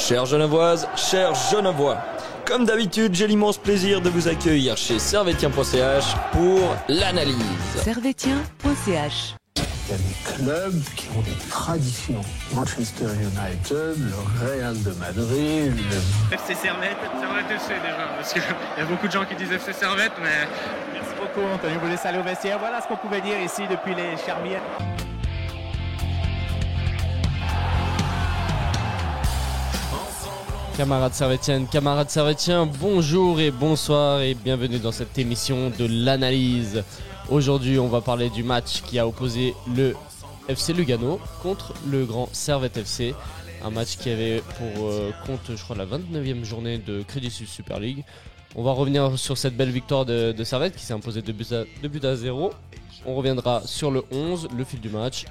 Chères Genevoises, chers Genevois, comme d'habitude, j'ai l'immense plaisir de vous accueillir chez Servetien.ch pour l'analyse. Servetien.ch. Il y a des clubs qui ont des traditions. Manchester United, le Real de Madrid, le... FC Servette FC déjà, parce qu'il y a beaucoup de gens qui disent FC Servette, mais... Merci beaucoup, Antonio. Vous laissez aller au vestiaire. Voilà ce qu'on pouvait dire ici depuis les Charmières. Camarades Servetiennes, camarades Servetiens, bonjour et bonsoir et bienvenue dans cette émission de l'analyse. Aujourd'hui, on va parler du match qui a opposé le FC Lugano contre le grand Servette FC. Un match qui avait pour compte, je crois, la 29e journée de Credit Suisse Super League. On va revenir sur cette belle victoire de Servette qui s'est imposée 2-0. On reviendra sur le 11, le fil du match,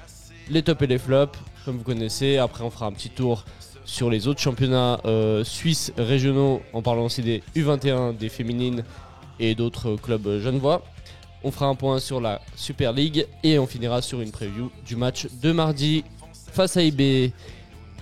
les tops et les flops, comme vous connaissez. Après, on fera un petit tour sur les autres championnats suisses régionaux, en parlant aussi des U21, des féminines et d'autres clubs genevois. On fera un point sur la Super League et on finira sur une preview du match de mardi face à IB.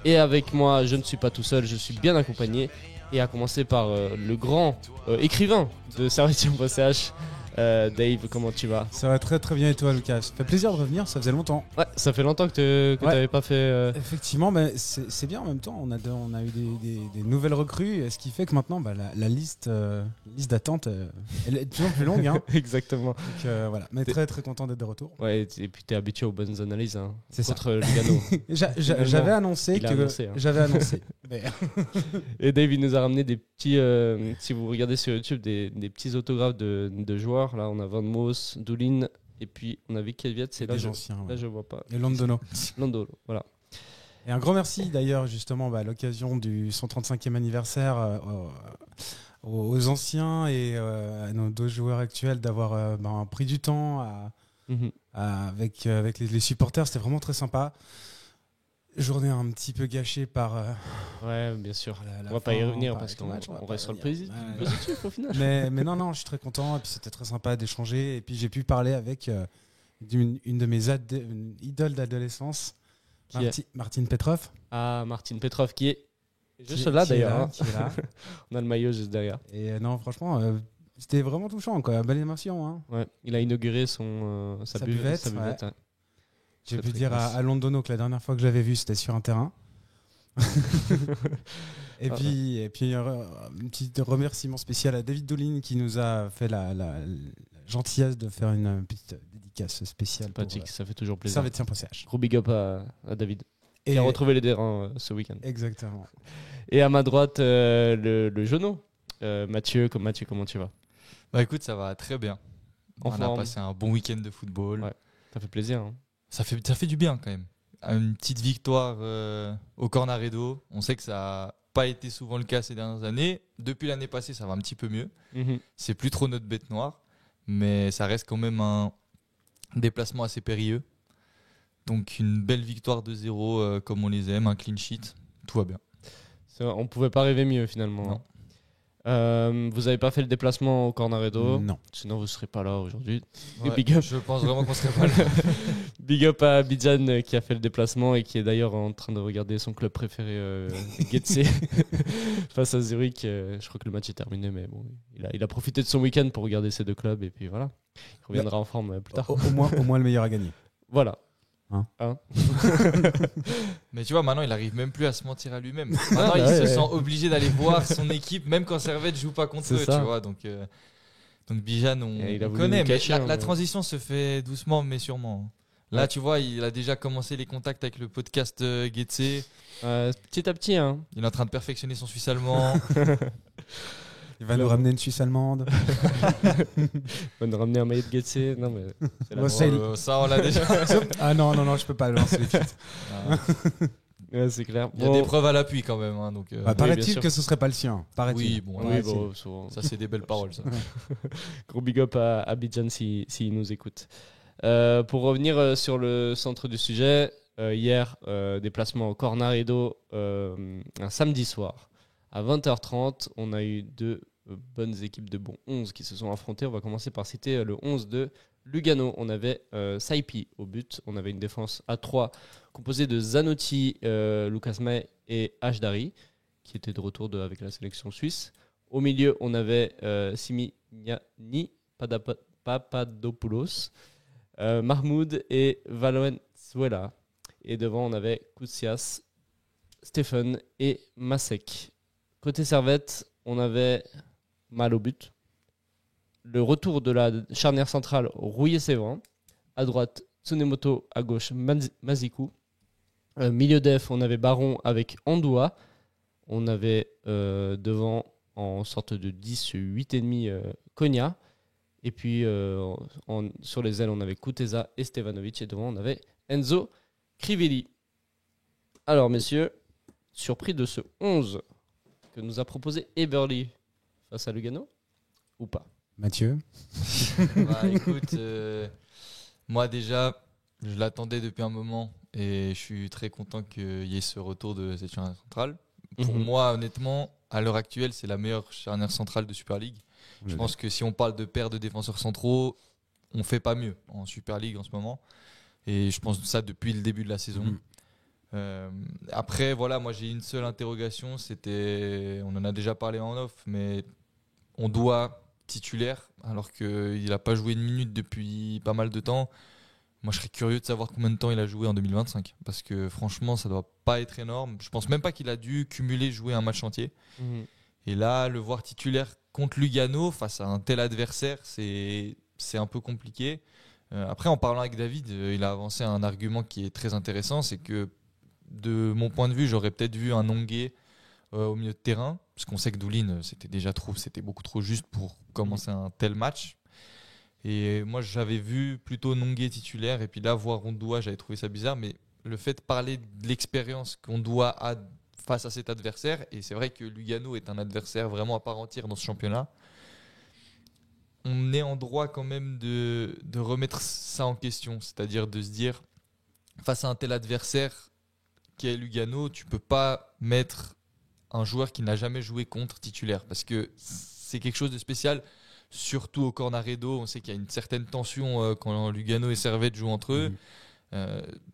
Et avec moi, je ne suis pas tout seul, je suis bien accompagné. Et à commencer par le grand écrivain de Servetien.ch, Dave, comment tu vas ? Ça va très très bien et toi, Lucas ? Ça fait plaisir de revenir, ça faisait longtemps. Ouais, ça fait longtemps que tu n'avais pas fait... Effectivement, mais c'est bien en même temps, on a eu des nouvelles recrues, ce qui fait que maintenant la liste d'attente elle est de plus en plus longue. Hein. Exactement. Donc voilà, mais très très content d'être de retour. Ouais, et puis tu es habitué aux bonnes analyses hein, c'est contre Lugano. J'avais annoncé J'avais annoncé. Mais... Et Dave il nous a ramené des petits, si vous regardez sur YouTube, des petits autographes de joueurs. Là, on a Van Moos, Doulin, et puis on a Vic Kelviet. C'est là, anciens. Là, je vois pas. Et Londono. Londono, voilà. Et un grand merci d'ailleurs, justement, à l'occasion du 135e anniversaire aux anciens et à nos deux joueurs actuels d'avoir pris du temps avec les supporters. C'était vraiment très sympa. Journée un petit peu gâchée par... ouais, bien sûr. On va pas y revenir parce qu'on reste sur le positif au final. Mais non, je suis très content. Et puis c'était très sympa d'échanger. Et puis j'ai pu parler avec une de mes idoles d'adolescence, Martine Petrov. Ah, Martine Petrov qui est juste là d'ailleurs. Qui est là. On a le maillot juste derrière. Et non, franchement, c'était vraiment touchant, quoi. Belle émotion. Hein. Ouais, il a inauguré sa buvette. Ouais. J'ai pu dire à Londono que la dernière fois que j'avais vu, c'était sur un terrain. et puis un petit remerciement spécial à David Doulin qui nous a fait la gentillesse de faire une petite dédicace spéciale. Sympathique, ça fait toujours plaisir. Servetien.ch. Gros big up à David. Qui a retrouvé les terrains ce week-end. Exactement. Et à ma droite, le genou. Mathieu, comment tu vas ? Bah écoute, ça va très bien. On a passé un bon week-end de football. Ouais, ça fait plaisir. Hein. Ça fait du bien quand même. Une petite victoire au Cornaredo. On sait que ça n'a pas été souvent le cas ces dernières années. Depuis l'année passée, ça va un petit peu mieux. C'est plus trop notre bête noire. Mais ça reste quand même un déplacement assez périlleux. Donc une belle victoire 2-0 comme on les aime, un clean sheet. Tout va bien. On ne pouvait pas rêver mieux finalement. Non. Vous n'avez pas fait le déplacement au Cornaredo ? Non. Sinon vous ne serez pas là aujourd'hui. Ouais, big up. Je pense vraiment qu'on serait pas là. Big up à Abidjan qui a fait le déplacement et qui est d'ailleurs en train de regarder son club préféré, Getse, face à Zurich. Je crois que le match est terminé, mais bon, il a profité de son week-end pour regarder ces deux clubs et puis voilà. Il reviendra en forme plus tard. Au moins le meilleur à gagner. Voilà. Mais tu vois, maintenant il arrive même plus à se mentir à lui-même. Maintenant il se sent obligé d'aller voir son équipe, même quand Servette joue pas contre eux, tu vois. Donc Bijan, on connaît, mais la transition se fait doucement mais sûrement. Là, tu vois, il a déjà commencé les contacts avec le podcast Getse. Petit à petit, hein. Il est en train de perfectionner son suisse allemand. Il va nous ramener une Suisse allemande. Il va nous ramener un maillot de Getse. Non, mais ça, on l'a déjà. Ah non, je peux pas le lancer les feats. Ouais, c'est clair. Il y a des preuves à l'appui quand même. Hein, donc, paraît-il que ce serait pas le sien. Oui, bon, souvent. Ça, c'est des belles paroles. Ça. Gros big up à Abidjan s'il nous écoute. Pour revenir sur le centre du sujet, hier, déplacement au Cornaredo, un samedi soir. À 20h30, on a eu deux bonnes équipes de bons 11 qui se sont affrontées. On va commencer par citer le 11 de Lugano. On avait Saipi au but. On avait une défense à 3 composée de Zanotti, Lucas May et Ashdari, qui était de retour avec la sélection suisse. Au milieu, on avait Simiani Papadopoulos, Mahmoud et Valenzuela. Et devant, on avait Koutsias, Stephen et Masek. Côté Servette, on avait Mal au but. Le retour de la charnière centrale, Rouillé-Séverin. À droite, Tsunemoto. À gauche, Mazikou. Milieu def, on avait Baron avec Andoua. On avait devant, en sorte de 10, 8,5, Konya. Et puis, sur les ailes, on avait Kuteza et Stevanovic. Et devant, on avait Enzo Crivelli. Alors, messieurs, surpris de ce 11 que nous a proposé Eberly face à Lugano ou pas? Mathieu? Écoute, moi déjà, je l'attendais depuis un moment et je suis très content qu'il y ait ce retour de cette charnière centrale. Pour moi, honnêtement, à l'heure actuelle, c'est la meilleure charnière centrale de Super League. Je pense que si on parle de paire de défenseurs centraux, on fait pas mieux en Super League en ce moment. Et je pense ça depuis le début de la saison. Après, voilà, moi j'ai une seule interrogation, on en a déjà parlé en off, mais on doit titulaire alors qu'il n'a pas joué une minute depuis pas mal de temps. Moi je serais curieux de savoir combien de temps il a joué en 2025, parce que franchement ça doit pas être énorme. Je pense même pas qu'il a dû cumuler jouer un match entier. Et là, le voir titulaire contre Lugano face à un tel adversaire, c'est un peu compliqué. Après, en parlant avec David, il a avancé un argument qui est très intéressant, c'est que de mon point de vue, j'aurais peut-être vu un Nongué au milieu de terrain, parce qu'on sait que Doulin, c'était beaucoup trop juste pour commencer un tel match. Et moi, j'avais vu plutôt Nongué titulaire, et puis là, voir Ondoa, j'avais trouvé ça bizarre, mais le fait de parler de l'expérience qu'Ondoa a face à cet adversaire, et c'est vrai que Lugano est un adversaire vraiment à part entière dans ce championnat, on est en droit quand même de remettre ça en question, c'est-à-dire de se dire, face à un tel adversaire qu'est Lugano, tu peux pas mettre un joueur qui n'a jamais joué contre titulaire, parce que c'est quelque chose de spécial, surtout au Cornaredo. On sait qu'il y a une certaine tension quand Lugano et Servette jouent entre eux.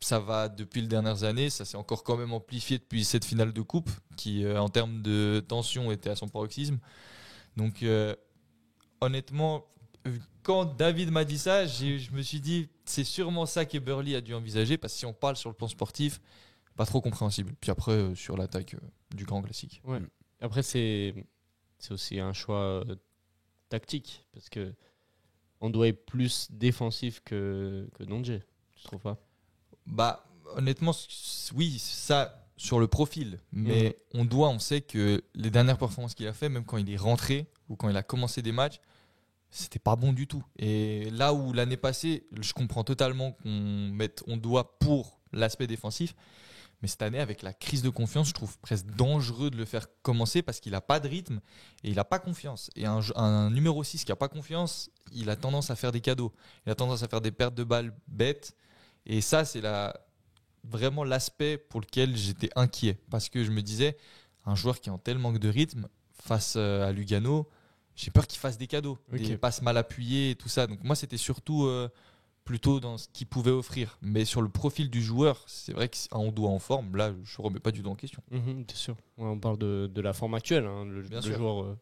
Ça va depuis les dernières années, ça s'est encore quand même amplifié depuis cette finale de coupe qui en termes de tension était à son paroxysme. Donc honnêtement, quand David m'a dit ça, je me suis dit c'est sûrement ça qu'Eberly a dû envisager, parce que si on parle sur le plan sportif, pas trop compréhensible. Puis après sur l'attaque du grand classique. Ouais. Après c'est aussi un choix tactique, parce que on doit être plus défensif que Nonje. Tu trouves pas? Bah, honnêtement, oui, ça sur le profil. Mais on sait que les dernières performances qu'il a fait, même quand il est rentré ou quand il a commencé des matchs, c'était pas bon du tout. Et là où l'année passée, je comprends totalement on doit pour l'aspect défensif. Mais cette année, avec la crise de confiance, je trouve presque dangereux de le faire commencer, parce qu'il n'a pas de rythme et il n'a pas confiance. Et un numéro 6 qui n'a pas confiance, il a tendance à faire des cadeaux. Il a tendance à faire des pertes de balles bêtes. Et ça, c'est vraiment l'aspect pour lequel j'étais inquiet. Parce que je me disais, un joueur qui est en tel manque de rythme, face à Lugano, j'ai peur qu'il fasse des cadeaux. Des passes mal appuyées et tout ça. Donc moi, c'était surtout plutôt dans ce qu'il pouvait offrir. Mais sur le profil du joueur, c'est vrai qu'on doit en forme. Là, je ne remets pas du tout en question. Bien sûr. Ouais, on parle de la forme actuelle. Hein. Le joueur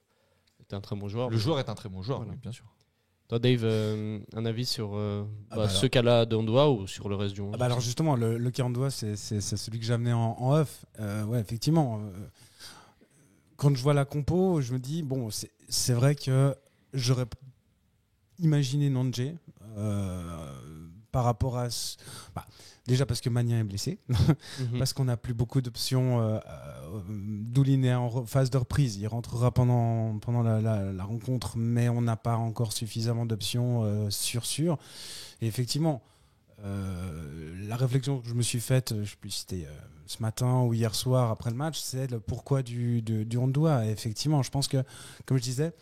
est un très bon joueur. Le joueur est un très bon joueur, voilà. Oui, bien sûr. Toi, Dave, un avis sur ce cas-là d'Ondoa ou sur le reste du monde? Alors justement, le cas Ondoa, c'est celui que j'ai amené en off. Ouais, effectivement. Quand je vois la compo, je me dis, bon, c'est vrai que j'aurais imaginé Nonje par rapport à... déjà parce que Magnin est blessé, parce qu'on n'a plus beaucoup d'options. Doulin est en phase de reprise, il rentrera pendant la rencontre, mais on n'a pas encore suffisamment d'options sûres. Et effectivement, la réflexion que je me suis faite, je sais plus si c'était ce matin ou hier soir après le match, c'est le pourquoi du Ondoa. Et effectivement, je pense que, comme je disais,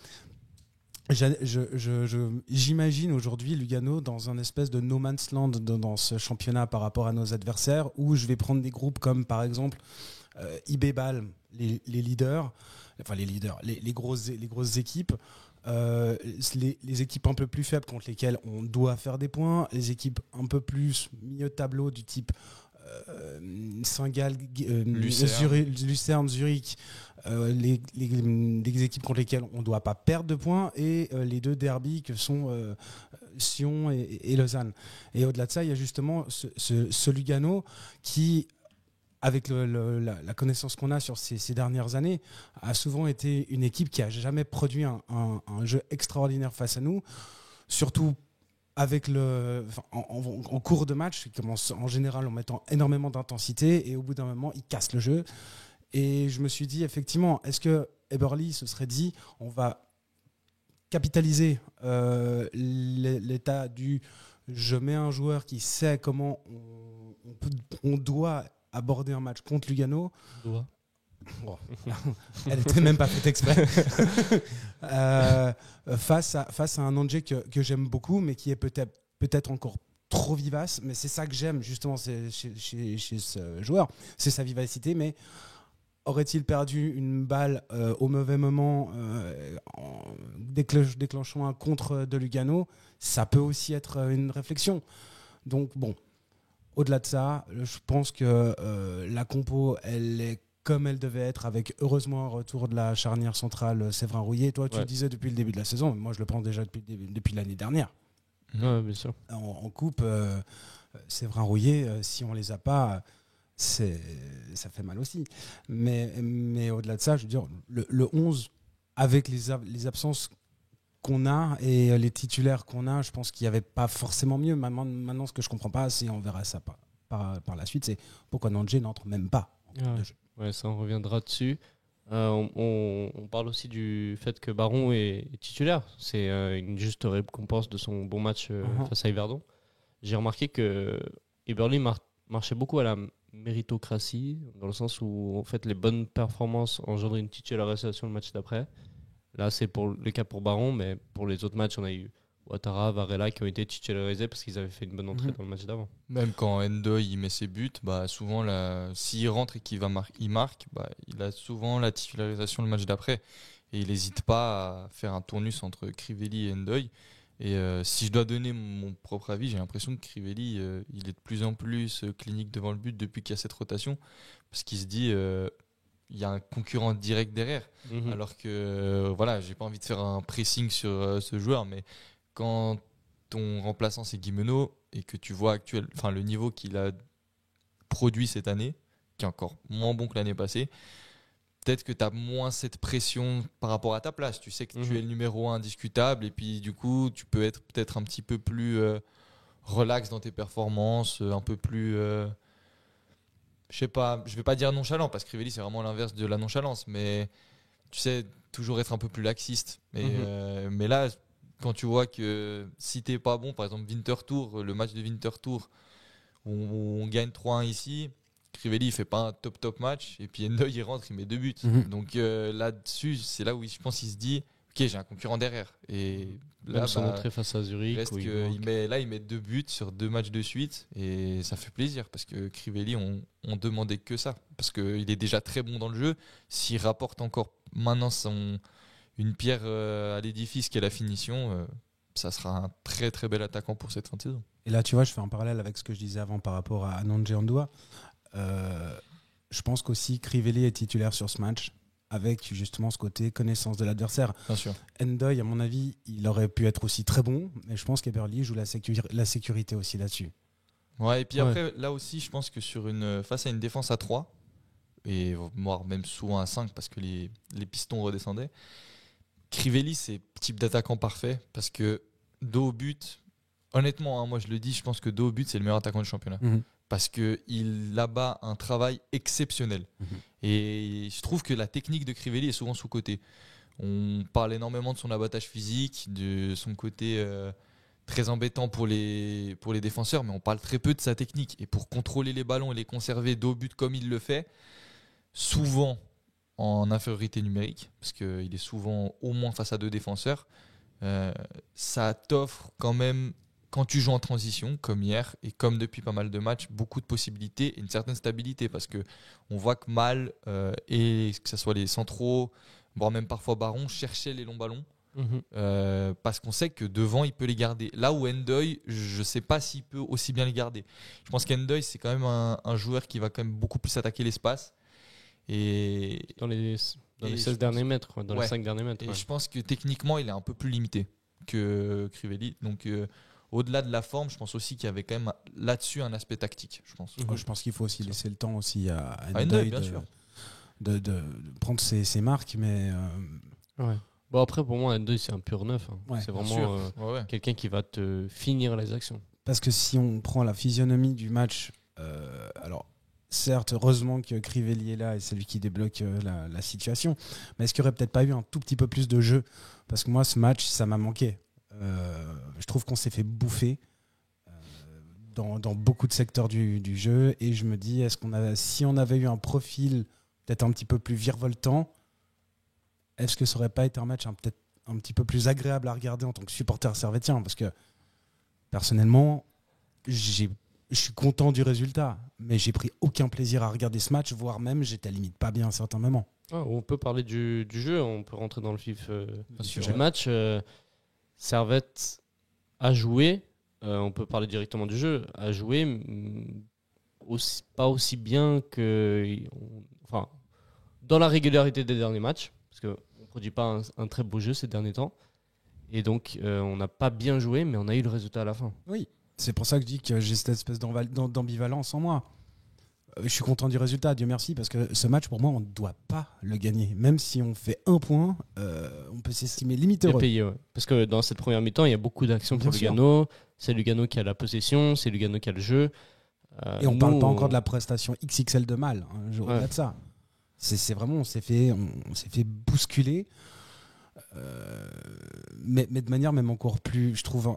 j'imagine aujourd'hui Lugano dans un espèce de no man's land dans ce championnat par rapport à nos adversaires, où je vais prendre des groupes comme par exemple IBBAL, les leaders, enfin les grosses équipes, les équipes un peu plus faibles contre lesquelles on doit faire des points, les équipes un peu plus milieu de tableau du type Saint-Gall, Lucerne. Lucerne, Zurich, les équipes contre lesquelles on ne doit pas perdre de points, et les 2 derbys que sont Sion et Lausanne. Et au-delà de ça, il y a justement ce Lugano qui, avec la connaissance qu'on a sur ces dernières années, a souvent été une équipe qui n'a jamais produit un jeu extraordinaire face à nous, surtout avec en cours de match. Ils commencent en général en mettant énormément d'intensité, et au bout d'un moment, ils cassent le jeu. Et je me suis dit, effectivement, est-ce que Eberle se serait dit, on va capitaliser l'état du je mets un joueur qui sait comment on doit aborder un match contre Lugano. Oh. Elle n'était même pas faite exprès. Face à un Angers que j'aime beaucoup, mais qui est peut-être encore trop vivace. Mais c'est ça que j'aime justement chez ce joueur, c'est sa vivacité. Mais aurait-il perdu une balle au mauvais moment en déclenchant un contre de Lugano? Ça peut aussi être une réflexion. Donc bon, au-delà de ça, je pense que la compo, elle est comme elle devait être, avec heureusement un retour de la charnière centrale Séverin-Rouillet. Toi, tu le disais depuis le début de la saison, moi je le pense déjà depuis l'année dernière. Ouais, bien sûr. En coupe, Séverin-Rouillet, si on les a pas, ça fait mal aussi. Mais au-delà de ça, je veux dire, le 11, avec les absences qu'on a et les titulaires qu'on a, je pense qu'il n'y avait pas forcément mieux. Maintenant, ce que je ne comprends pas, c'est, on verra ça par la suite, c'est pourquoi Angers n'entre même pas de jeu. Ouais, ça, on reviendra dessus. On parle aussi du fait que Baron est titulaire. C'est une juste récompense de son bon match face à Yverdon. J'ai remarqué que Eberle marchait beaucoup à la méritocratie, dans le sens où en fait, les bonnes performances engendraient une titularisation le match d'après. Là, c'est le cas pour Baron, mais pour les autres matchs, on a eu Ouattara, Varela qui ont été titularisés parce qu'ils avaient fait une bonne entrée dans le match d'avant. Même quand Ndoye il met ses buts, souvent s'il rentre et qu'il marque, il a souvent la titularisation le match d'après. Et il n'hésite pas à faire un tournus entre Crivelli et Ndoye. Et si je dois donner mon propre avis, j'ai l'impression que Crivelli il est de plus en plus clinique devant le but depuis qu'il y a cette rotation. Parce qu'il se dit il y a un concurrent direct derrière. Alors que j'ai pas envie de faire un pressing sur ce joueur, mais quand ton remplaçant c'est Guimeno et que tu vois le niveau qu'il a produit cette année, qui est encore moins bon que l'année passée, peut-être que tu as moins cette pression par rapport à ta place. Tu sais que tu es le numéro 1 indiscutable, et puis du coup tu peux être peut-être un petit peu plus relax dans tes performances, un peu plus je sais pas, je vais pas dire nonchalant, parce que Crivelli c'est vraiment l'inverse de la nonchalance, mais tu sais, toujours être un peu plus laxiste. Mais là, quand tu vois que si t'es pas bon, par exemple Winterthur, le match de Winterthur où on gagne 3-1 ici, Crivelli il fait pas un top match, et puis Ndoye il rentre, il met 2 buts. Donc là-dessus, c'est là où je pense qu'il se dit ok, j'ai un concurrent derrière. Et là, son entrée face à Zurich, il met 2 buts sur 2 matchs de suite, et ça fait plaisir, parce que Crivelli on demandait que ça, parce qu'il est déjà très bon dans le jeu. S'il rapporte encore maintenant une pierre à l'édifice qui est la finition, ça sera un très très bel attaquant pour cette fin de saison. Et là, tu vois, je fais un parallèle avec ce que je disais avant par rapport à Nandje Andoua. Je pense qu'aussi Crivelli est titulaire sur ce match, avec justement ce côté connaissance de l'adversaire. Bien sûr. Ndoye, à mon avis, il aurait pu être aussi très bon, mais je pense qu'Eberle joue la sécurité aussi là-dessus. Ouais, et puis après, là aussi, je pense que face à une défense à 3, et voire même souvent à 5, parce que les pistons redescendaient, Crivelli, c'est type d'attaquant parfait, parce que dos au but, honnêtement, moi je le dis, je pense que dos au but, c'est le meilleur attaquant du championnat. Parce qu'il abat un travail exceptionnel. Et je trouve que la technique de Crivelli est souvent sous-cotée. On parle énormément de son abattage physique, de son côté très embêtant pour les défenseurs, mais on parle très peu de sa technique. Et pour contrôler les ballons et les conserver dos au but comme il le fait, souvent en infériorité numérique, parce qu'il est souvent au moins face à 2 défenseurs, ça t'offre quand même, quand tu joues en transition, comme hier, et comme depuis pas mal de matchs, beaucoup de possibilités et une certaine stabilité, parce qu'on voit que et que ce soit les centraux, voire même parfois Baron, cherchaient les longs ballons Parce qu'on sait que devant, il peut les garder. Là où Ndoye, je ne sais pas s'il peut aussi bien les garder. Je pense qu'Ndoye, c'est quand même un joueur qui va quand même beaucoup plus attaquer l'espace. Et dans les 16 derniers mètres, quoi, dans les 5 derniers mètres. Et je pense que techniquement, il est un peu plus limité que Crivelli. Donc, au-delà de la forme, je pense aussi qu'il y avait quand même là-dessus un aspect tactique. Je pense. Je pense qu'il faut aussi laisser le temps aussi à Ndoye, bien sûr. De prendre ses marques, mais Bon, après, pour moi, Ndoye, c'est un pur neuf. C'est vraiment quelqu'un qui va te finir les actions. Parce que si on prend la physionomie du match, alors certes, heureusement que Crivelli est là et c'est lui qui débloque la situation, mais est-ce qu'il n'y aurait peut-être pas eu un tout petit peu plus de jeu ? Parce que moi, ce match, ça m'a manqué. Je trouve qu'on s'est fait bouffer dans beaucoup de secteurs du jeu, et je me dis, si on avait eu un profil peut-être un petit peu plus virevoltant, est-ce que ça aurait pas été un match peut-être un petit peu plus agréable à regarder en tant que supporter servétien ? Parce que personnellement, je suis content du résultat, mais j'ai pris aucun plaisir à regarder ce match, voire même j'étais limite pas bien à certains moments. On peut parler du jeu, on peut rentrer dans le vif du match. Servette a joué, on peut parler directement du jeu, a joué pas aussi bien que... dans la régularité des derniers matchs, parce qu'on ne produit pas un très beau jeu ces derniers temps. Et donc, on n'a pas bien joué, mais on a eu le résultat à la fin. Oui, c'est pour ça que je dis que j'ai cette espèce d'ambivalence en moi. Je suis content du résultat, Dieu merci, parce que ce match, pour moi, on ne doit pas le gagner. Même si on fait un point, on peut s'estimer limite heureux. Payé, ouais. Parce que dans cette première mi-temps, il y a beaucoup d'actions pour Lugano. C'est Lugano qui a la possession, c'est Lugano qui a le jeu. Et on ne parle pas encore de la prestation XXL de Mal, au-delà de ça. C'est vraiment, on s'est fait bousculer, mais de manière même encore plus, je trouve,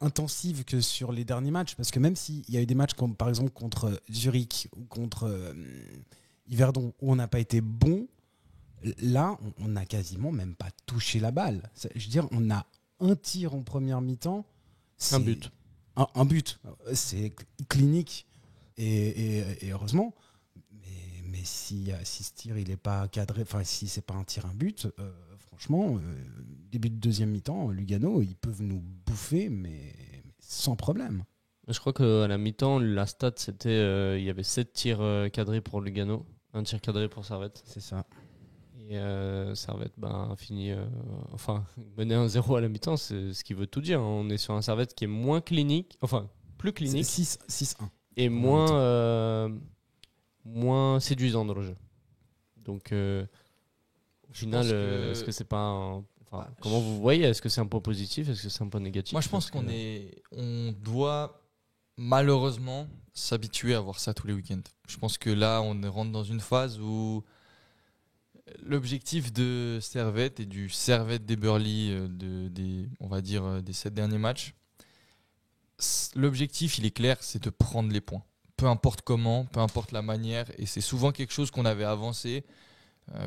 intensive que sur les derniers matchs. Parce que même s'il y a eu des matchs comme par exemple contre Zurich ou contre Yverdon où on n'a pas été bon, là, on n'a quasiment même pas touché la balle. Je veux dire, on a un tir en première mi-temps. Un but. Un but. C'est clinique et heureusement. Mais si ce tir il est pas cadré, enfin si c'est pas un tir un but, franchement, début de deuxième mi-temps, Lugano ils peuvent nous bouffer, mais sans problème. Je crois qu'à la mi-temps, la stat c'était il y avait 7 tirs cadrés pour Lugano, un tir cadré pour Servette. C'est ça. Et Servette a fini, mener 1-0 à la mi-temps, c'est ce qui veut tout dire. On est sur un Servette qui est moins clinique, plus clinique. 6-1. Et moins séduisant dans le jeu. Donc, au final, est-ce que c'est pas comment vous voyez ? Est-ce que c'est un point positif ? Est-ce que c'est un point négatif ? Moi, je pense qu'on doit malheureusement s'habituer à voir ça tous les week-ends. Je pense que là, on rentre dans une phase où l'objectif de Servette et du Servette d'Eberly, on va dire des 7 derniers matchs, l'objectif, il est clair, c'est de prendre les points. Peu importe comment, peu importe la manière, et c'est souvent quelque chose qu'on avait avancé.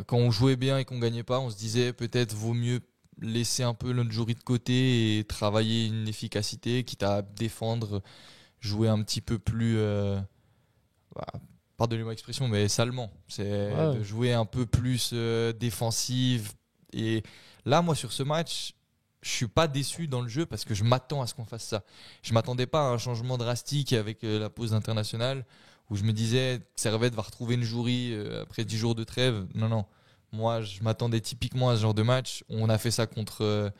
Quand on jouait bien et qu'on gagnait pas, on se disait peut-être vaut mieux laisser un peu notre jouerie de côté et travailler une efficacité, quitte à défendre, jouer un petit peu plus, pardonnez-moi l'expression, mais salement. C'est de jouer un peu plus défensive. Et là, moi, sur ce match, je suis pas déçu dans le jeu parce que je m'attends à ce qu'on fasse ça. Je m'attendais pas à un changement drastique avec la pause internationale où je me disais Servette va retrouver une jouerie après 10 jours de trêve. Non. Moi, je m'attendais typiquement à ce genre de match. On a fait ça contre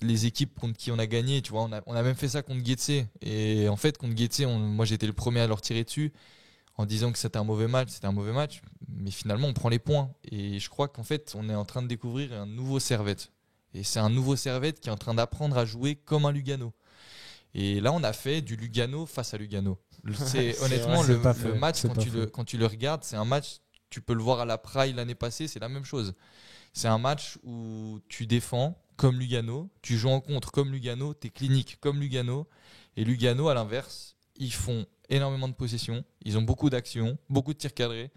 les équipes contre qui on a gagné. Tu vois, on a même fait ça contre Getse. Et en fait, contre Getse, moi j'étais le premier à leur tirer dessus en disant que c'était un mauvais match. Mais finalement, on prend les points. Et je crois qu'en fait, on est en train de découvrir un nouveau Servette. Et c'est un nouveau Servette qui est en train d'apprendre à jouer comme un Lugano. Et là, on a fait du Lugano face à Lugano. Honnêtement, le match, quand tu le regardes, c'est un match, tu peux le voir à la Praille l'année passée, c'est la même chose. C'est un match où tu défends comme Lugano, tu joues en contre comme Lugano, tu es clinique comme Lugano. Et Lugano, à l'inverse, ils font énormément de possession, ils ont beaucoup d'actions, beaucoup de tirs cadrés,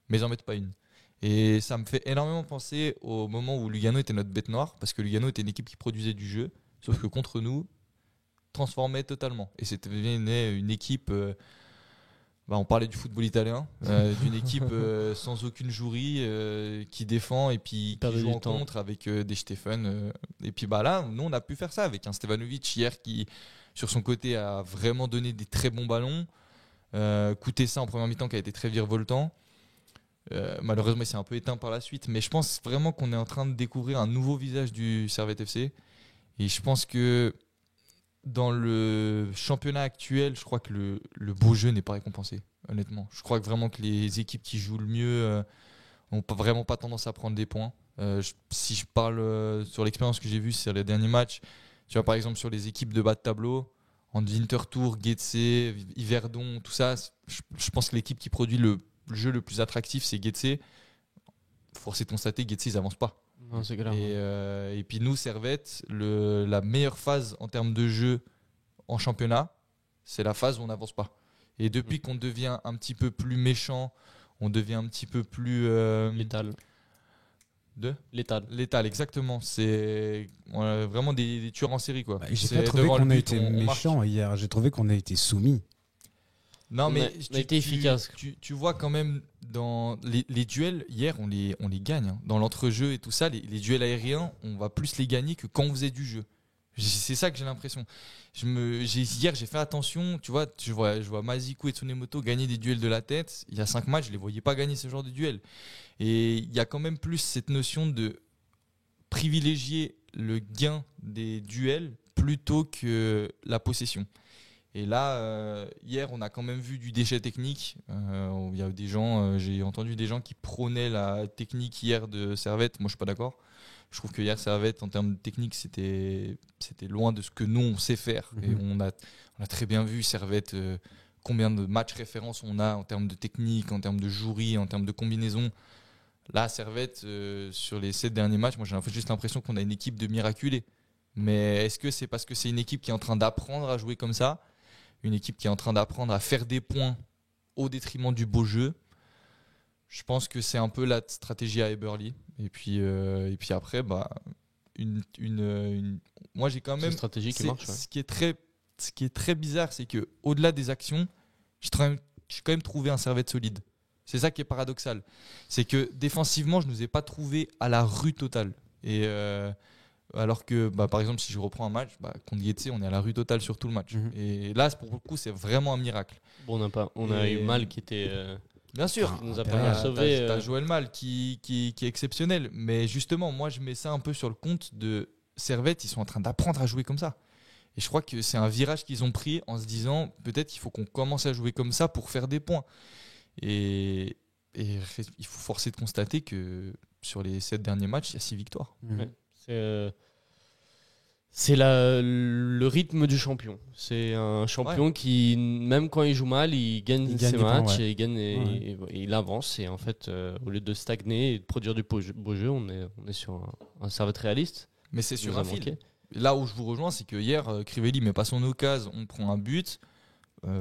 mais ils n'en mettent pas une. Et ça me fait énormément penser au moment où Lugano était notre bête noire, parce que Lugano était une équipe qui produisait du jeu, sauf que contre nous, transformait totalement. Et c'était une équipe on parlait du football italien, d'une équipe sans aucune jouerie qui défend et puis qui joue en contre avec des Stéphane. Et puis là, nous, on a pu faire ça avec un Stevanovic hier qui, sur son côté, a vraiment donné des très bons ballons. Koutessa en première mi-temps qui a été très virevoltant. Malheureusement, il s'est un peu éteint par la suite. Mais je pense vraiment qu'on est en train de découvrir un nouveau visage du Servette FC. Et je pense que dans le championnat actuel, je crois que le beau jeu n'est pas récompensé, honnêtement. Je crois que vraiment que les équipes qui jouent le mieux n'ont vraiment pas tendance à prendre des points. Si je parle sur l'expérience que j'ai vue sur les derniers matchs, tu vois, par exemple sur les équipes de bas de tableau, en Winterthur, Getse, Yverdon, tout ça, je pense que l'équipe qui produit le jeu le plus attractif, c'est Getse. Force est de constater, Getse, ils n'avancent pas. Non, c'est clair. Et puis nous, Servette, la meilleure phase en termes de jeu en championnat, c'est la phase où on n'avance pas. Et depuis qu'on devient un petit peu plus méchant, on devient un petit peu plus... létal. Létal, exactement. C'est vraiment des tueurs en série, quoi. J'ai pas trouvé qu'on a été méchant hier. J'ai trouvé qu'on a été soumis. Non, mais on a été efficace. Tu vois quand même dans les duels, hier, on les gagne. Hein. Dans l'entrejeu et tout ça, les duels aériens, on va plus les gagner que quand on faisait du jeu. C'est ça que j'ai l'impression. Hier, j'ai fait attention. Tu vois, je vois Mazikou et Tsunemoto gagner des duels de la tête. Il y a 5 matchs, je les voyais pas gagner ce genre de duels. Et il y a quand même plus cette notion de privilégier le gain des duels plutôt que la possession. Et là, hier, on a quand même vu du déchet technique. Il y a des gens, j'ai entendu des gens qui prônaient la technique hier de Servette. Moi, je suis pas d'accord. Je trouve que hier, Servette, en termes de technique, c'était loin de ce que nous, on sait faire. Et on a très bien vu Servette, combien de matchs références on a en termes de technique, en termes de jouerie, en termes de combinaison. Là, Servette, sur les 7 derniers matchs, moi, j'ai juste l'impression qu'on a une équipe de miraculés. Mais est-ce que c'est parce que c'est une équipe qui est en train d'apprendre à jouer comme ça ? Une équipe qui est en train d'apprendre à faire des points au détriment du beau jeu. Je pense que c'est un peu la stratégie à Eberly. Et puis après, moi j'ai quand même. C'est une stratégie qui marche. Ouais. Ce qui est très bizarre, c'est que au-delà des actions, j'ai quand même trouvé un Servette solide. C'est ça qui est paradoxal. C'est que défensivement, je ne nous ai pas trouvé à la rue totale. Et alors que, par exemple, si je reprends un match, contre Getse, on est à la rue totale sur tout le match. Et là, pour le coup, c'est vraiment un miracle. Bon, on a eu Mal qui était... Bien sûr, qui nous a pas mal sauvé. T'as Joël Mal qui est exceptionnel. Mais justement, moi, je mets ça un peu sur le compte de Servette. Ils sont en train d'apprendre à jouer comme ça. Et je crois que c'est un virage qu'ils ont pris en se disant, peut-être qu'il faut qu'on commence à jouer comme ça pour faire des points. Et il faut forcer de constater que sur les 7 derniers matchs, il y a 6 victoires. Ouais. C'est le rythme du champion. C'est un champion qui, même quand il joue mal, il gagne ses matchs et il avance. Et en fait, au lieu de stagner et de produire du beau jeu, on est sur un Servette réaliste. Mais c'est sur un fil. Là où je vous rejoins, c'est que hier, Crivelli met pas son occasion, on prend un but.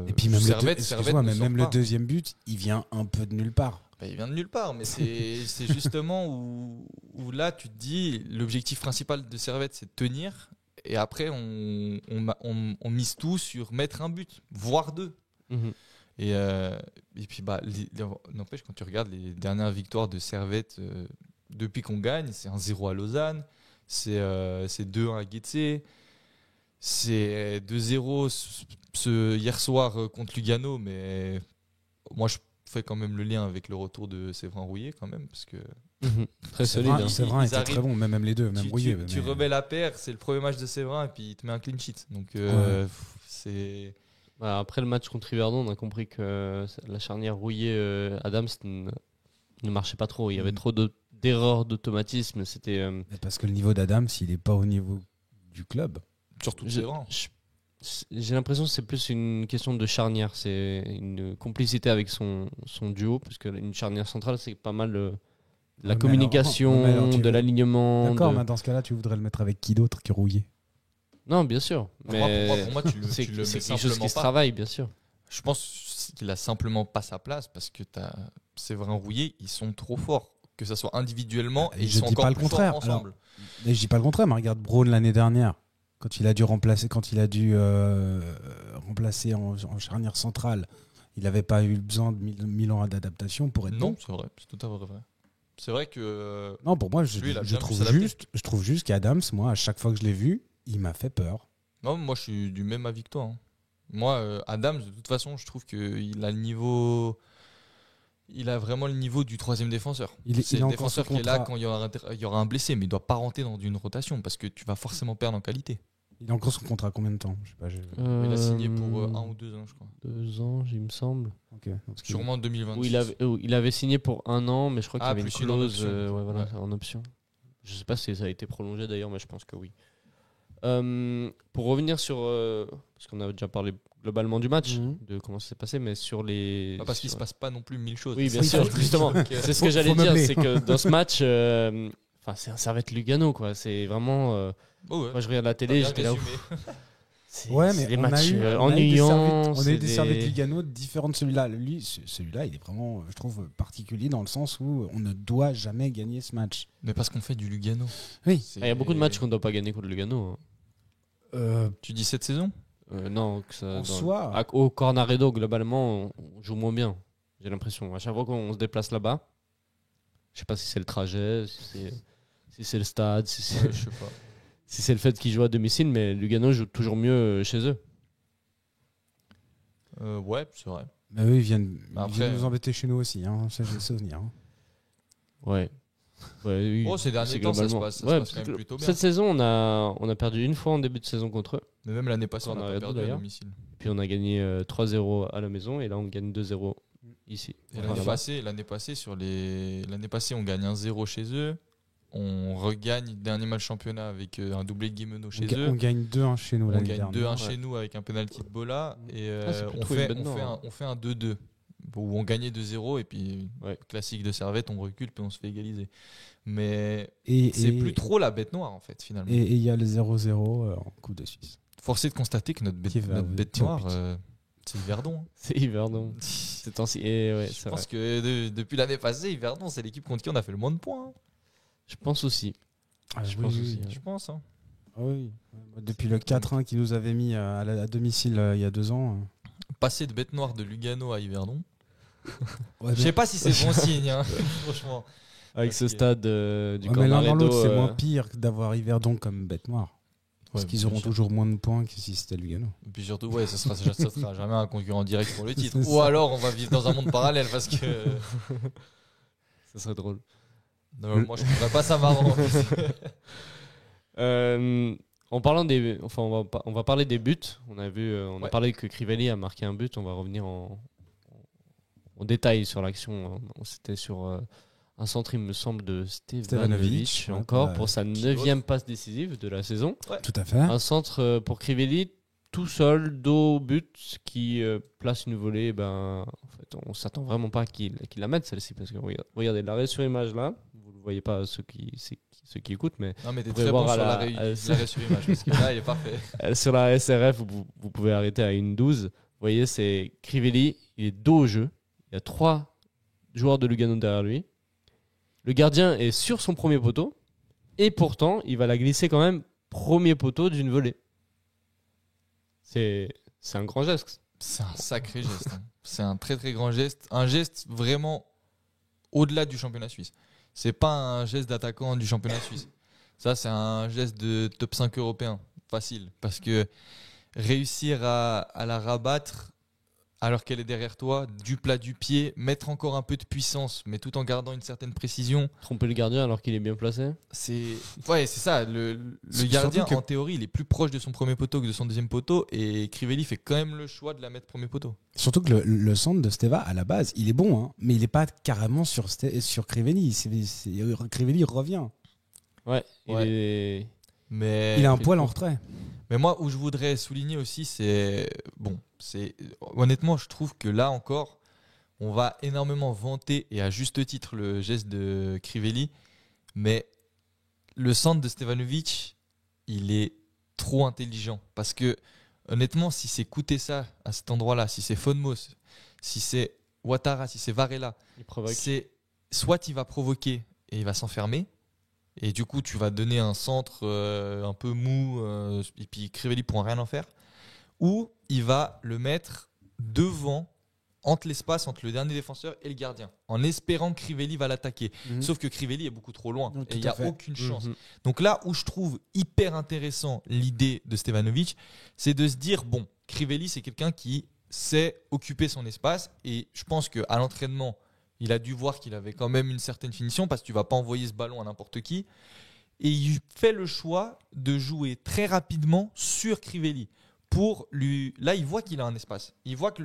Et puis même le deuxième but, il vient un peu de nulle part. Il vient de nulle part, mais c'est justement où là tu te dis l'objectif principal de Servette c'est de tenir, et après on mise tout sur mettre un but, voire 2. Et puis n'empêche, quand tu regardes les dernières victoires de Servette depuis qu'on gagne, c'est 1-0 à Lausanne, c'est 2-1 à Getse, c'est 2-0 hier soir contre Lugano, mais moi je fais quand même le lien avec le retour de Séverin Rouillet quand même, parce que très solide. Séverin était très bon, même les deux, même Rouillet. Tu remets la paire, c'est le premier match de Séverin et puis il te met un clean sheet. Donc c'est. Après le match contre Yverdon, on a compris que la charnière Rouillet-Adams ne marchait pas trop. Il y avait trop d'erreurs d'automatisme. C'était. Parce que le niveau d'Adams, il n'est pas au niveau du club. Surtout Séverin. J'ai l'impression que c'est plus une question de charnière, c'est une complicité avec son duo, parce qu'une charnière centrale, c'est pas mal la communication, de l'alignement. D'accord, mais dans ce cas-là, tu voudrais le mettre avec qui d'autre que Rouillet ? Non, bien sûr. Mais pour moi c'est quelque chose qui se travaille, bien sûr. Je pense qu'il a simplement pas sa place, parce que Séverin Rouillet, ils sont trop forts, que ce soit individuellement, et ils sont encore plus forts ensemble. Je dis pas le contraire, mais regarde Braun l'année dernière. Quand il a dû remplacer en charnière centrale, Il n'avait pas eu besoin de 1000 ans d'adaptation pour être Non, bon. c'est vrai, c'est tout à fait vrai. C'est vrai que Non, pour moi, je lui, il a bien pu trouve s'adapter. je trouve juste qu'Adams, moi, à chaque fois que je l'ai vu, il m'a fait peur. non, moi je suis du même avis que toi. Hein. Moi, Adams, de toute façon, je trouve qu'il a le niveau. Il a vraiment le niveau du troisième défenseur. Il est C'est le encore défenseur sous qui est là contrat. quand il y aura un blessé, mais il ne doit pas rentrer dans une rotation parce que tu vas forcément perdre en qualité. Il est encore sous contrat combien de temps? Je sais pas. Il a signé pour 1 ou 2 ans, je crois. 2 ans, il me semble. Ok, donc, Sûrement en 2026. Où il avait signé pour 1 an, mais je crois qu'il y avait une plus une en clause option. ouais, voilà, Ouais. en option. Je sais pas si ça a été prolongé d'ailleurs, mais je pense que oui. Pour revenir sur. Parce qu'on a déjà parlé globalement du match, de comment ça s'est passé, mais sur les. Parce qu'il ne se passe pas non plus 1000 choses. Oui, bien sûr, justement. C'est ce que j'allais faut dire, meubler. c'est que dans ce match, c'est un Servette Lugano, quoi. C'est vraiment. Oh ouais. Moi, je regarde la T'as télé, bien j'étais là. résumé. Ouais, mais c'est les on matchs a eu ennuyants. on a eu des c'est Servette Lugano différents de celui-là. Celui-là, il est vraiment, je trouve, particulier dans le sens où on ne doit jamais gagner ce match. Mais parce qu'on fait du Lugano. Oui. C'est- Il y a beaucoup de matchs qu'on ne doit pas gagner contre Lugano. Tu dis cette saison Non, que ça. En soi. Au Cornaredo, globalement, on joue moins bien. J'ai l'impression. À chaque fois qu'on se déplace là-bas, je sais pas si c'est le trajet, si c'est le stade, si c'est Je sais pas. si c'est le fait qu'ils jouent à domicile, mais Lugano joue toujours mieux chez eux. Ouais, c'est vrai. Bah eux, ils viennent Après, nous embêter chez nous aussi. Hein. Ça, j'ai le souvenir. Hein. Ouais. Oui, Oh, ces derniers c'est temps, ça se globalement. passe Ouais, quand même plutôt bien. Cette saison, on a perdu une fois en début de saison contre eux. Mais même l'année passée, on n'a pas Cornaredo, perdu à d'ailleurs. domicile. Puis on a gagné 3-0 à la maison et là on gagne 2-0 ici. Et Enfin, l'année passée, on gagne 1-0 chez eux. On regagne dernier match championnat avec un doublé de Guimeno chez eux. On gagne 2-1 chez nous. On l'année gagne dernière. 2-1 chez nous avec un penalty de Bola. Et c'est on, plutôt fait, une bonne note, hein. on fait un 2-2. Où on gagnait 2-0 et puis Ouais. classique de Servette, on recule puis on se fait égaliser. Mais Et c'est plus trop la bête noire en fait finalement. Et il y a le 0-0 en Coupe de Suisse. Forcé de constater que notre Qui va notre au- bête au noire, but. c'est Yverdon. C'est Yverdon. C'est temps-ci. Et ouais, Je c'est pense vrai. que depuis l'année passée, Yverdon, c'est l'équipe contre qui on a fait le moins de points. Hein. Je pense aussi. Je pense aussi. Je pense. Hein. Ah oui. Depuis le 4-1 qu'ils nous avait mis à domicile il y a 2 ans. Passer de bête noire de Lugano à Yverdon. Ouais, Je sais pas si c'est bon signe, hein, franchement. Avec ce stade du mais l'un dans Cornaredo. l'autre, c'est moins pire que d'avoir Yverdon comme bête noire. Parce Ouais, qu'ils bien auront sûr. toujours moins de points que si c'était Lugano. Et puis surtout, ouais, ça sera jamais un concurrent direct pour le titre. C'est Ou ça. alors, on va vivre dans un monde parallèle parce que. Ça serait drôle. Non, moi, je trouverais pas ça marrant. En parlant des, enfin, on va parler des buts. On a vu, on a Ouais. parlé que Crivelli a marqué un but. On va revenir en détail sur l'action. C'était sur un centre, il me semble, de Stevanovic, Stevanovic, ouais, encore ouais. pour sa 9e passe décisive de la saison. Tout à fait. Un centre pour Crivelli, tout seul, dos au but, qui place une volée. Ben, en fait, on s'attend vraiment pas qu'il la mette celle-ci, parce que regardez l'arrêt sur image là. Vous le voyez pas ceux qui écoutent, mais Non, mais t'es Vous pouvez très bon voir sur à l'arrêt la- sur image parce que là, il est parfait. sur la SRF, vous pouvez arrêter à 1,12. Vous voyez, c'est Crivelli, il est dos au jeu. Il y a 3 joueurs de Lugano derrière lui. Le gardien est sur son premier poteau. Et pourtant, il va la glisser quand même premier poteau d'une volée. C'est un grand geste. C'est un sacré geste. Hein. C'est un très très grand geste. Un geste vraiment au-delà du championnat suisse. C'est pas un geste d'attaquant du championnat suisse. Ça, c'est un geste de top 5 européen. Facile. Parce que réussir à la rabattre alors qu'elle est derrière toi, du plat du pied, mettre encore un peu de puissance, mais tout en gardant une certaine précision. Tromper le gardien alors qu'il est bien placé. C'est ça. Le Surtout gardien, que- en théorie, il est plus proche de son premier poteau que de son deuxième poteau. Et Crivelli fait quand même le choix de la mettre premier poteau. Surtout que le centre de Steva, à la base, il est bon, hein, mais il n'est pas carrément sur Crivelli. Crivelli revient. Ouais. Ouais. Mais Il a un poil en retrait. Mais moi, où je voudrais souligner aussi, honnêtement, je trouve que là encore, on va énormément vanter, et à juste titre, le geste de Crivelli, mais le centre de Stevanovic, il est trop intelligent. Parce que, honnêtement, si c'est Kutesa à cet endroit-là, si c'est Fonmos, si c'est Ouattara, si c'est Varela, Il provoque. c'est soit il va provoquer et il va s'enfermer, et du coup tu vas donner un centre un peu mou, et puis Crivelli pourra rien en faire, ou il va le mettre devant entre l'espace, entre le dernier défenseur et le gardien, en espérant que Crivelli va l'attaquer. Sauf que Crivelli est beaucoup trop loin Oui, et tout il n'y à a fait. aucune chance. Donc là où je trouve hyper intéressant l'idée de Stevanovic, c'est de se dire, bon, Crivelli, c'est quelqu'un qui sait occuper son espace et je pense qu'à l'entraînement, il a dû voir qu'il avait quand même une certaine finition parce que tu vas pas envoyer ce ballon à n'importe qui. Et il fait le choix de jouer très rapidement sur Crivelli. Pour lui, là, il voit qu'il a un espace. Il voit que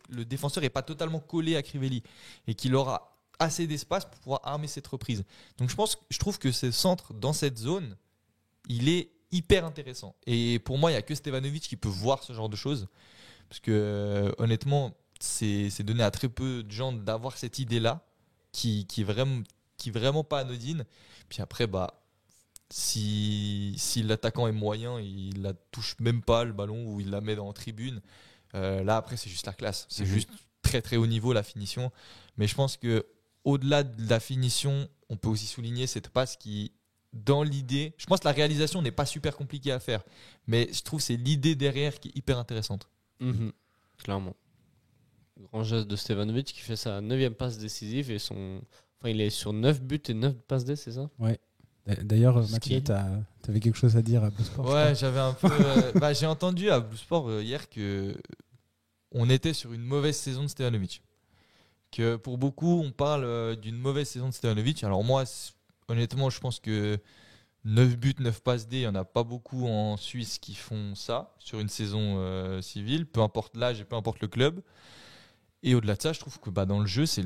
le défenseur n'est pas totalement collé à Crivelli et qu'il aura assez d'espace pour pouvoir armer cette reprise. Donc je trouve que ce centre dans cette zone, il est hyper intéressant. Et pour moi, il n'y a que Stevanovic qui peut voir ce genre de choses. Parce que honnêtement, c'est donné à très peu de gens d'avoir cette idée-là qui est vraiment pas anodine. Puis après, si l'attaquant est moyen, il la touche même pas le ballon ou il la met dans la tribune. Là après c'est juste la classe, c'est juste très très haut niveau la finition. Mais je pense que au-delà de la finition, on peut aussi souligner cette passe qui, dans l'idée, je pense que la réalisation n'est pas super compliquée à faire, mais je trouve que c'est l'idée derrière qui est hyper intéressante. Clairement. Grand geste de Stevanovic qui fait sa 9e passe décisive et il est sur 9 buts et 9 passes D, c'est ça? Ouais. D'ailleurs, Ce Mathieu, qui- tu avais quelque chose à dire à Blue Sport? Ouais, j'avais un peu. J'ai entendu à Blue Sport hier que on était sur une mauvaise saison de Stevanovic. Que pour beaucoup, on parle d'une mauvaise saison de Stevanovic. Alors moi, honnêtement, je pense que 9 buts, 9 passes D, il n'y en a pas beaucoup en Suisse qui font ça sur une saison civile, peu importe l'âge et peu importe le club. Et au-delà de ça, je trouve que dans le jeu, si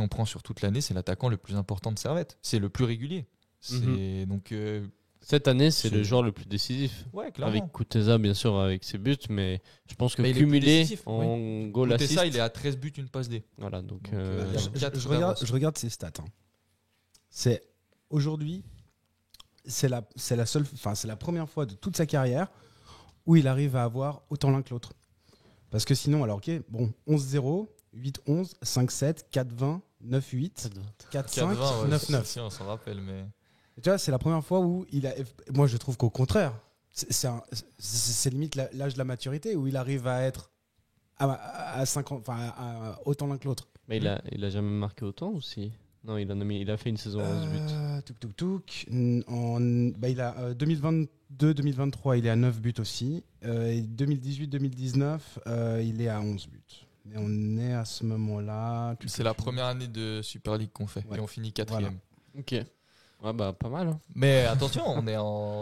on prend sur toute l'année, c'est l'attaquant le plus important de Servette. C'est le plus régulier. Donc, Cette année, c'est le joueur le plus décisif. ouais, clairement. Avec Kuteza, bien sûr, avec ses buts, mais je pense que Mais il est plus cumulé décisif, en goal Écoutez assist. ça, il est à 13 buts, une passe D. Voilà, donc. il y a quatre Je d'avance. regarde ses stats. C'est aujourd'hui, c'est la première fois de toute sa carrière où il arrive à avoir autant l'un que l'autre. Parce que sinon, alors ok, bon, 11-0, 8-11, 5-7, 4-20, 9-8, 4-5, 9-9. Si, on s'en rappelle, mais. Et tu vois, c'est la première fois où il a. Moi, je trouve qu'au contraire, c'est limite l'âge de la maturité où il arrive à être à 5 ans, à autant l'un que l'autre. Mais il a jamais marqué autant aussi. Non, il a fait une saison 11 buts. Il a 2022-2023, il est à 9 buts aussi. Et 2018-2019, il est à 11 buts. Mais on est à ce moment-là. C'est la première année de Super League qu'on fait. Ouais. Et on finit 4e. Voilà. Ok. Ouais, pas mal. Hein. Mais attention, on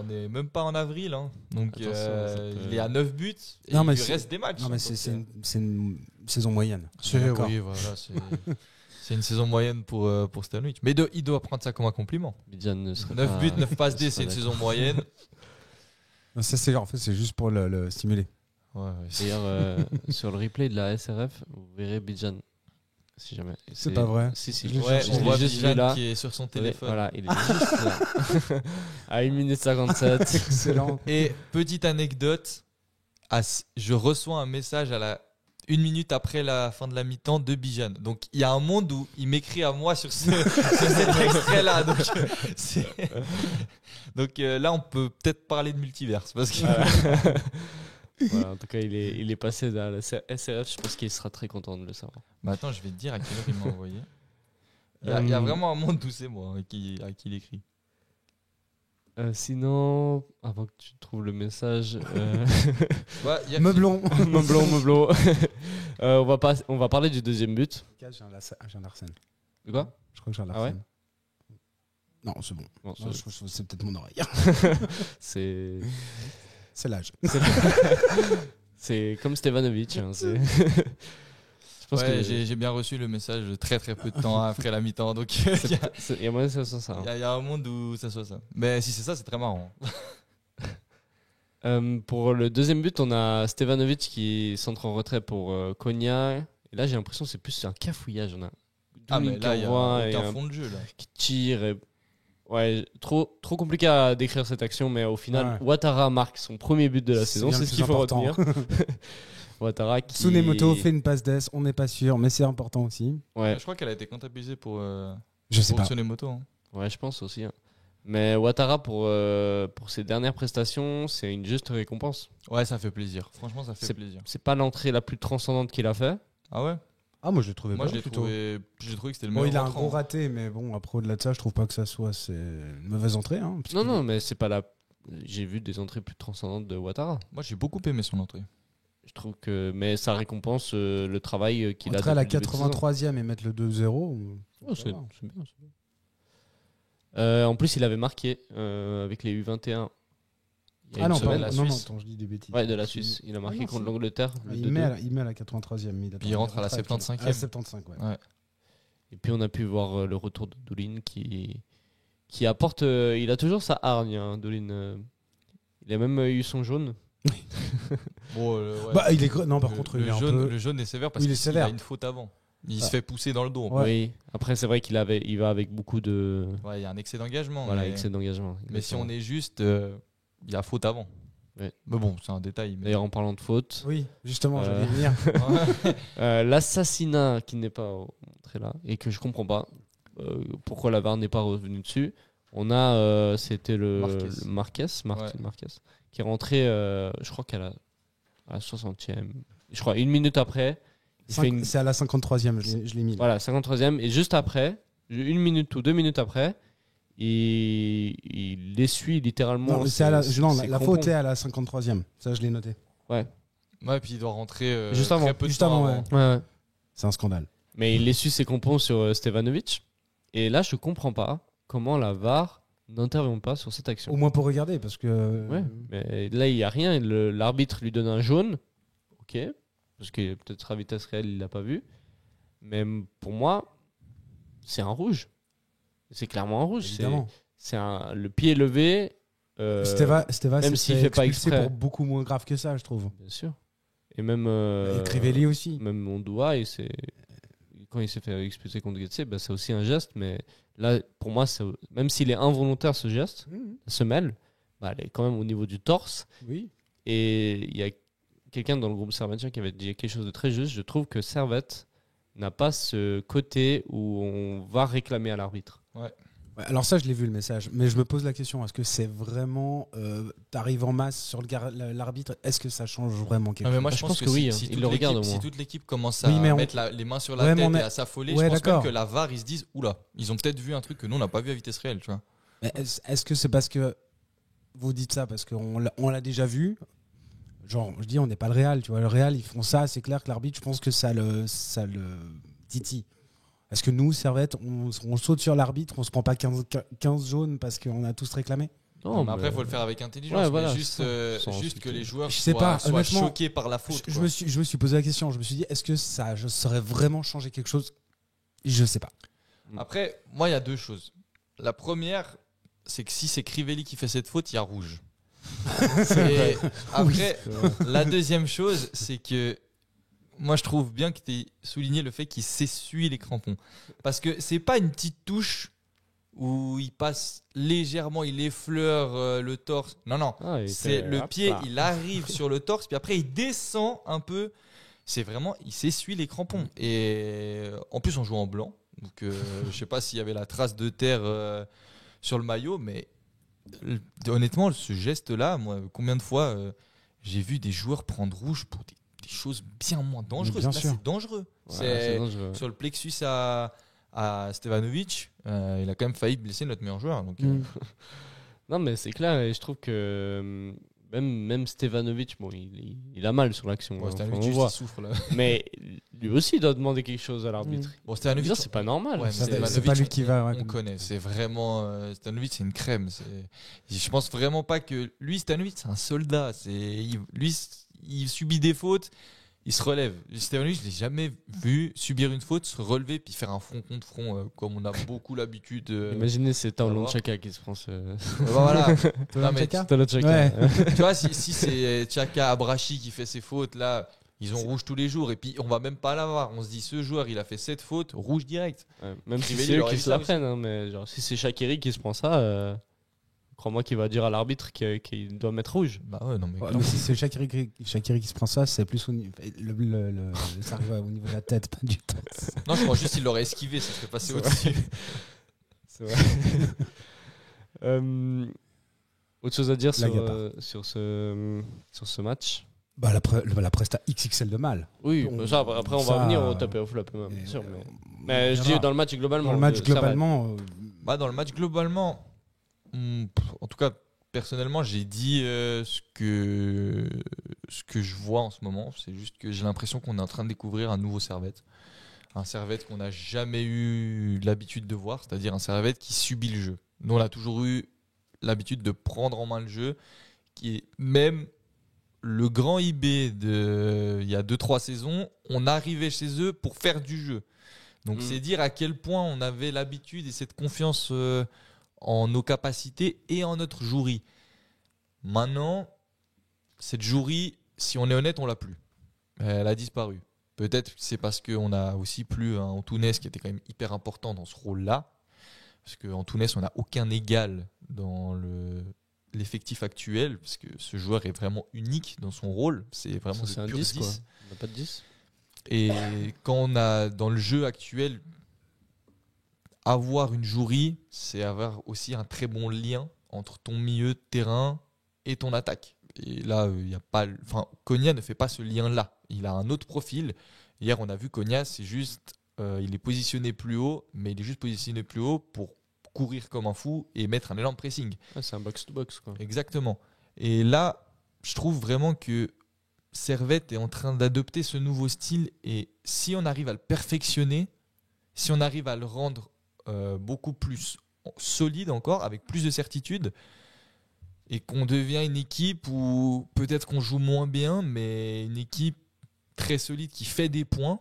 est même pas en avril. Hein. Donc Attention, ça peut- il est à 9 buts et Non, mais il lui c'est- reste des matchs. Non, mais Donc, c'est une saison moyenne. c'est- D'accord. oui, voilà, c'est une saison moyenne pour Stevanovic. Mais il doit prendre ça comme un compliment. Bidjan ne serait 9 pas- buts, 9 passes D, ne c'est une serait saison moyenne. Non, ça, c'est juste pour le stimuler. Ouais, D'ailleurs, sur le replay de la SRF, vous verrez Bidjan. Si jamais. C'est pas vrai. Si, si. Je l'ai Ouais, Je on l'ai voit juste vu Bijan là. qui est sur son téléphone. Voilà, il est juste là. À 1 minute 57. Excellent. Et petite anecdote, je reçois un message 1 minute après la fin de la mi-temps de Bijan. Donc il y a un monde où il m'écrit à moi sur cet extrait-là. Donc là, on peut peut-être parler de multiverse. Parce que Voilà, en tout cas, il est passé dans la SRF. Je pense qu'il sera très content de le savoir. Maintenant, je vais te dire à quelle heure il m'a envoyé. Il y a vraiment un monde où c'est moi à qui il écrit. Sinon, avant que tu trouves le message, Ouais, Meublon. Meublon. On va parler du deuxième but. J'ai un Arsène. De quoi? Je crois que j'ai un Ah ouais Arsène. Non, c'est bon. Bon, Non, c'est peut-être mon oreille. c'est C'est l'âge. c'est comme Stevanovic. Hein, je pense Ouais, que j'ai bien reçu le message très très peu de temps après la mi-temps. Donc il y a moyen que ça soit ça. il y a un monde où ça soit ça. Mais si c'est ça, c'est très marrant. Pour le deuxième but, on a Stevanovic qui centre en retrait pour Konya. Et là, j'ai l'impression que c'est plus un cafouillage. On a Mais là, il y a envoie et aucun fond de jeu. Là. qui tire. Ouais, trop compliqué à décrire cette action, mais au final, Ouais. Ouattara marque son premier but de la saison. bien C'est le ce plus qu'il faut important. retenir. Ouattara qui. Tsunemoto fait une passe d'ess, on n'est pas sûr, mais c'est important aussi. Ouais, Je crois qu'elle a été comptabilisée pour Je sais pas. Tsunemoto. Hein. ouais, je pense aussi. Hein. Mais Ouattara, pour ses dernières prestations, c'est une juste récompense. Ouais, ça fait plaisir. Franchement, ça fait plaisir. C'est pas l'entrée la plus transcendante qu'il a fait. Ah ouais. Ah, moi je l'ai trouvé Moi, bien, je l'ai plutôt. trouvé que c'était le Bon, meilleur il a un entrant. gros raté, mais bon, après au-delà de ça, je trouve pas que ça soit c'est une mauvaise entrée. Hein, parce Non, qu'il- non, mais c'est pas la. J'ai vu des entrées plus transcendantes de Ouattara. Moi, j'ai beaucoup aimé son entrée. Je trouve que. Mais ça récompense le travail qu'il a Entrer à la depuis le début de saison. 83e et mettre le 2-0. Oh, ça c'est va. c'est bien. C'est bien. En plus, il avait marqué avec les U21. Il y a Ah une non, semaine. la non, non, Suisse. attends, je dis des bêtises. Ouais, de la Suisse. Il a marqué non, contre c'est- l'Angleterre. le Il 2-2. met à la 83e. Puis il rentre à la 75e. À la 75, ouais. Et puis on a pu voir le retour de Doulin qui apporte. Il a toujours sa hargne, hein, Doulin. Il a même eu son jaune. Bon, ouais. Bah, il est non, par contre, il est un jaune, peu. le jaune est sévère parce Il est qu'il sévère. a une faute avant. Il Ah. se fait pousser dans le dos. Ouais. Oui. Après, c'est vrai il va avec beaucoup de. Ouais, il y a un excès d'engagement. Voilà, mais, excès d'engagement. mais si on exactement. est juste, il y a faute avant. Ouais. Mais bon, c'est un détail. Mais... D'ailleurs, en parlant de faute, Oui, justement, Euh, j'allais venir. l'assassinat qui n'est pas montré là et que je comprends pas pourquoi la VAR n'est pas revenue dessus. On a c'était le Marquez. Martin Marquez qui est rentré je crois à la 60e. Je crois une minute après, il fait une C'est à la 53e, je l'ai mis. Là. voilà, 53e et juste après, une minute ou 2 minutes après, il essuie littéralement Non, mais c'est à la, ses non, la crampons. faute est à la 53e. Ça, je l'ai noté. Ouais, puis il doit rentrer Juste avant. très peu de Juste temps avant, avant. ouais. Ouais. C'est un scandale. Mais il essuie ses crampons sur Stevanovic. Et là, je comprends pas comment la VAR n'intervient pas sur cette action. Au moins pour regarder, parce que. Ouais, mais là, il n'y a rien. L'arbitre lui donne un jaune. Ok. Parce que peut-être à vitesse réelle, il l'a pas vu. Mais pour moi, c'est un rouge. C'est clairement un rouge. Évidemment. C'est le pied levé. Steva même s'est s'il fait pas expulsé exprès. pour beaucoup moins grave que ça, je trouve. Bien sûr. Et même. Et Crivelli aussi. Même mon doigt, quand il s'est fait expulser contre Getse, bah, c'est aussi un geste. Mais là, pour moi, même s'il est involontaire, ce geste, la semelle, bah, elle est quand même au niveau du torse. Oui. Et il y a quelqu'un dans le groupe Servetien qui avait dit quelque chose de très juste. Je trouve que Servette n'a pas ce côté où on va réclamer à l'arbitre. Ouais, alors ça, je l'ai vu le message. Mais je me pose la question, est-ce que c'est vraiment... t'arrives en masse sur l'arbitre, est-ce que ça change vraiment quelque Non, mais chose moi, je pense que oui, si il toute le regarde l'équipe- au moins. si toute l'équipe commence à Oui, mais mettre les mains sur la Ouais, mais tête on a- et à s'affoler, Ouais, je pense même d'accord. que la VAR, ils se disent oula, ils ont peut-être vu un truc que nous, on n'a pas vu à vitesse réelle, tu vois. Mais est-ce que c'est parce que vous dites ça parce qu'on l'a déjà vu? Genre, je dis, on n'est pas le Real, tu vois. Le Real, ils font ça, c'est clair que l'arbitre, je pense que ça le titille. Est-ce que nous, Servette, on saute sur l'arbitre, on se prend pas 15 jaunes parce qu'on a tous réclamé? Non, mais après, il faut le faire avec intelligence. Ouais, voilà, mais juste sans juste que insulter. les joueurs Je sais pas, soient honnêtement, choqués par la faute. Je quoi. me suis posé la question. Je me suis dit, est-ce que ça saurait vraiment changer quelque chose? Je sais pas. Après, moi, il y a deux choses. La première, c'est que si c'est Crivelli qui fait cette faute, il y a rouge. Et après, la deuxième chose, c'est que moi, je trouve bien que tu aies souligné le fait qu'il s'essuie les crampons. Parce que c'est pas une petite touche où il passe légèrement, il effleure le torse. Non, non. Ah, C'est le pied, il arrive sur le torse, puis après, il descend un peu. C'est vraiment, il s'essuie les crampons. Et en plus, on joue en blanc. Donc, je sais pas s'il y avait la trace de terre sur le maillot, mais honnêtement, ce geste-là, moi, combien de fois j'ai vu des joueurs prendre rouge pour des choses bien moins dangereuses. Bien Là, sûr. c'est dangereux. Ouais, c'est dangereux. Sur le plexus à Stevanovic, il a quand même failli blesser notre meilleur joueur. Donc, Non, mais c'est clair, et je trouve que même Stevanovic, bon, il a mal sur l'action. ouais, hein, Stevanovic, on juste, voit. il souffre là. Mais lui aussi, il doit demander quelque chose à l'arbitre. Bon, Je veux Stevanovic, dire, c'est pas normal. Ouais, mais C'est Stevanovic, pas lui qui va. ouais, on connaît. C'est vraiment Stevanovic, c'est une crème. Je pense vraiment pas que lui, Stevanovic, c'est un soldat. Lui, il subit des fautes. Il se relève. Stevanovic, je l'ai jamais vu subir une faute, se relever puis faire un front contre front comme on a beaucoup l'habitude. Imaginez, c'est Taolon voir. Chaka qui se prend ce. Voilà. Non, mais Chaka Taolon Chaka. Ouais. tu vois, si c'est Chaka Abrachi qui fait ses fautes là, ils ont rouge tous les jours et puis on va même pas l'avoir. On se dit ce joueur, il a fait 7 fautes, rouge direct. Ouais, même si Crivelli, c'est il eux aurait qui eu se la ça prennent, hein, mais genre, si c'est Shaqiri qui se prend ça, crois-moi qu'il va dire à l'arbitre qu'il doit mettre rouge. Bah ouais, non mais. Ouais, mais si c'est Shaqiri qui se prend ça, c'est plus au niveau, ça arrive au niveau de la tête, pas du tout. Non, je crois juste qu'il l'aurait esquivé, ça serait passé au-dessus. C'est vrai. Autre chose à dire Blague à part. sur ce match? La presta XXL de mal. Oui, ça, après on va venir au top et au flop, bien sûr. Mais je dis dans le match globalement. Dans le match globalement. Dans le match globalement, en tout cas, personnellement, j'ai dit ce que je vois en ce moment. C'est juste que j'ai l'impression qu'on est en train de découvrir un nouveau Servette. Un Servette qu'on n'a jamais eu l'habitude de voir, c'est-à-dire un Servette qui subit le jeu. Nous, on a toujours eu l'habitude de prendre en main le jeu, qui est même le grand IB il y a 2-3 saisons, on arrivait chez eux pour faire du jeu. Donc c'est dire à quel point on avait l'habitude et cette confiance en nos capacités et en notre jouerie. Maintenant, cette jouerie, si on est honnête, on l'a plus. Elle a disparu. Peut-être c'est parce qu'on a aussi plus un Antunes qui était quand même hyper important dans ce rôle-là. Parce qu'Antunes, on n'a aucun égal dans l'effectif actuel. Parce que ce joueur est vraiment unique dans son rôle. C'est vraiment un 10, quoi. On n'a pas de 10. Et quand on a dans le jeu actuel, avoir une jouerie, c'est avoir aussi un très bon lien entre ton milieu de terrain et ton attaque. Et là, il y a pas, Konya ne fait pas ce lien-là. Il a un autre profil. Hier, on a vu Konya, c'est juste, il est positionné plus haut, mais il est juste positionné plus haut pour courir comme un fou et mettre un énorme pressing. C'est un box-to-box, quoi. Exactement. Et là, je trouve vraiment que Servette est en train d'adopter ce nouveau style. Et si on arrive à le perfectionner, si on arrive à le rendre beaucoup plus solide encore, avec plus de certitude, et qu'on devient une équipe où peut-être qu'on joue moins bien, mais une équipe très solide qui fait des points,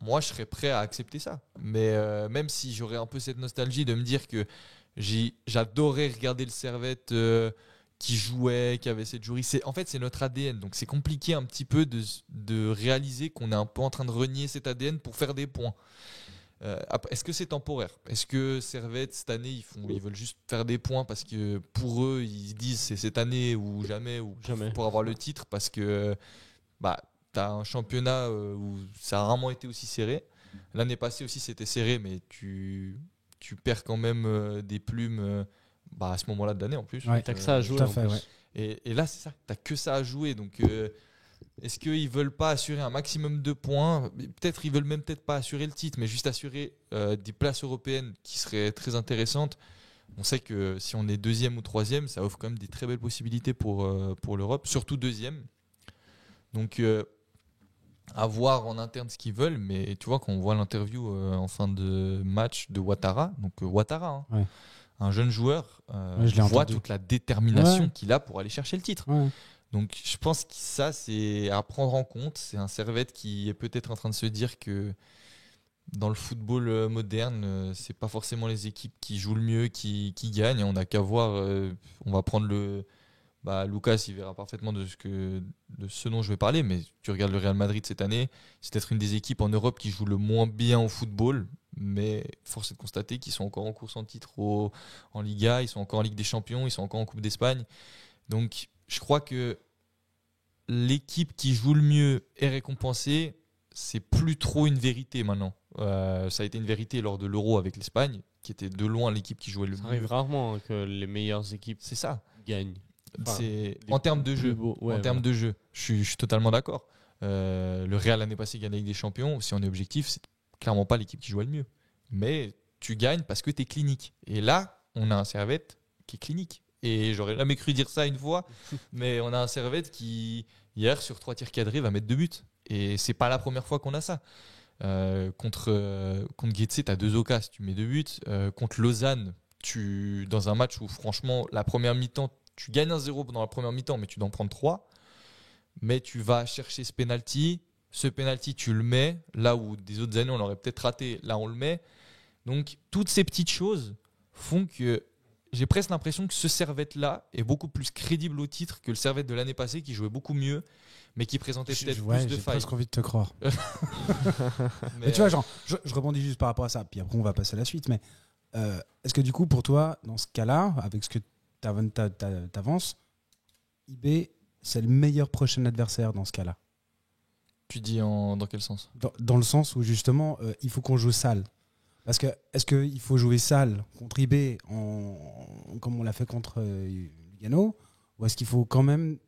moi je serais prêt à accepter ça. Mais même si j'aurais un peu cette nostalgie de me dire que j'adorais regarder le Servette qui jouait, qui avait cette jouerie, en fait c'est notre ADN, donc c'est compliqué un petit peu de réaliser qu'on est un peu en train de renier cet ADN pour faire des points. Est-ce que c'est temporaire ? Est-ce que Servette cette année ils veulent juste faire des points parce que pour eux ils disent c'est cette année ou jamais pour avoir le titre, parce que t'as un championnat où ça a rarement été aussi serré. L'année passée aussi c'était serré, mais tu perds quand même des plumes à ce moment-là de l'année en plus. T'as que ça à jouer. Et là c'est ça, t'as que ça à jouer, donc est-ce qu'ils veulent pas assurer un maximum de points ? Peut-être ils veulent même peut-être pas assurer le titre, mais juste assurer des places européennes qui seraient très intéressantes. On sait que si on est deuxième ou troisième, ça offre quand même des très belles possibilités pour l'Europe, surtout deuxième. Donc à voir en interne ce qu'ils veulent, mais tu vois, quand on voit l'interview en fin de match de Ouattara, un jeune joueur, on voit toute la détermination qu'il a pour aller chercher le titre. Ouais. Donc je pense que ça c'est à prendre en compte. C'est un Servette qui est peut-être en train de se dire que dans le football moderne, c'est pas forcément les équipes qui jouent le mieux qui gagnent. On n'a qu'à voir, on va prendre Lucas, il verra parfaitement de ce dont je vais parler, mais tu regardes le Real Madrid cette année, c'est peut-être une des équipes en Europe qui joue le moins bien au football, mais force est de constater qu'ils sont encore en course en titre en Liga, ils sont encore en Ligue des Champions, ils sont encore en Coupe d'Espagne. Donc je crois que l'équipe qui joue le mieux est récompensée. C'est plus trop une vérité maintenant. Ça a été une vérité lors de l'Euro avec l'Espagne, qui était de loin l'équipe qui jouait le mieux. Ça arrive rarement que les meilleures équipes gagnent. En termes de jeu, de jeu, je suis totalement d'accord. Le Real l'année passée gagne la Ligue des Champions. Si on est objectif, c'est clairement pas l'équipe qui jouait le mieux. Mais tu gagnes parce que tu es clinique. Et là, on a un Servette qui est clinique. Et j'aurais jamais cru dire ça une fois, mais on a un Servette qui, hier, sur 3 tirs cadrés, va mettre 2 buts. Et c'est pas la première fois qu'on a ça. Contre Getse, tu as 2 occasions, tu mets 2 buts. Contre Lausanne, dans un match où, franchement, la première mi-temps, tu gagnes 1-0 dans la première mi-temps, mais tu dois en prendre 3. Mais tu vas chercher ce penalty. Ce penalty, tu le mets. Là où des autres années, on l'aurait peut-être raté, là, on le met. Donc, toutes ces petites choses font que j'ai presque l'impression que ce Servette-là est beaucoup plus crédible au titre que le Servette de l'année passée, qui jouait beaucoup mieux, mais qui présentait peut-être plus de failles. J'ai presque envie de te croire. mais tu vois, je rebondis juste par rapport à ça, puis après on va passer à la suite. Mais est-ce que du coup, pour toi, dans ce cas-là, avec ce que t'avances, IB, c'est le meilleur prochain adversaire dans ce cas-là ? Tu dis dans quel sens ? Dans le sens où justement, il faut qu'on joue sale. Parce que est-ce qu'il faut jouer sale contre IB comme on l'a fait contre Lugano, ou est-ce qu'il faut quand même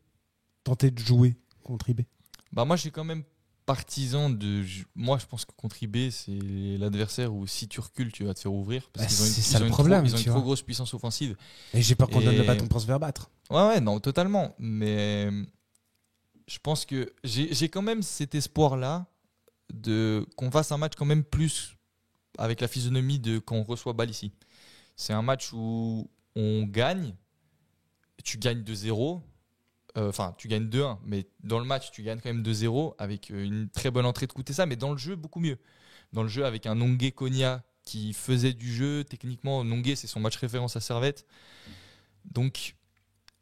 tenter de jouer contre IB? Bah moi, je suis quand même partisan de. Moi, je pense que contre IB, c'est l'adversaire où si tu recules, tu vas te faire ouvrir. Parce qu'ils ont c'est ça le une problème, ils ont une tu trop vois. grosse puissance offensive. Et j'ai peur qu'on donne Et- le bâton pour se faire battre. Ouais, non, totalement. Mais je pense que j'ai quand même cet espoir-là qu'on fasse un match quand même plus avec la physionomie de quand on reçoit balle ici. C'est un match où on gagne, tu gagnes 2-0, enfin tu gagnes 2-1, mais dans le match tu gagnes quand même 2-0 avec une très bonne entrée de Koutessa, mais dans le jeu beaucoup mieux. Dans le jeu avec un Nongué Konya qui faisait du jeu, techniquement Nongué c'est son match référence à Servette. Donc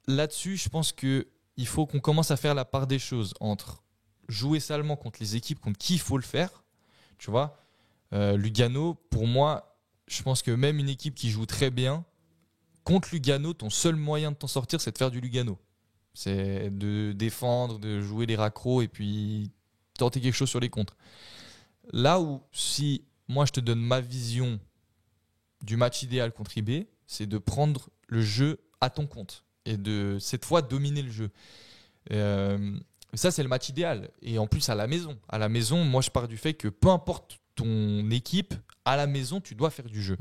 là-dessus je pense qu'il faut qu'on commence à faire la part des choses entre jouer salement contre les équipes contre qui il faut le faire, tu vois. Lugano, pour moi, je pense que même une équipe qui joue très bien, contre Lugano, ton seul moyen de t'en sortir, c'est de faire du Lugano. C'est de défendre, de jouer les raccros et puis tenter quelque chose sur les contres. Là où, si moi je te donne ma vision du match idéal contre IB, c'est de prendre le jeu à ton compte et de cette fois dominer le jeu. Ça, c'est le match idéal. Et en plus, à la maison. À la maison, moi, je pars du fait que peu importe ton équipe, à la maison, tu dois faire du jeu.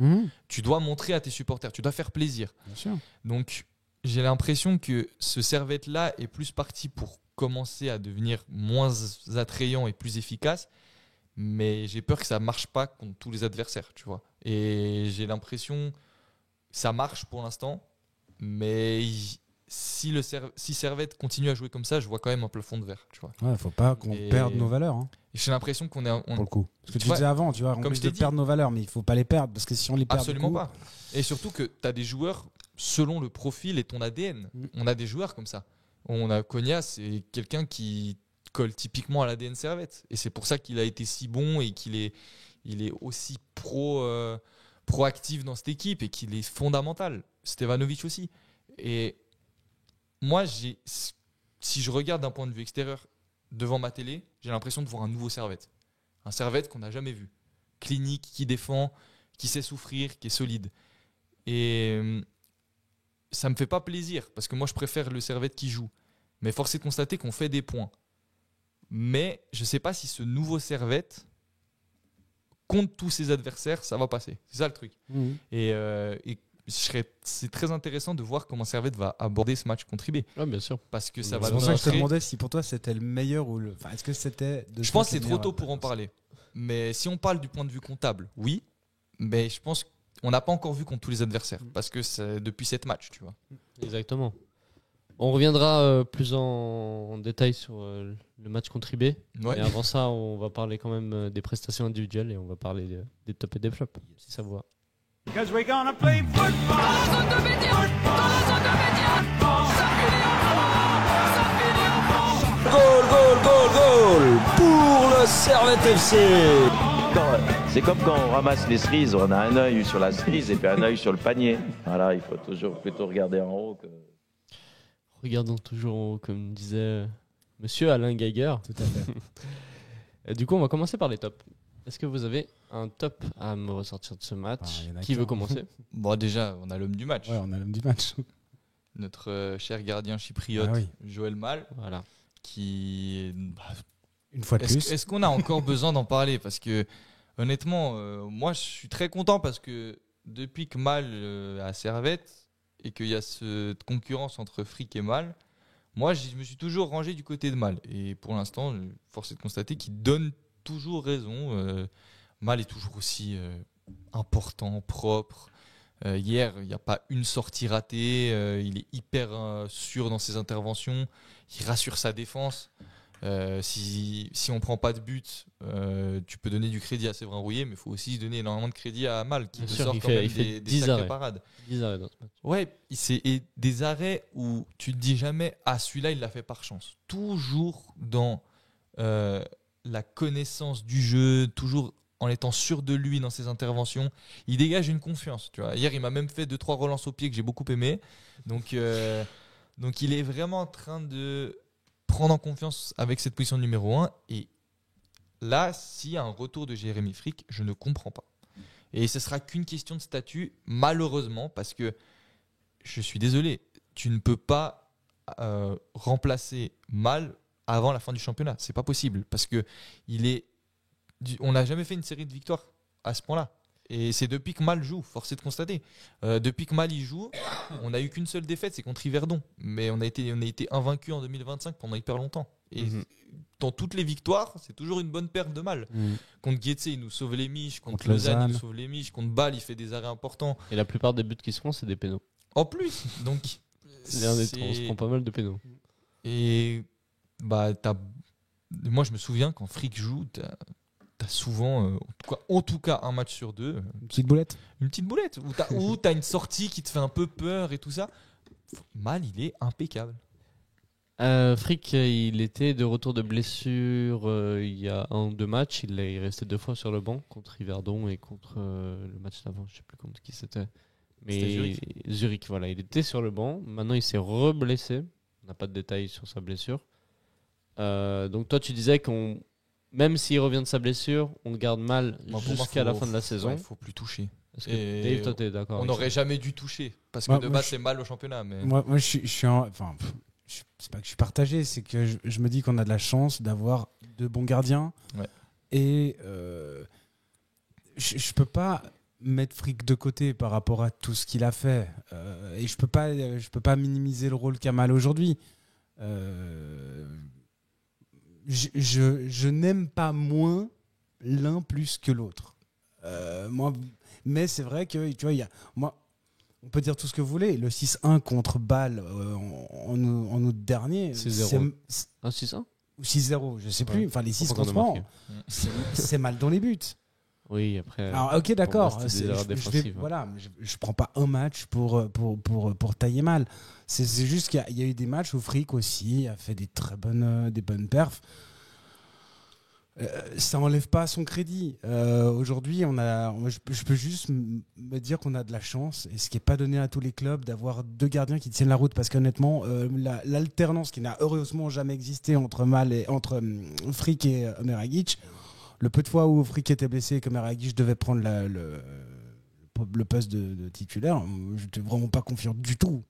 Tu dois montrer à tes supporters, tu dois faire plaisir. Bien sûr. Donc, j'ai l'impression que ce Servette-là est plus parti pour commencer à devenir moins attrayant et plus efficace. Mais j'ai peur que ça ne marche pas contre tous les adversaires, tu vois. Et j'ai l'impression que ça marche pour l'instant. Mais si Servette continue à jouer comme ça, je vois quand même un plafond de verre, tu vois. Ouais, faut pas qu'on perde nos valeurs. Hein, et j'ai l'impression qu'on est... pour le coup. Ce que tu vois, disais avant, tu vois, on comme risque je t'ai de dit. perdre nos valeurs, mais il faut pas les perdre, parce que si on les perd, Absolument du coup, pas. Et surtout que tu as des joueurs selon le profil et ton ADN. On a des joueurs comme ça. On a Konya, c'est quelqu'un qui colle typiquement à l'ADN Servette. Et c'est pour ça qu'il a été si bon et qu'il est aussi proactif dans cette équipe et qu'il est fondamental. Stevanovic aussi. Et moi, si je regarde d'un point de vue extérieur devant ma télé, j'ai l'impression de voir un nouveau Servette. Un Servette qu'on n'a jamais vu. Clinique, qui défend, qui sait souffrir, qui est solide. Et ça me fait pas plaisir, parce que moi je préfère le Servette qui joue. Mais force est de constater qu'on fait des points. Mais je sais pas si ce nouveau Servette, contre tous ses adversaires, ça va passer. C'est ça le truc. Et c'est très intéressant de voir comment Servette va aborder ce match contre IB. Ouais, bien sûr. Parce que ça c'est va pour ça que je te montrer... demandais si pour toi c'était le meilleur ou le. Enfin, est-ce que c'était. Je pense que c'est trop tôt pour en parler. Mais si on parle du point de vue comptable, oui. Mais je pense qu'on n'a pas encore vu contre tous les adversaires. Parce que c'est depuis 7 matchs, tu vois. Exactement. On reviendra plus en détail sur le match contre IB. Ouais. Et avant ça, on va parler quand même des prestations individuelles et on va parler des tops et des flops, si ça vous va. Because we're gonna play football. Goal, goal, goal, goal pour le Servette FC. C'est comme quand on ramasse les cerises, on a un œil sur la cerise et puis un œil sur le panier. Voilà, il faut toujours plutôt regarder en haut. Regardons toujours en haut, comme disait monsieur Alain Geiger. Tout à fait. Et du coup, on va commencer par les tops. Est-ce que vous avez un top à me ressortir de ce match? Qui veut commencer? Bon, déjà, on a l'homme du match. Ouais, on a l'homme du match. Notre cher gardien chypriote, Joël Mal. Voilà. Qui. Une fois de plus. Est-ce qu'on a encore besoin d'en parler? Parce que, honnêtement, moi, je suis très content parce que depuis que Mal a Servette et qu'il y a cette concurrence entre Frick et Mal, moi, je me suis toujours rangé du côté de Mal. Et pour l'instant, force est de constater qu'il donne toujours raison. Mal est toujours aussi important, propre. Hier, il n'y a pas une sortie ratée. Il est hyper sûr dans ses interventions. Il rassure sa défense. Si on ne prend pas de but, tu peux donner du crédit à Séverin Rouillet, mais il faut aussi donner énormément de crédit à Mal, qui sort quand même des 10 sacrées arrêts. parades. 10 arrêts dans ce match. Ouais, et des arrêts où tu te dis jamais, ah, celui-là, il l'a fait par chance. Toujours dans la connaissance du jeu, toujours en étant sûr de lui dans ses interventions. Il dégage une confiance. Tu vois. Hier, il m'a même fait 2-3 relances au pied que j'ai beaucoup aimé. Donc il est vraiment en train de prendre en confiance avec cette position numéro 1. Et là, s'il y a un retour de Jérémy Frick, je ne comprends pas. Et ce sera qu'une question de statut, malheureusement, parce que je suis désolé, tu ne peux pas remplacer Mal avant la fin du championnat. C'est pas possible parce que on n'a jamais fait une série de victoires à ce point-là. Et c'est depuis que Mal joue, force est de constater. Depuis que Mal y joue, on n'a eu qu'une seule défaite, c'est contre Yverdon. Mais on a été invaincu en 2025 pendant hyper longtemps. Et dans toutes les victoires, c'est toujours une bonne perte de Mal. Contre Guetze, il nous sauve les miches. Contre Lausanne, il nous sauve les miches. Contre Bâle, il fait des arrêts importants. Et la plupart des buts qui se font, c'est des pénaux. En plus, donc on se prend pas mal de pénaux. Et moi, je me souviens quand Frick joue, t'as souvent, en tout cas, un match sur deux. Une petite boulette. Où t'as une sortie qui te fait un peu peur et tout ça. Mal, il est impeccable. Frick, il était de retour de blessure il y a 1 ou 2 matchs. Il est resté 2 fois sur le banc contre Yverdon et contre le match d'avant. Je sais plus contre qui c'était. Mais Zurich, voilà. Il était sur le banc. Maintenant, il s'est reblessé. On n'a pas de détails sur sa blessure. Donc toi, tu disais même s'il revient de sa blessure, on le garde Mal jusqu'à la fin de la saison. Il ne faut plus toucher. Dave, toi, t'es d'accord? On n'aurait jamais dû toucher. Parce que de base, c'est Mal au championnat. Mais... Moi, je suis c'est pas que je suis partagé, c'est que je me dis qu'on a de la chance d'avoir de bons gardiens. Ouais. Et je peux pas mettre Frick de côté par rapport à tout ce qu'il a fait. Et je peux pas minimiser le rôle qu'a Mal aujourd'hui. Je n'aime pas moins l'un plus que l'autre. Mais c'est vrai que tu vois, on peut dire tout ce que vous voulez. Le 6-1 contre Bâle en août dernier, 6-0. Un 6-1 ou 6-0, je sais plus. Enfin, les 6 contre moi, c'est Mal dans les buts. Oui, après. Alors, ok, d'accord. Voilà, je prends pas un match pour tailler Mal. C'est juste qu'il y a eu des matchs où Frick aussi a fait des bonnes perfs. Ça enlève pas son crédit. Aujourd'hui, je peux juste me dire qu'on a de la chance, et ce qui n'est pas donné à tous les clubs, d'avoir 2 gardiens qui tiennent la route, parce qu'honnêtement, l'alternance qui n'a heureusement jamais existé entre Frick et Ömer Agic, le peu de fois où Frick était blessé et qu'Ömer Agic devait prendre le poste de titulaire, je n'étais vraiment pas confiant du tout.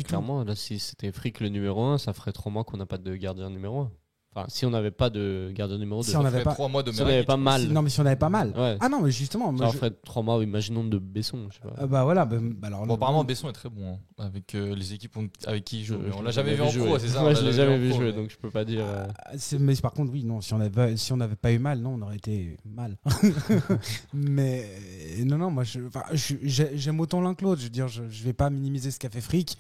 Clairement, là, si c'était Frick le numéro 1, ça ferait 3 mois qu'on n'a pas de gardien numéro 1. Enfin, si on n'avait pas de gardien numéro 2, si on n'avait pas 3 mois de si on n'avait pas Mal. Non, mais si on n'avait pas Mal. Ouais. Ah non, mais justement. Ça ferait 3 mois, imaginons, de Besson. Je sais pas. Voilà. Alors, apparemment, Besson est très bon avec les équipes avec qui il joue. On l'a jamais vu en pro, c'est ça? Moi, je l'ai jamais vu jouer, donc je peux pas dire. Mais par contre, oui, non. Si on n'avait pas eu Mal, non, on aurait été mal. Mais non, moi, j'aime autant l'un que l'autre. Je veux dire, je vais pas minimiser ce qu'a fait Frick.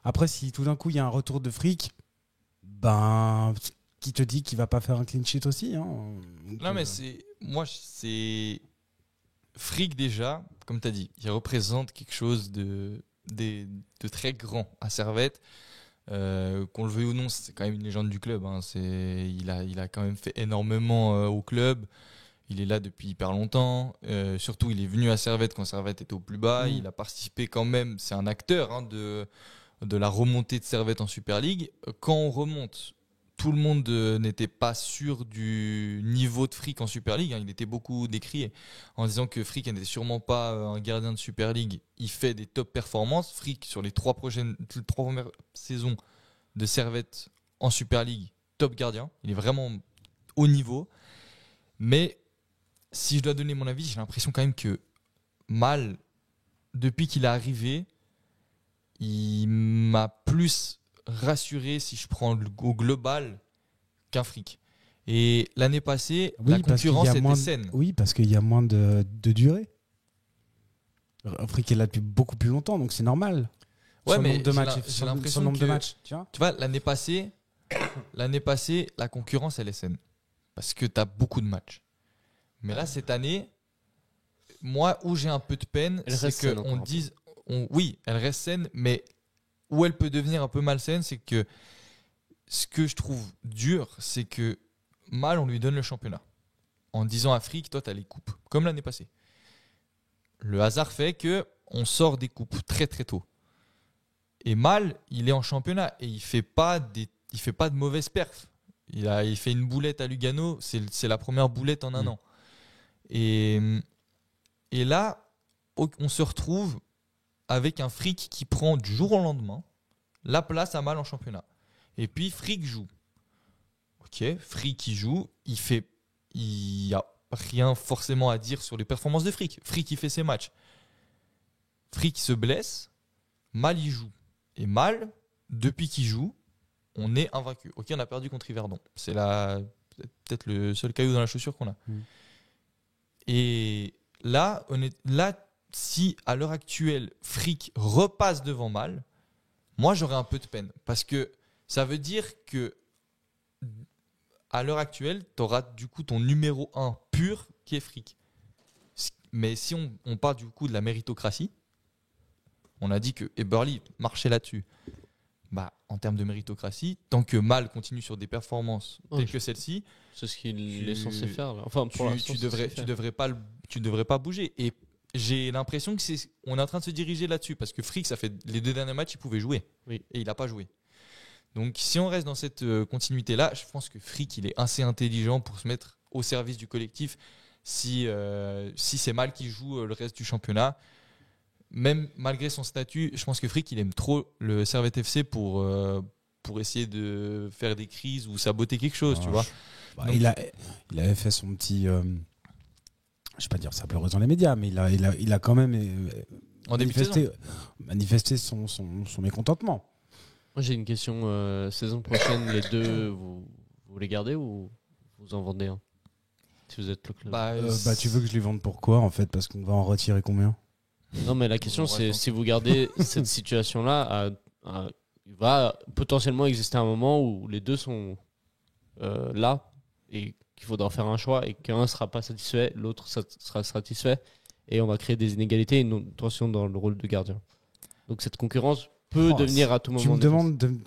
Après, si tout d'un coup il y a un retour de Frick, qui te dit qu'il va pas faire un clean sheet aussi, hein. Non, mais c'est Frick déjà, comme tu as dit, il représente quelque chose de très grand à Servette. Qu'on le veuille ou non, c'est quand même une légende du club, hein. Il a quand même fait énormément au club. Il est là depuis hyper longtemps. Surtout, il est venu à Servette quand Servette était au plus bas. Il a participé quand même. C'est un acteur, hein, de la remontée de Servette en Super League. Quand on remonte, tout le monde n'était pas sûr du niveau de Frick en Super League, hein. Il était beaucoup décrié en disant que Frick n'était sûrement pas un gardien de Super League. Il fait des top performances. Frick, sur les 3 premières saisons de Servette en Super League, top gardien. Il est vraiment haut niveau. Mais si je dois donner mon avis, j'ai l'impression quand même que Mal, depuis qu'il est arrivé, il m'a plus rassuré, si je prends au global, qu'un Frick. Et l'année passée, la concurrence était saine. Oui, parce qu'il y a moins de durée. Frick est là depuis beaucoup plus longtemps, donc c'est normal. Ouais, sur mais j'ai l'impression nombre de matchs. Tu vois, l'année passée, la concurrence, elle est saine. Parce que tu as beaucoup de matchs. Mais là, cette année, moi, où j'ai un peu de peine, c'est qu'on dise... Oui, elle reste saine, mais où elle peut devenir un peu malsaine, c'est que ce que je trouve dur, c'est que Mal, on lui donne le championnat. En disant à Frick, toi, tu as les coupes, comme l'année passée. Le hasard fait qu'on sort des coupes très très tôt. Et Mal, il est en championnat et il fait pas de mauvaises perfs. Il fait une boulette à Lugano, c'est la première boulette en un an. Et là, on se retrouve avec un Frick qui prend du jour au lendemain, la place à Mal en championnat. Et puis Frick joue. Ok, Frick qui joue, il y a rien forcément à dire sur les performances de Frick. Frick il fait ses matchs. Frick se blesse, Mal il joue. Et Mal, depuis qu'il joue, on est invaincu. Ok, on a perdu contre Yverdon. C'est peut-être le seul caillou dans la chaussure qu'on a. Et là, si à l'heure actuelle, Frick repasse devant Mal, moi j'aurais un peu de peine. Parce que ça veut dire que à l'heure actuelle, tu auras du coup ton numéro 1 pur qui est Frick. Mais si on parle du coup de la méritocratie, on a dit que Eberly marchait là-dessus. Bah, en termes de méritocratie, tant que Mal continue sur des performances telles que celle-ci, c'est ce qu'il est censé faire. Là. Enfin, tu devrais pas bouger. Et j'ai l'impression que on est en train de se diriger là-dessus parce que Frick, ça fait les 2 derniers matchs, il pouvait jouer et il n'a pas joué. Donc, si on reste dans cette continuité-là, je pense que Frick, il est assez intelligent pour se mettre au service du collectif. Si c'est Mal qui joue le reste du championnat. Même malgré son statut, je pense que Frick, il aime trop le Servette FC pour essayer de faire des crises ou saboter quelque chose, tu vois. Donc, il avait fait son petit... je ne vais pas dire ça pleureuse dans les médias, mais il a quand même manifesté son mécontentement. Moi, j'ai une question. Saison prochaine, les deux, vous les gardez ou vous en vendez un si vous êtes le club? Tu veux que je les vende pourquoi, en fait? Parce qu'on va en retirer combien? Non, mais la question, c'est si vous gardez cette situation-là, il va potentiellement exister un moment où les deux sont là et qu'il faudra faire un choix et qu'un ne sera pas satisfait, l'autre sera satisfait et on va créer des inégalités et une tension dans le rôle de gardien. Donc cette concurrence peut devenir à tout moment. Tu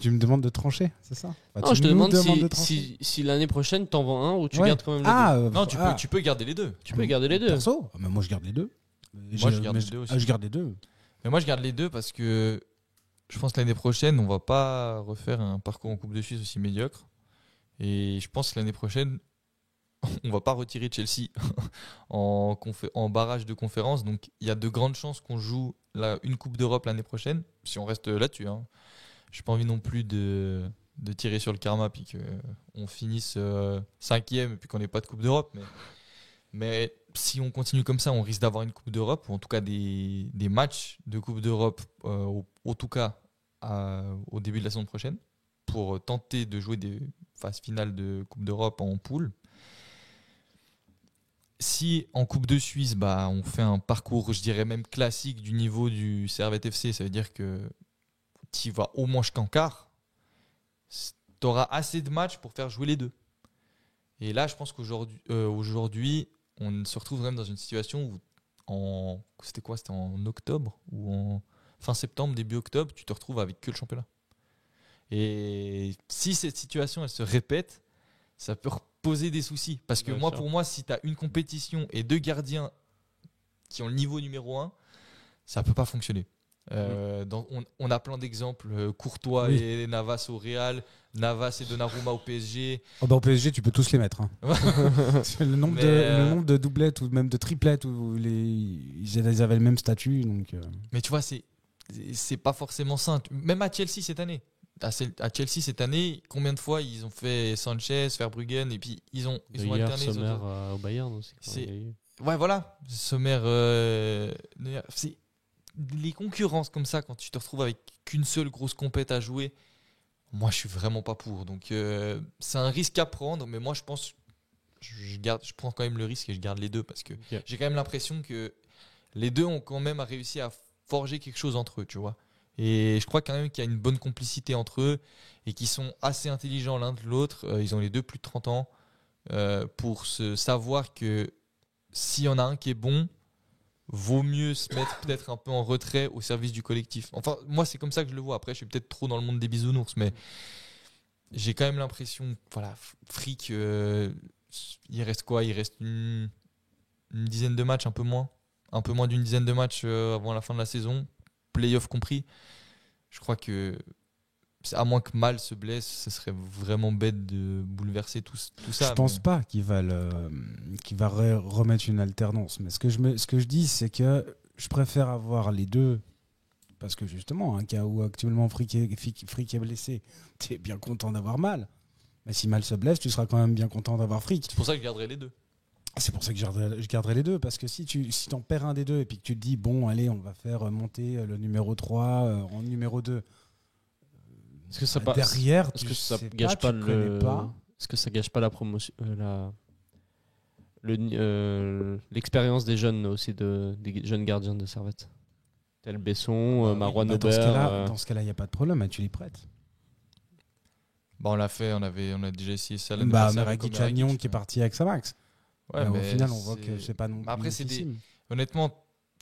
me demandes de trancher, c'est ça? Non, je te demande si l'année prochaine t'en vends un ou tu gardes quand même les deux. Non, tu peux garder les deux. Tu peux garder les deux. Perso, mais moi je garde les deux. Moi, je garde les deux aussi. Je garde les deux. Mais moi, je garde les deux parce que je pense que l'année prochaine, on va pas refaire un parcours en Coupe de Suisse aussi médiocre. Et je pense que l'année prochaine, on va pas retirer Chelsea en barrage de conférence. Donc, il y a de grandes chances qu'on joue une Coupe d'Europe l'année prochaine, si on reste là-dessus. Hein. Je n'ai pas envie non plus de tirer sur le karma puis qu'on finisse 5e et puis qu'on n'ait pas de Coupe d'Europe. Mais si on continue comme ça, on risque d'avoir une Coupe d'Europe, ou en tout cas des matchs de Coupe d'Europe, en tout cas au début de la saison prochaine, pour tenter de jouer des phases finales de Coupe d'Europe en poule. Si en Coupe de Suisse, on fait un parcours, je dirais même classique du niveau du Servette FC, ça veut dire que tu vas au moins jusqu'en quart, tu auras assez de matchs pour faire jouer les deux. Et là, je pense qu'aujourd'hui, on se retrouve même dans une situation où c'était en octobre ou en fin septembre, début octobre, tu te retrouves avec que le championnat. Et si cette situation elle se répète, ça peut poser des soucis. Parce que pour moi, si tu as une compétition et 2 gardiens qui ont le niveau numéro 1, ça ne peut pas fonctionner. On a plein d'exemples, Courtois et Navas au Real, Navas et Donnarumma au PSG. Au PSG, tu peux tous les mettre. Hein. le nombre de doublettes ou même de triplettes où ils avaient le même statut. Donc, Mais tu vois, c'est pas forcément simple. Même à Chelsea cette année. Combien de fois ils ont fait Sanchez, Verbruggen et puis ils ont alterné Sommer au Bayern aussi. Ouais, voilà. Sommer. C'est les concurrences comme ça, quand tu te retrouves avec qu'une seule grosse compète à jouer, moi je suis vraiment pas pour. Donc c'est un risque à prendre, mais moi je pense je prends quand même le risque et je garde les deux parce que j'ai quand même l'impression que les deux ont quand même réussi à forger quelque chose entre eux, tu vois. Et je crois quand même qu'il y a une bonne complicité entre eux et qu'ils sont assez intelligents l'un de l'autre. Ils ont les deux plus de 30 ans pour se savoir que s'il y en a un qui est bon, vaut mieux se mettre peut-être un peu en retrait au service du collectif. Enfin, moi, c'est comme ça que je le vois. Après, je suis peut-être trop dans le monde des bisounours, mais j'ai quand même l'impression, Frick, il reste quoi? Il reste une dizaine de matchs, un peu moins d'une dizaine de matchs avant la fin de la saison, play-off compris. Je crois que, à moins que Mal se blesse, ce serait vraiment bête de bouleverser tout ça. Je pense pas qu'il va remettre une alternance. Mais ce que je dis, c'est que je préfère avoir les deux parce que justement, un cas où actuellement Frick est blessé, tu es bien content d'avoir Mal. Mais si Mal se blesse, tu seras quand même bien content d'avoir Frick. C'est pour ça que je garderai les deux. C'est pour ça que je garderai les deux, parce que si t'en perds un des deux et puis que tu te dis, bon, allez, on va faire monter le numéro 3 en numéro 2. Est-ce que ça derrière, est-ce que ça gâche pas est-ce que ça gâche pas la promotion, l'expérience des jeunes aussi, des jeunes gardiens de Servette, tel Besson, Marouane Aubert. Dans ce cas-là, il n'y a pas de problème, tu les prêtes. On l'a fait, on a déjà essayé ça. Meraki Chagnon qui est parti avec Samax. Ouais, au final, on voit que c'est pas non plus. Après, honnêtement,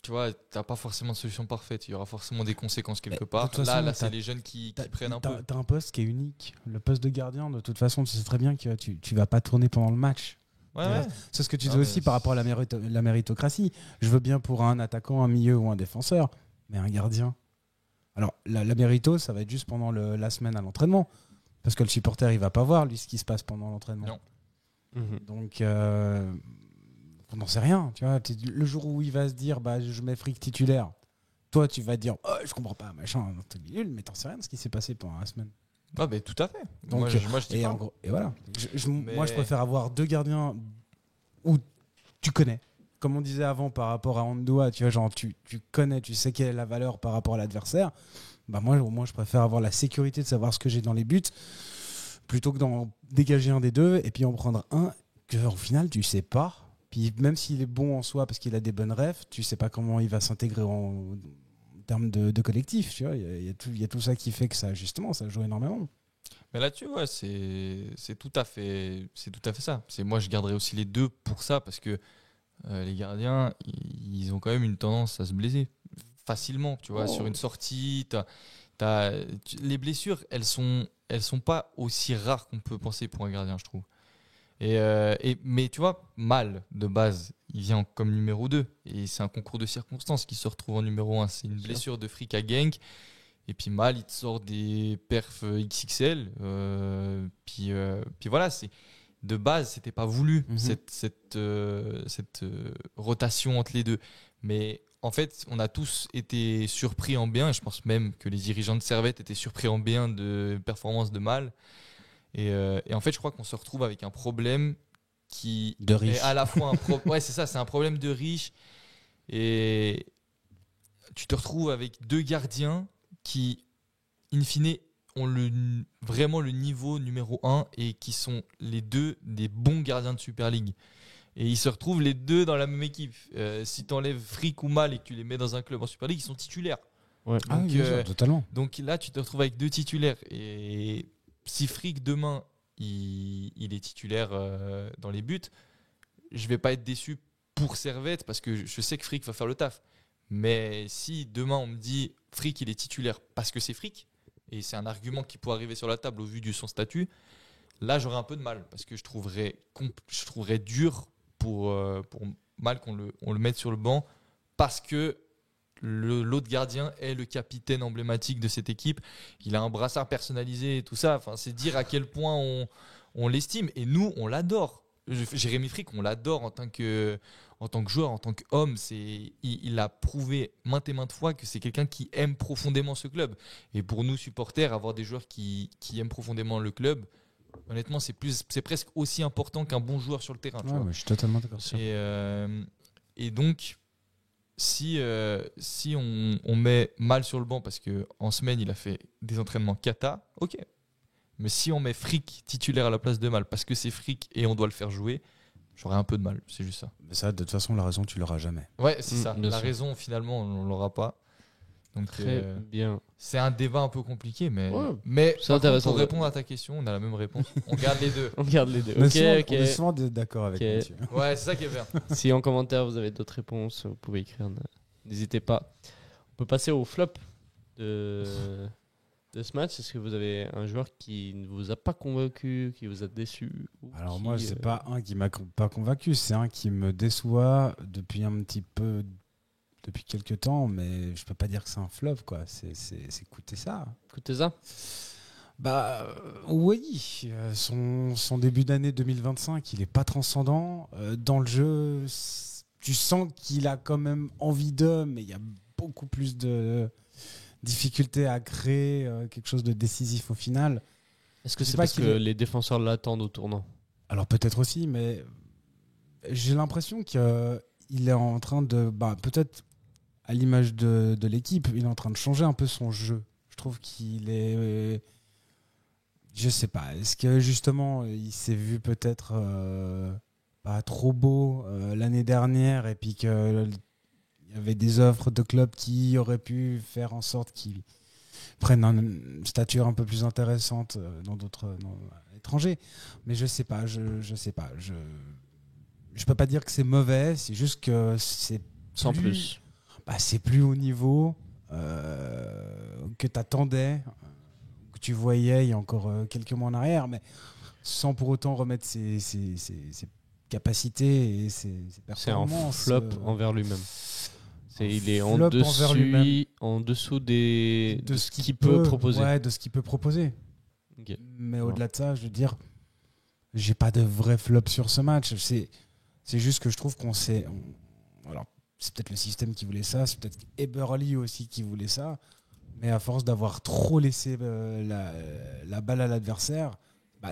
tu vois, t'as pas forcément de solution parfaite. Il y aura forcément des conséquences quelque part. Là, c'est les jeunes qui prennent un peu. T'as un poste qui est unique. Le poste de gardien, de toute façon, tu sais très bien que tu vas pas tourner pendant le match. Ouais. C'est ce que tu dis aussi par rapport à la méritocratie. Je veux bien pour un attaquant, un milieu ou un défenseur, mais un gardien. Alors, la mérito, ça va être juste pendant la semaine à l'entraînement. Parce que le supporter, il va pas voir, lui, ce qui se passe pendant l'entraînement. Non. Donc, on n'en sait rien. Tu vois, le jour où il va se dire, je mets Frick titulaire, toi, tu vas te dire, je comprends pas, machin, t'es nul, mais t'en sais rien de ce qui s'est passé pendant la semaine. Ah, mais tout à fait. Donc, moi, je dis pas. Et voilà. Moi, je préfère avoir deux gardiens où tu connais. Comme on disait avant par rapport à Andoua, tu vois, genre, tu connais, tu sais quelle est la valeur par rapport à l'adversaire. Moi, au moins, je préfère avoir la sécurité de savoir ce que j'ai dans les buts plutôt que d'en dégager un des deux et puis en prendre un qu'en final, tu sais pas. Puis même s'il est bon en soi parce qu'il a des bonnes refs, tu sais pas comment il va s'intégrer en termes de collectif. Tu vois, il y a tout ça qui fait que ça, justement, ça joue énormément. Mais là-dessus, ouais, c'est tout à fait ça. Moi, je garderais aussi les deux pour ça parce que les gardiens, ils ont quand même une tendance à se blesser facilement. Tu vois, sur une sortie, les blessures, elles sont pas aussi rares qu'on peut penser pour un gardien, je trouve. Mais tu vois, Mal, de base, il vient comme numéro 2. Et c'est un concours de circonstances qui se retrouve en numéro 1. C'est une blessure de Frick à Genk. Et puis Mal, il te sort des perfs XXL. Puis voilà, de base, c'était pas voulu, cette rotation entre les deux. Mais en fait, on a tous été surpris en bien. Et je pense même que les dirigeants de Servette étaient surpris en bien de performance de Mal. Et en fait, je crois qu'on se retrouve avec un problème qui est à la fois c'est un problème de riche. Et tu te retrouves avec deux gardiens qui, in fine, ont vraiment le niveau numéro 1 et qui sont les deux des bons gardiens de Super League. Et ils se retrouvent les deux dans la même équipe. Si tu enlèves Frick ou Mal et que tu les mets dans un club en Super League, ils sont titulaires. Ouais. Donc, totalement. Donc là, tu te retrouves avec deux titulaires. Et si Frick demain il est titulaire dans les buts, je vais pas être déçu pour Servette parce que je sais que Frick va faire le taf. Mais si demain on me dit Frick il est titulaire parce que c'est Frick, et c'est un argument qui pourrait arriver sur la table au vu de son statut, là j'aurais un peu de mal parce que je trouverais dur pour Mal qu'on le mette sur le banc parce que l'autre gardien est le capitaine emblématique de cette équipe. Il a un brassard personnalisé et tout ça. Enfin, c'est dire à quel point on l'estime. Et nous, on l'adore. Jérémy Frick, on l'adore en tant que joueur, en tant qu'homme. Il a prouvé maintes et maintes fois que c'est quelqu'un qui aime profondément ce club. Et pour nous, supporters, avoir des joueurs qui aiment profondément le club, honnêtement, c'est presque aussi important qu'un bon joueur sur le terrain. Ouais, je suis totalement d'accord. Et donc, si on met Mal sur le banc parce qu'en semaine il a fait des entraînements cata, ok. Mais si on met Frick titulaire à la place de Mal parce que c'est Frick et on doit le faire jouer, j'aurais un peu de mal, c'est juste ça. Mais ça, de toute façon, la raison, tu l'auras jamais. Ouais, c'est ça. La raison, finalement, on l'aura pas. Donc, très bien. C'est un débat un peu compliqué, mais c'est intéressant. Pour répondre à ta question, on a la même réponse. On garde les deux. On garde les deux. On est souvent d'accord avec Mathieu. Ouais, c'est ça qui est bien. Si en commentaire vous avez d'autres réponses, vous pouvez écrire. N'hésitez pas. On peut passer au flop de ce match. Est-ce que vous avez un joueur qui ne vous a pas convaincu, qui vous a déçu? Alors moi, c'est pas un qui m'a pas convaincu, c'est un qui me déçoit depuis depuis quelques temps, mais je peux pas dire que c'est un flop, quoi. C'est Kutesa. Kutesa ? Oui, son début d'année 2025, il est pas transcendant. Dans le jeu, tu sens qu'il a quand même envie mais il y a beaucoup plus difficulté à créer quelque chose de décisif au final. Est-ce que c'est parce que les défenseurs l'attendent au tournant ? Alors peut-être aussi, mais j'ai l'impression qu'il est en train de, peut-être à l'image de l'équipe, il est en train de changer un peu son jeu. Je trouve qu'il est, je sais pas, est-ce que justement il s'est vu peut-être pas trop beau l'année dernière et puis qu'il y avait des offres de clubs qui auraient pu faire en sorte qu'il prennent une stature un peu plus intéressante dans d'autres étrangers. Mais je sais pas, je sais pas. Je peux pas dire que c'est mauvais, c'est juste que c'est sans plus. C'est plus au niveau que t'attendais, que tu voyais il y a encore quelques mois en arrière, mais sans pour autant remettre ses capacités et ses performances. C'est un flop envers lui-même. Il est en dessous de ce qu'il peut proposer. Ouais, de ce qu'il peut proposer. Okay. Mais au-delà de ça, je veux dire, j'ai pas de vrai flop sur ce match. C'est juste que je trouve qu'on s'est... Alors, c'est peut-être le système qui voulait ça, c'est peut-être Eberle aussi qui voulait ça, mais à force d'avoir trop laissé la balle à l'adversaire,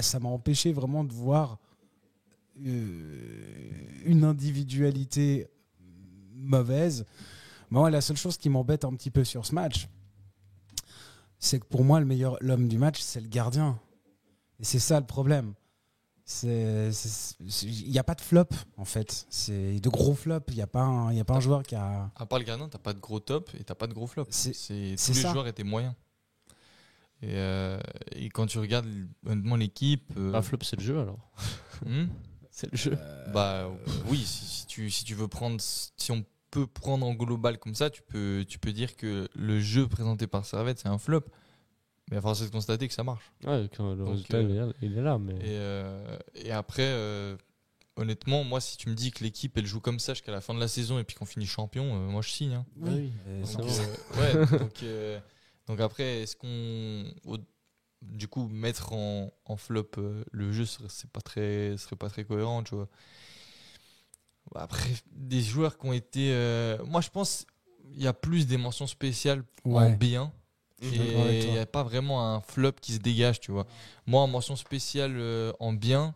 ça m'a empêché vraiment de voir une individualité mauvaise. Moi, la seule chose qui m'embête un petit peu sur ce match, c'est que pour moi, l'homme du match, c'est le gardien. Et c'est ça le problème. Il n'y a pas de flop, en fait. C'est de gros flops. Il n'y a pas un joueur qui a... À part le gardien, tu n'as pas de gros top et tu n'as pas de gros flop. Tous les joueurs étaient moyens. Et quand tu regardes honnêtement l'équipe... flop, c'est le jeu, alors. C'est le jeu. Oui, si tu veux prendre... Si on peut prendre en global comme ça, tu peux dire que le jeu présenté par Servette, c'est un flop. Mais à force de constater que ça marche. Ouais, quand le résultat, il est là. Mais... Et après, honnêtement, moi, si tu me dis que l'équipe, elle joue comme ça jusqu'à la fin de la saison et puis qu'on finit champion, moi, je signe. Hein. Oui. Donc après, est-ce qu'on... Du coup, mettre en flop le jeu serait pas très cohérent, tu vois. Après, des joueurs qui ont été... moi, je pense qu'il y a plus des mentions spéciales en bien. Et il n'y a pas vraiment un flop qui se dégage, tu vois. Moi, en mention spéciale en bien,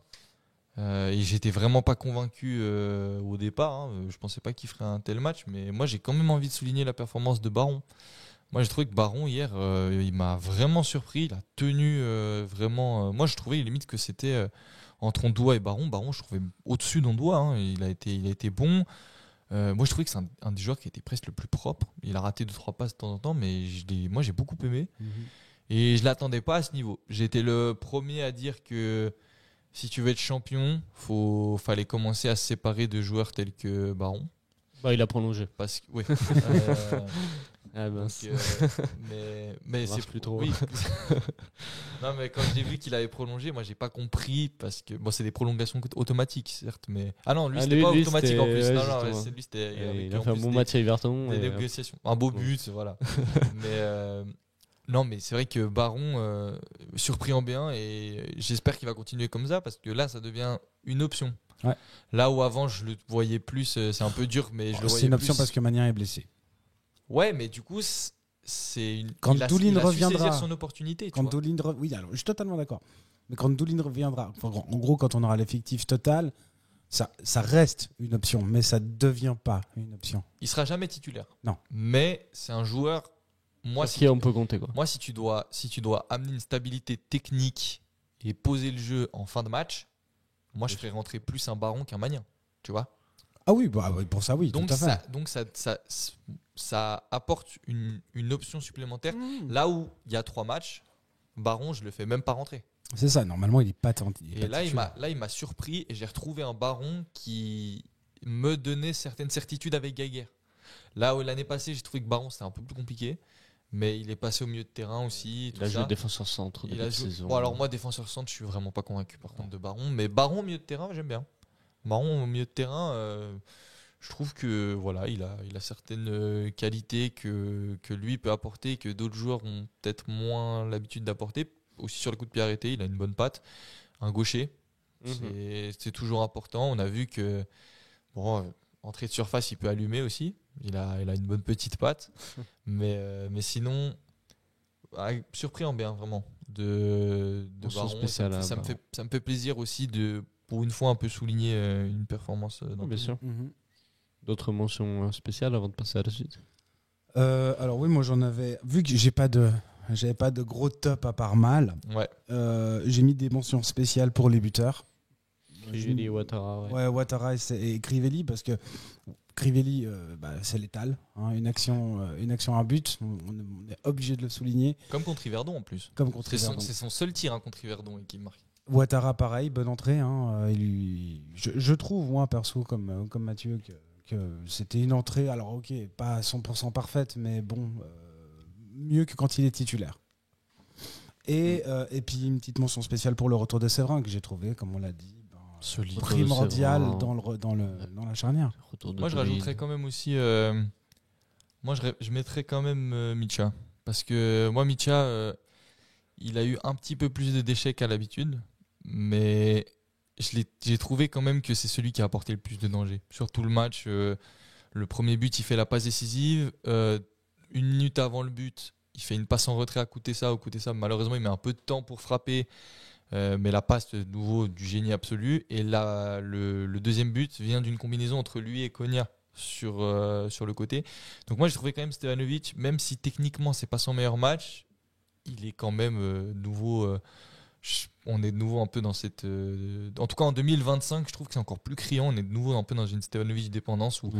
et j'étais vraiment pas convaincu au départ. Hein, je pensais pas qu'il ferait un tel match, mais moi, j'ai quand même envie de souligner la performance de Baron. Moi, j'ai trouvé que Baron, hier, il m'a vraiment surpris. Il a tenu vraiment... moi, je trouvais limite que c'était entre Ondoa et Baron. Baron, je trouvais au-dessus d'Ondoa. Hein, il a été bon. Moi, je trouvais que c'est un des joueurs qui était presque le plus propre. Il a raté 2-3 passes de temps en temps, mais moi, j'ai beaucoup aimé. Et je ne l'attendais pas à ce niveau. J'étais le premier à dire que si tu veux être champion, fallait commencer à se séparer de joueurs tels que Baron. Il a prolongé. Parce que, oui. Mais c'est plus trop. Oui. Non, mais quand j'ai vu qu'il avait prolongé, moi j'ai pas compris parce que c'est des prolongations automatiques, certes, mais non, lui c'était pas automatique en plus. Lui c'était. Il a fait un bon match à Everton. Des négociations, un beau but, voilà. Mais non, mais c'est vrai que Baron surpris en bien et j'espère qu'il va continuer comme ça parce que là ça devient une option. Ouais. Là où avant je le voyais plus, c'est un peu dur, mais je le voyais plus. C'est une option parce que Magnin est blessé. Ouais, mais du coup, quand Doulin reviendra, saisir son opportunité. Oui, alors je suis totalement d'accord. Mais quand Doulin reviendra, en gros, quand on aura l'effectif total, ça reste une option, mais ça ne devient pas une option. Il sera jamais titulaire. Non. Mais c'est un joueur. Moi, sur qui on peut compter, quoi. Moi, si tu dois amener une stabilité technique et poser le jeu en fin de match, moi, je ferais rentrer plus un Baron qu'un Magnin. Tu vois. Ah oui, pour ça, oui. Donc, tout à fait. ça apporte une option supplémentaire. Là où il y a 3 matchs, Baron, je le fais même pas rentrer. C'est ça, normalement, il est pas Et là, il m'a surpris et j'ai retrouvé un Baron qui me donnait certaines certitudes avec Geiger. Là où l'année passée, j'ai trouvé que Baron, c'était un peu plus compliqué. Mais il est passé au milieu de terrain aussi. Il a joué défenseur centre de la saison. Bon, alors moi, défenseur centre, je suis vraiment pas convaincu par contre de Baron. Mais Baron au milieu de terrain, j'aime bien. Baron au milieu de terrain, je trouve que voilà, il a certaines qualités que lui peut apporter, que d'autres joueurs ont peut-être moins l'habitude d'apporter. Aussi sur le coup de pied arrêté, il a une bonne patte. Un gaucher, c'est toujours important. On a vu que entrée de surface, il peut allumer aussi. Il a une bonne petite patte. mais sinon, surpris en bien, vraiment. De Mention Baron. spéciale Ça à me fait plaisir aussi de, pour une fois, un peu souligner une performance. Bien sûr. Mhm. D'autres mentions spéciales avant de passer à la suite? Alors oui, moi j'en avais. Vu que j'avais pas de gros top à part Mal, Ouais. j'ai mis des mentions spéciales pour les buteurs. Crivelli et Ouattara. Ouais, Ouattara et Crivelli, parce que Crivelli, c'est létal. Hein, une action, un but, on est obligé de le souligner. Comme contre Yverdon en plus. Comme contre C'est Yverdon. son seul tir contre Yverdon et qui marque. Ouattara, pareil, bonne entrée. Hein, je trouve, moi, perso, comme Mathieu, que c'était une entrée, alors ok, pas 100% parfaite, mais bon, mieux que quand il est titulaire. Et puis une petite mention spéciale pour le retour de Séverin, que j'ai trouvé, comme on l'a dit, Solide. primordial Séverin. dans la charnière. Moi, je rajouterais quand même aussi. Moi, je mettrais quand même Micha. Parce que moi, Micha, il a eu un petit peu plus de déchets qu'à l'habitude. Mais j'ai trouvé quand même que c'est celui qui a apporté le plus de danger. Sur tout le match, le premier but, il fait la passe décisive. 1 minute avant le but, il fait une passe en retrait à Koutessa. Malheureusement, il met un peu de temps pour frapper. Mais la passe, de nouveau, du génie absolu. Et là, le deuxième but vient d'une combinaison entre lui et Konya sur le côté. Donc moi, j'ai trouvé quand même Stevanovic, même si techniquement, c'est pas son meilleur match, il est quand même nouveau. On est de nouveau un peu dans cette... en tout cas, en 2025, je trouve que c'est encore plus criant. On est de nouveau un peu dans une Stevanovic dépendance où,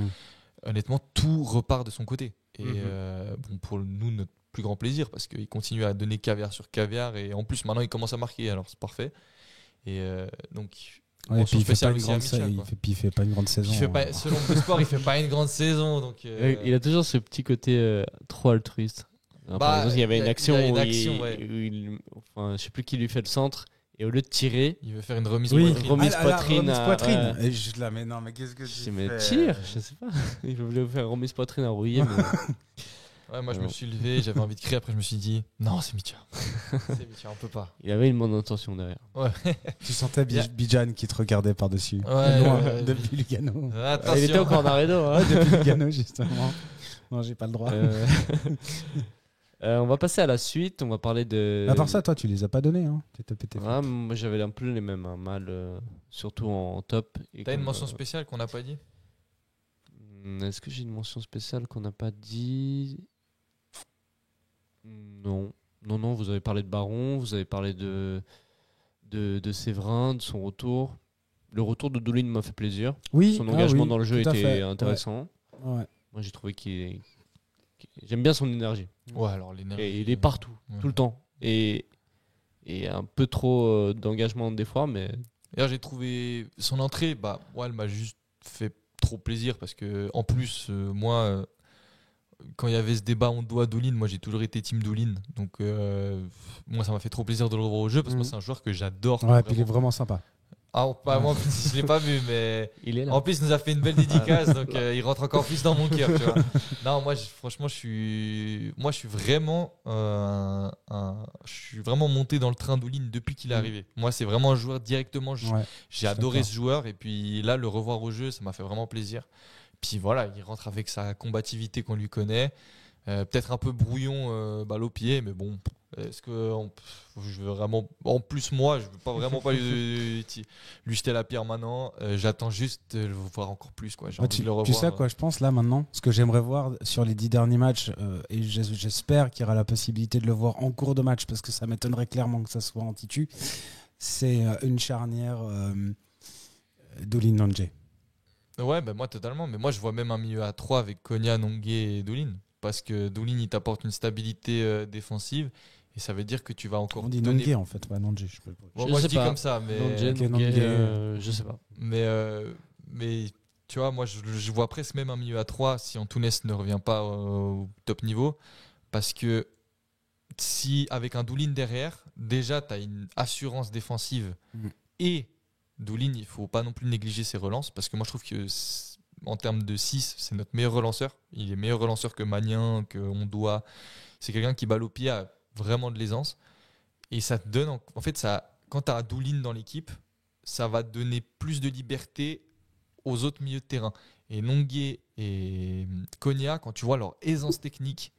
honnêtement, tout repart de son côté. Et bon, pour nous, notre plus grand plaisir, parce qu'il continue à donner caviar sur caviar. Et en plus, maintenant, il commence à marquer. Alors, c'est parfait. Et donc... Ouais, et puis il fait pas une grande saison. Selon le sport, il fait pas une grande saison. Donc, il a toujours ce petit côté trop altruiste. Par exemple, il y avait une action où je sais plus qui lui fait le centre, et au lieu de tirer, il veut faire une remise poitrine. Ouais. Et juste là, mais non, mais qu'est-ce que tu fais? Mais tire, je sais pas. Il voulait faire remise poitrine à Rouillet. Ouais, moi je me suis levé, j'avais envie de crier, après je me suis dit non, c'est Micha. C'est Micha, on peut pas. Il avait une bonne intention derrière. Ouais. Tu sentais Bijan qui te regardait par-dessus. Ouais, depuis Lugano. Il était encore en arrêt depuis Lugano, justement. Non, j'ai pas le droit. On va passer à la suite, on va parler de... À part ça, toi, tu les as pas donnés. Hein. Moi, j'avais un peu les mêmes, Mal, surtout en top. T'as une mention spéciale qu'on n'a pas dit? Est-ce que j'ai une mention spéciale qu'on n'a pas dit? Non, vous avez parlé de Baron, vous avez parlé de Séverin, de son retour. Le retour de Doulin m'a fait plaisir. Oui, son engagement dans le jeu était intéressant. Ouais. Moi, j'ai trouvé j'aime bien son énergie. Ouais, alors l'énergie. Et il est partout, tout le temps. Et un peu trop d'engagement des fois, mais... D'ailleurs, j'ai trouvé son entrée, elle m'a juste fait trop plaisir parce que, en plus, moi, quand il y avait ce débat on doit Doulin, moi j'ai toujours été team Doulin. Donc, moi, ça m'a fait trop plaisir de le revoir au jeu parce que moi, c'est un joueur que j'adore. Ouais, puis il est vraiment sympa. Moi, je l'ai pas vu, mais il est là. En plus, il nous a fait une belle dédicace, donc il rentre encore plus dans mon cœur. Tu vois. Non, moi, franchement, je suis vraiment, je suis vraiment monté dans le train d'Oulin depuis qu'il est arrivé. Moi, c'est vraiment un joueur directement. J'ai adoré ce joueur, et puis là, le revoir au jeu, ça m'a fait vraiment plaisir. Puis voilà, il rentre avec sa combativité qu'on lui connaît. Peut-être un peu brouillon, balle au pied, mais bon. Est-ce que je veux vraiment, en plus moi, je veux pas vraiment pas lui jeter la pierre maintenant. J'attends juste de le voir encore plus, quoi. J'ai envie de le revoir. Tu sais à quoi je pense là maintenant? Ce que j'aimerais voir sur les 10 derniers matchs, et j'espère qu'il y aura la possibilité de le voir en cours de match, parce que ça m'étonnerait clairement que ça soit en titu. C'est une charnière Doulin Nonje. Ouais, moi totalement. Mais moi je vois même un milieu à 3 avec Konya, Nongué et Doulin. Parce que Doulin, il t'apporte une stabilité défensive. Et ça veut dire que tu vas encore. On dit Nongué en fait, pas Nonje. Moi je dis comme ça, mais. Je sais pas. Mais tu vois, moi je vois presque même un milieu à 3 si Antunes ne revient pas au top niveau. Parce que si avec un Doulin derrière, déjà tu as une assurance défensive. Et Doulin, il ne faut pas non plus négliger ses relances. Parce que moi je trouve que en termes de 6, c'est notre meilleur relanceur. Il est meilleur relanceur que Magnin, que Ondoa. C'est quelqu'un qui balle au pied à vraiment de l'aisance. Et ça te donne, en fait, quand tu as un Doulin dans l'équipe, ça va te donner plus de liberté aux autres milieux de terrain. Et Nongué et Konya, quand tu vois leur aisance technique,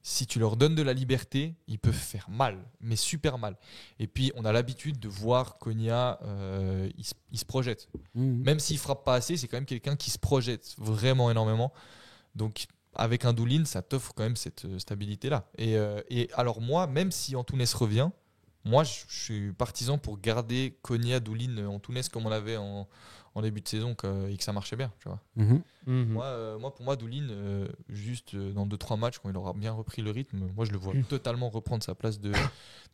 si tu leur donnes de la liberté, ils peuvent faire mal, mais super mal. Et puis, on a l'habitude de voir Konya, il se projette. Même s'il frappe pas assez, c'est quand même quelqu'un qui se projette vraiment énormément. Donc, avec un Doulin, ça t'offre quand même cette stabilité-là. Et alors moi, même si Antunes revient, moi, je suis partisan pour garder Konya, Doulin, Antunes comme on l'avait en début de saison et que ça marchait bien. Tu vois. Moi, pour moi, Doulin, juste dans 2-3 matchs, quand il aura bien repris le rythme, moi, je le vois totalement reprendre sa place de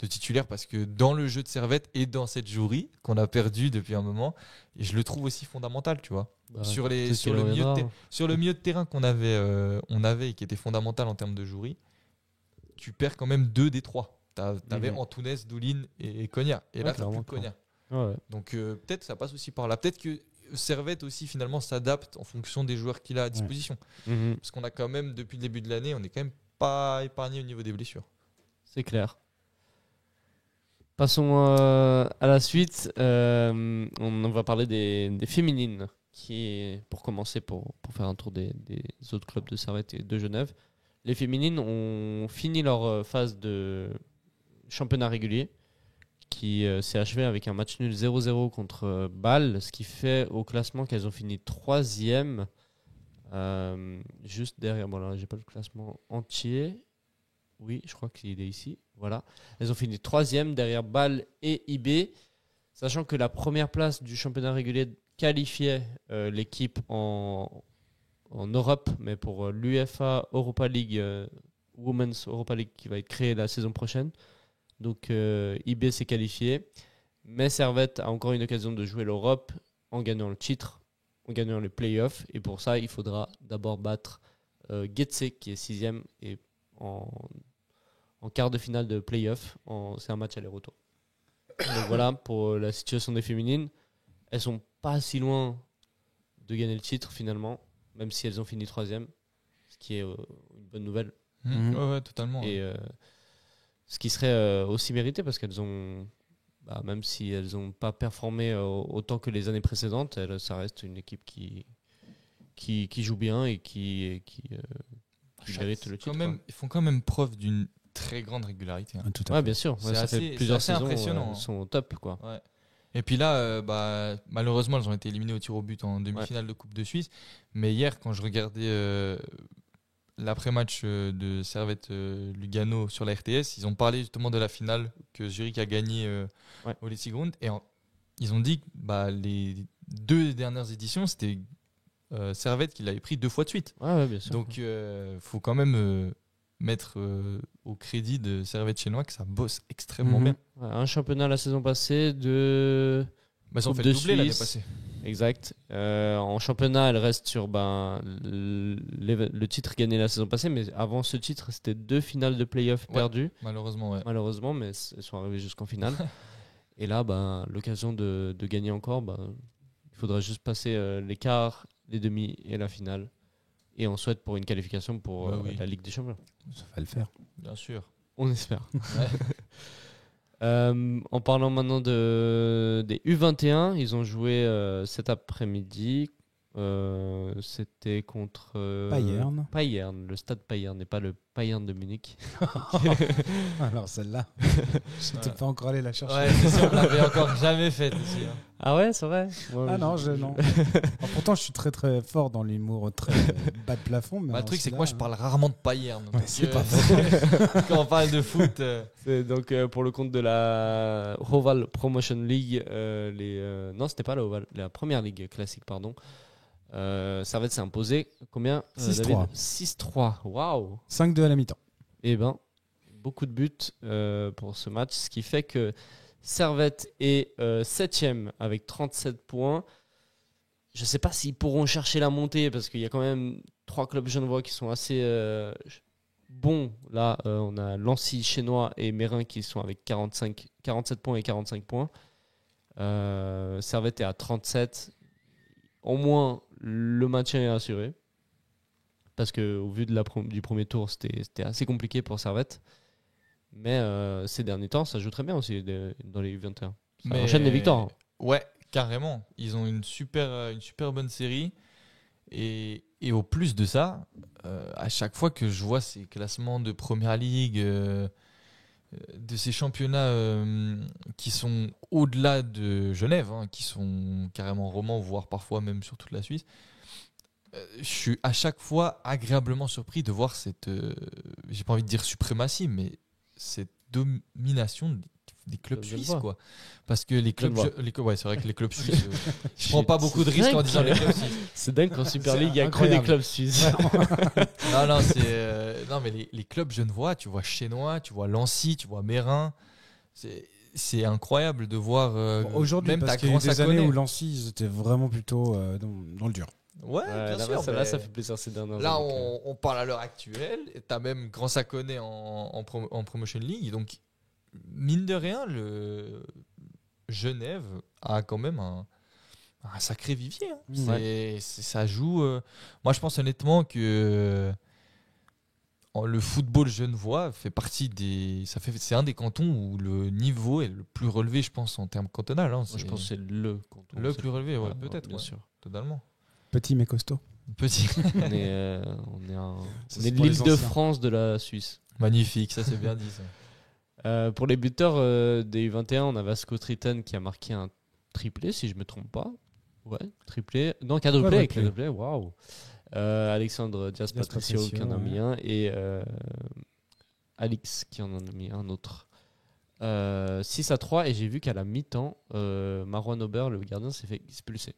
titulaire parce que dans le jeu de Servette et dans cette jouerie qu'on a perdu depuis un moment, et je le trouve aussi fondamental, tu vois. Sur le milieu de terrain qu'on avait et qui était fondamental en termes de jouerie, tu perds quand même 2 des 3. T'avais Antunes, Doulin et Konya. Et là, t'as plus Konya. Ouais. Donc peut-être ça passe aussi par là. Peut-être que Servette aussi finalement s'adapte en fonction des joueurs qu'il a à disposition. Parce qu'on a quand même, depuis le début de l'année, on n'est quand même pas épargné au niveau des blessures. C'est clair. Passons à la suite. On va parler des féminines. Pour commencer, pour faire un tour des autres clubs de Servette et de Genève. Les féminines ont fini leur phase de championnat régulier qui s'est achevé avec un match nul 0-0 contre Bâle, ce qui fait au classement qu'elles ont fini 3e, juste derrière. Bon, là, j'ai pas le classement entier. Oui, je crois qu'il est ici. Voilà. Elles ont fini 3e derrière Bâle et IB, sachant que la première place du championnat régulier qualifiait l'équipe en Europe, mais pour l'UEFA Europa League, Women's Europa League qui va être créée la saison prochaine. Donc IB s'est qualifié, mais Servette a encore une occasion de jouer l'Europe en gagnant le titre, en gagnant les playoffs, et pour ça il faudra d'abord battre Getse qui est 6e et en quart de finale de playoff, c'est un match aller-retour. Donc voilà pour la situation des féminines. Elles sont pas si loin de gagner le titre finalement, même si elles ont fini 3e, ce qui est une bonne nouvelle. Ouais, totalement. Et ce qui serait aussi mérité parce qu'elles ont, même si elles n'ont pas performé autant que les années précédentes, ça reste une équipe qui joue bien et qui mérite le titre. Ils font quand même preuve d'une très grande régularité. Ouais, bien sûr. Ça fait plusieurs saisons impressionnant. Elles sont au top, quoi. Ouais. Et puis là, malheureusement, elles ont été éliminées au tir au but en demi-finale de Coupe de Suisse. Mais hier, quand je regardais l'après-match de Servette-Lugano sur la RTS, ils ont parlé justement de la finale que Zurich a gagnée au Letzigrund. Et ils ont dit que les 2 dernières éditions, c'était Servette qui l'avait pris 2 fois de suite. Ouais, bien sûr. Donc, faut quand même mettre au crédit de Servette chinois que ça bosse extrêmement bien. Ouais, un championnat la saison passée de ils ont fait le doublé l'année passée. Exact. En championnat, elle reste sur le titre gagné la saison passée, mais avant ce titre, c'était 2 finales de play-off perdues. Malheureusement, mais elles sont arrivées jusqu'en finale. Et là, l'occasion de gagner encore, il faudra juste passer les quarts, les demi et la finale. Et on souhaite pour une qualification pour la Ligue des Champions. Ça va le faire. Bien sûr. On espère. En parlant maintenant des U21, ils ont joué cet après-midi. C'était contre Payerne, le stade Payerne, n'est pas le Payerne de Munich. Alors celle-là, je n'étais pas encore allé la chercher. Ouais, c'est sûr, on l'avait encore jamais faite ici. Ah ouais, c'est vrai. Non. Alors, pourtant, je suis très très fort dans l'humour très bas de plafond. Mais le truc, c'est que moi, je parle rarement de Payerne. C'est pas vrai. Quand on parle de foot. C'est donc pour le compte de la Oval Promotion League, non, c'était pas la Oval, la première ligue classique, pardon. Servette s'est imposé combien 6-3. 6-3, waouh. 5-2 à la mi-temps. Eh ben, beaucoup de buts pour ce match, ce qui fait que Servette est 7e avec 37 points. Je ne sais pas s'ils pourront chercher la montée parce qu'il y a quand même 3 clubs genevois qui sont assez bons. Là, on a Lancy, Chénois et Mérin qui sont avec 47 points et 45 points. Servette est à 37. Au moins, le maintien est assuré. Parce qu'au vu du premier tour, c'était assez compliqué pour Servette. Mais ces derniers temps, ça joue très bien aussi dans les U21. Ça enchaîne les victoires. Ouais, carrément. Ils ont une super bonne série. Et au plus de ça, à chaque fois que je vois ces classements de Première Ligue, de ces championnats qui sont au-delà de Genève, qui sont carrément romans, voire parfois même sur toute la Suisse, je suis à chaque fois agréablement surpris de voir cette, j'ai pas envie de dire suprématie, mais cette domination des clubs suisses, quoi. Parce que les clubs, ouais, c'est vrai que les clubs suisses, je prends pas beaucoup de risques en disant les clubs suisses. C'est dingue qu'en Super League, il y a que des clubs suisses. Non, mais les clubs genevois, tu vois Chénois, tu vois Lancy, tu vois Mérin. C'est incroyable de voir. Aujourd'hui, même parce qu'il y a eu des années où Lancy, ils étaient vraiment plutôt dans le dur. Ouais, bien sûr. Là, ça fait plaisir ces dernières années. Là, on parle à l'heure actuelle. Tu as même Grand Saconnet en Promotion League. Donc, mine de rien, le Genève a quand même un sacré vivier. Ça joue. Moi, je pense honnêtement que le football genevois fait partie des. C'est un des cantons où le niveau est le plus relevé, je pense, en termes cantonal. Moi, je pense que c'est le canton. Le plus relevé, ouais, peut-être. Bien sûr. Totalement. Petit mais costaud. Petit. On est l'île de France de la Suisse. Magnifique, ça c'est bien dit ça. Pour les buteurs des U21, on a Vasco Triton qui a marqué un triplé, si je me trompe pas. Ouais, triplé. Non, quadruplé. Waouh. Alexandre Diaz Patricio qui en a mis un et Alix qui en a mis un autre. 6-3 et j'ai vu qu'à la mi-temps, Marouane Aubert, le gardien, s'est fait expulser.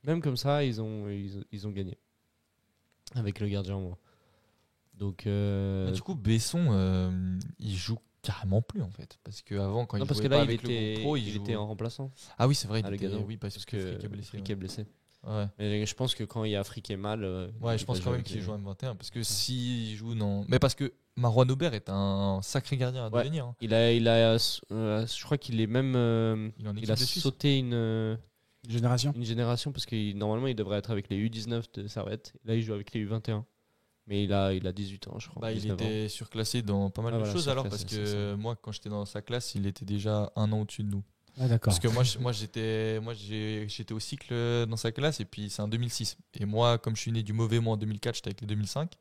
Même comme ça, ils ont gagné avec le gardien en moins. Donc, du coup, Besson, il joue carrément plus en fait, parce qu'avant quand il jouait pas avec le groupe pro, il était en remplaçant. Ah oui, c'est vrai, oui, parce que Frick est blessé. Ouais. Mais je pense que quand il y a Frick est mal, je pense quand même qu'il joue en M21, parce que s'il joue mais parce que Marouane Aubert est un sacré gardien à devenir. Hein. Il a je crois qu'il est même il a sauté une génération parce que normalement il devrait être avec les U19 de Servette. Là il joue avec les U21. Mais il a 18 ans, je crois. Il était surclassé dans pas mal de choses alors, parce que moi, quand j'étais dans sa classe, il était déjà un an au-dessus de nous. Ah, d'accord. Parce que moi j'étais au cycle dans sa classe, et puis c'est en 2006. Et moi, comme je suis né du mauvais mois en 2004, j'étais avec les 2005.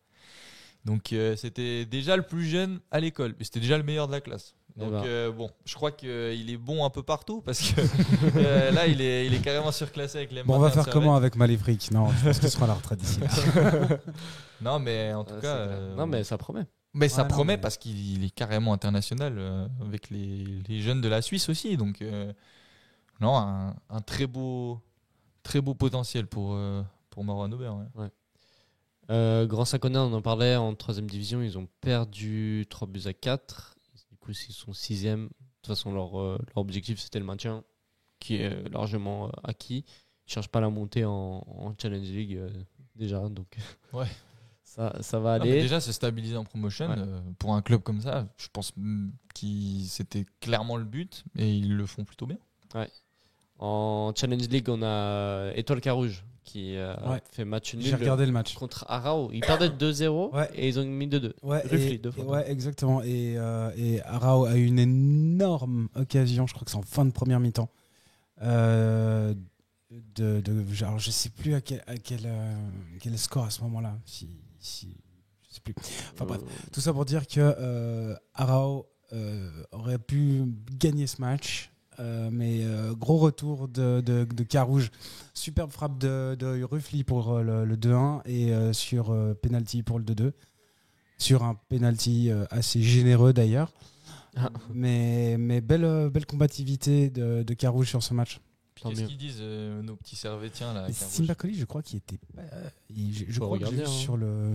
Donc c'était déjà le plus jeune à l'école, mais c'était déjà le meilleur de la classe. Donc bon, je crois qu'il est bon un peu partout, parce que là il est carrément surclassé avec les. Bon, on va faire comment avec Malévric? Non, je pense qu'il sera à la retraite d'ici là. Non, mais en tout cas. Non, mais ça promet. Mais ça promet parce qu'il est carrément international avec les jeunes de la Suisse aussi. Donc non, un très beau potentiel pour Marouane Aubert. Ouais. Grand Saconnet, on en parlait en 3ème division, ils ont perdu 3-4. Du coup, ils sont 6e. De toute façon, leur objectif, c'était le maintien, qui est largement acquis. Ils ne cherchent pas la montée en Challenge League déjà. Donc, ouais. Ça va aller. Déjà, se stabiliser en promotion, pour un club comme ça, je pense que c'était clairement le but, et ils le font plutôt bien. Ouais. En Challenge League, on a Étoile Carouge qui fait match nul. J'ai regardé le match contre Arao. Ils perdaient 2-0 et ils ont mis 2-2. Rufli, 2 fois. Ouais, exactement. Et Arao a eu une énorme occasion, je crois que c'est en fin de première mi-temps. Genre, je sais plus à quel score à ce moment-là. Je sais plus. Enfin bref, tout ça pour dire que Arao aurait pu gagner ce match. Mais gros retour de Carouge, superbe frappe de Rufli pour le 2-1 et sur penalty pour le 2-2, sur un penalty assez généreux d'ailleurs. Mais belle combativité de Carouge sur ce match. Qu'est-ce qu'ils disent nos petits Servétiens là? Simba Colli, je crois qu'il était je crois que j'ai vu sur le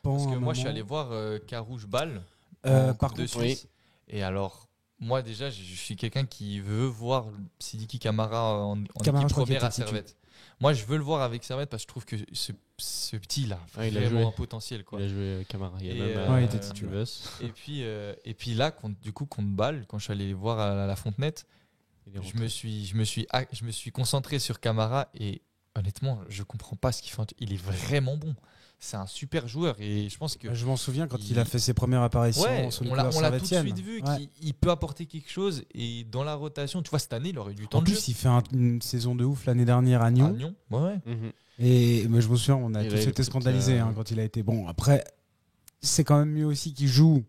banc. Parce que moi je suis allé voir Carouge Bâle par de Suisse. Et alors moi déjà je suis quelqu'un qui veut voir Sidiki Camara en équipe première à Servette. Moi je veux le voir avec Servette parce que je trouve que ce petit là il a vraiment un potentiel, quoi. Il a joué Camara, il était titulaire. Et puis là contre Bâle, quand je suis allé les voir à la Fontenette, je me suis concentré sur Camara, et honnêtement je comprends pas ce qu'il fait. Il est vraiment bon. c'est un super joueur et je pense que je m'en souviens quand il a fait ses premières apparitions sous les couleurs on l'a tout de Servetienne. suite vu qu'il peut apporter quelque chose et dans la rotation, tu vois, cette année il aurait eu du temps en de jeu. plus il fait une saison de ouf l'année dernière à Nyon. Et mais je me souviens, on a tous été scandalisés quand il a été bon. Après, c'est quand même mieux aussi qu'il joue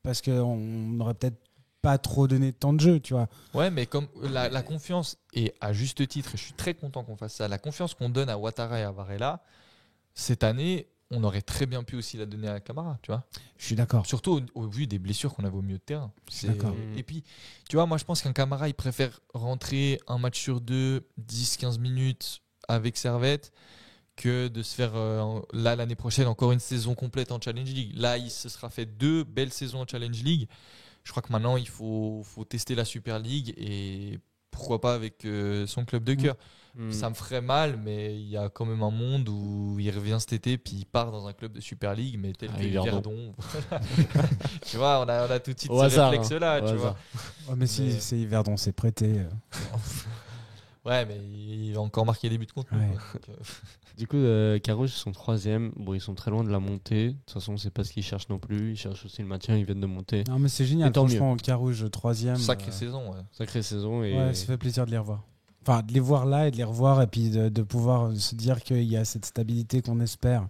parce qu'on n'aurait peut-être pas trop donné de temps de jeu, tu vois. Ouais, mais comme la confiance, et à juste titre, et je suis très content qu'on fasse ça, la confiance qu'on donne à Ouattara et à Varela, cette année, on aurait très bien pu aussi la donner à Camara, tu vois. Je suis d'accord. Surtout au vu des blessures qu'on avait au milieu de terrain. Je suis d'accord. Et puis, tu vois, moi je pense qu'un Camara, il préfère rentrer un match sur 2, 10-15 minutes avec Servette, que de se faire là l'année prochaine encore une saison complète en Challenge League. Là, il se sera fait 2 belles saisons en Challenge League. Je crois que maintenant, il faut tester la Super League et pourquoi pas avec son club de cœur. Ça me ferait mal, mais il y a quand même un monde où il revient cet été puis il part dans un club de Super League, mais tel que Yverdon. Tu vois, on a tout de suite ce réflexe-là. Tu vois. Ouais, mais si c'est Yverdon, c'est prêté. Ouais, mais il va encore marquer des buts contre nous. Du coup, Carouge, ils sont 3e. Bon, ils sont très loin de la montée. De toute façon, c'est pas ce qu'ils cherchent non plus. Ils cherchent aussi le maintien. Ils viennent de monter. Non, mais c'est génial. Franchement, Carouge 3e. Sacrée saison. Sacrée saison. Et... Ouais, ça fait plaisir de les revoir. Enfin, de les voir là et de les revoir et puis de pouvoir se dire qu'il y a cette stabilité qu'on espère.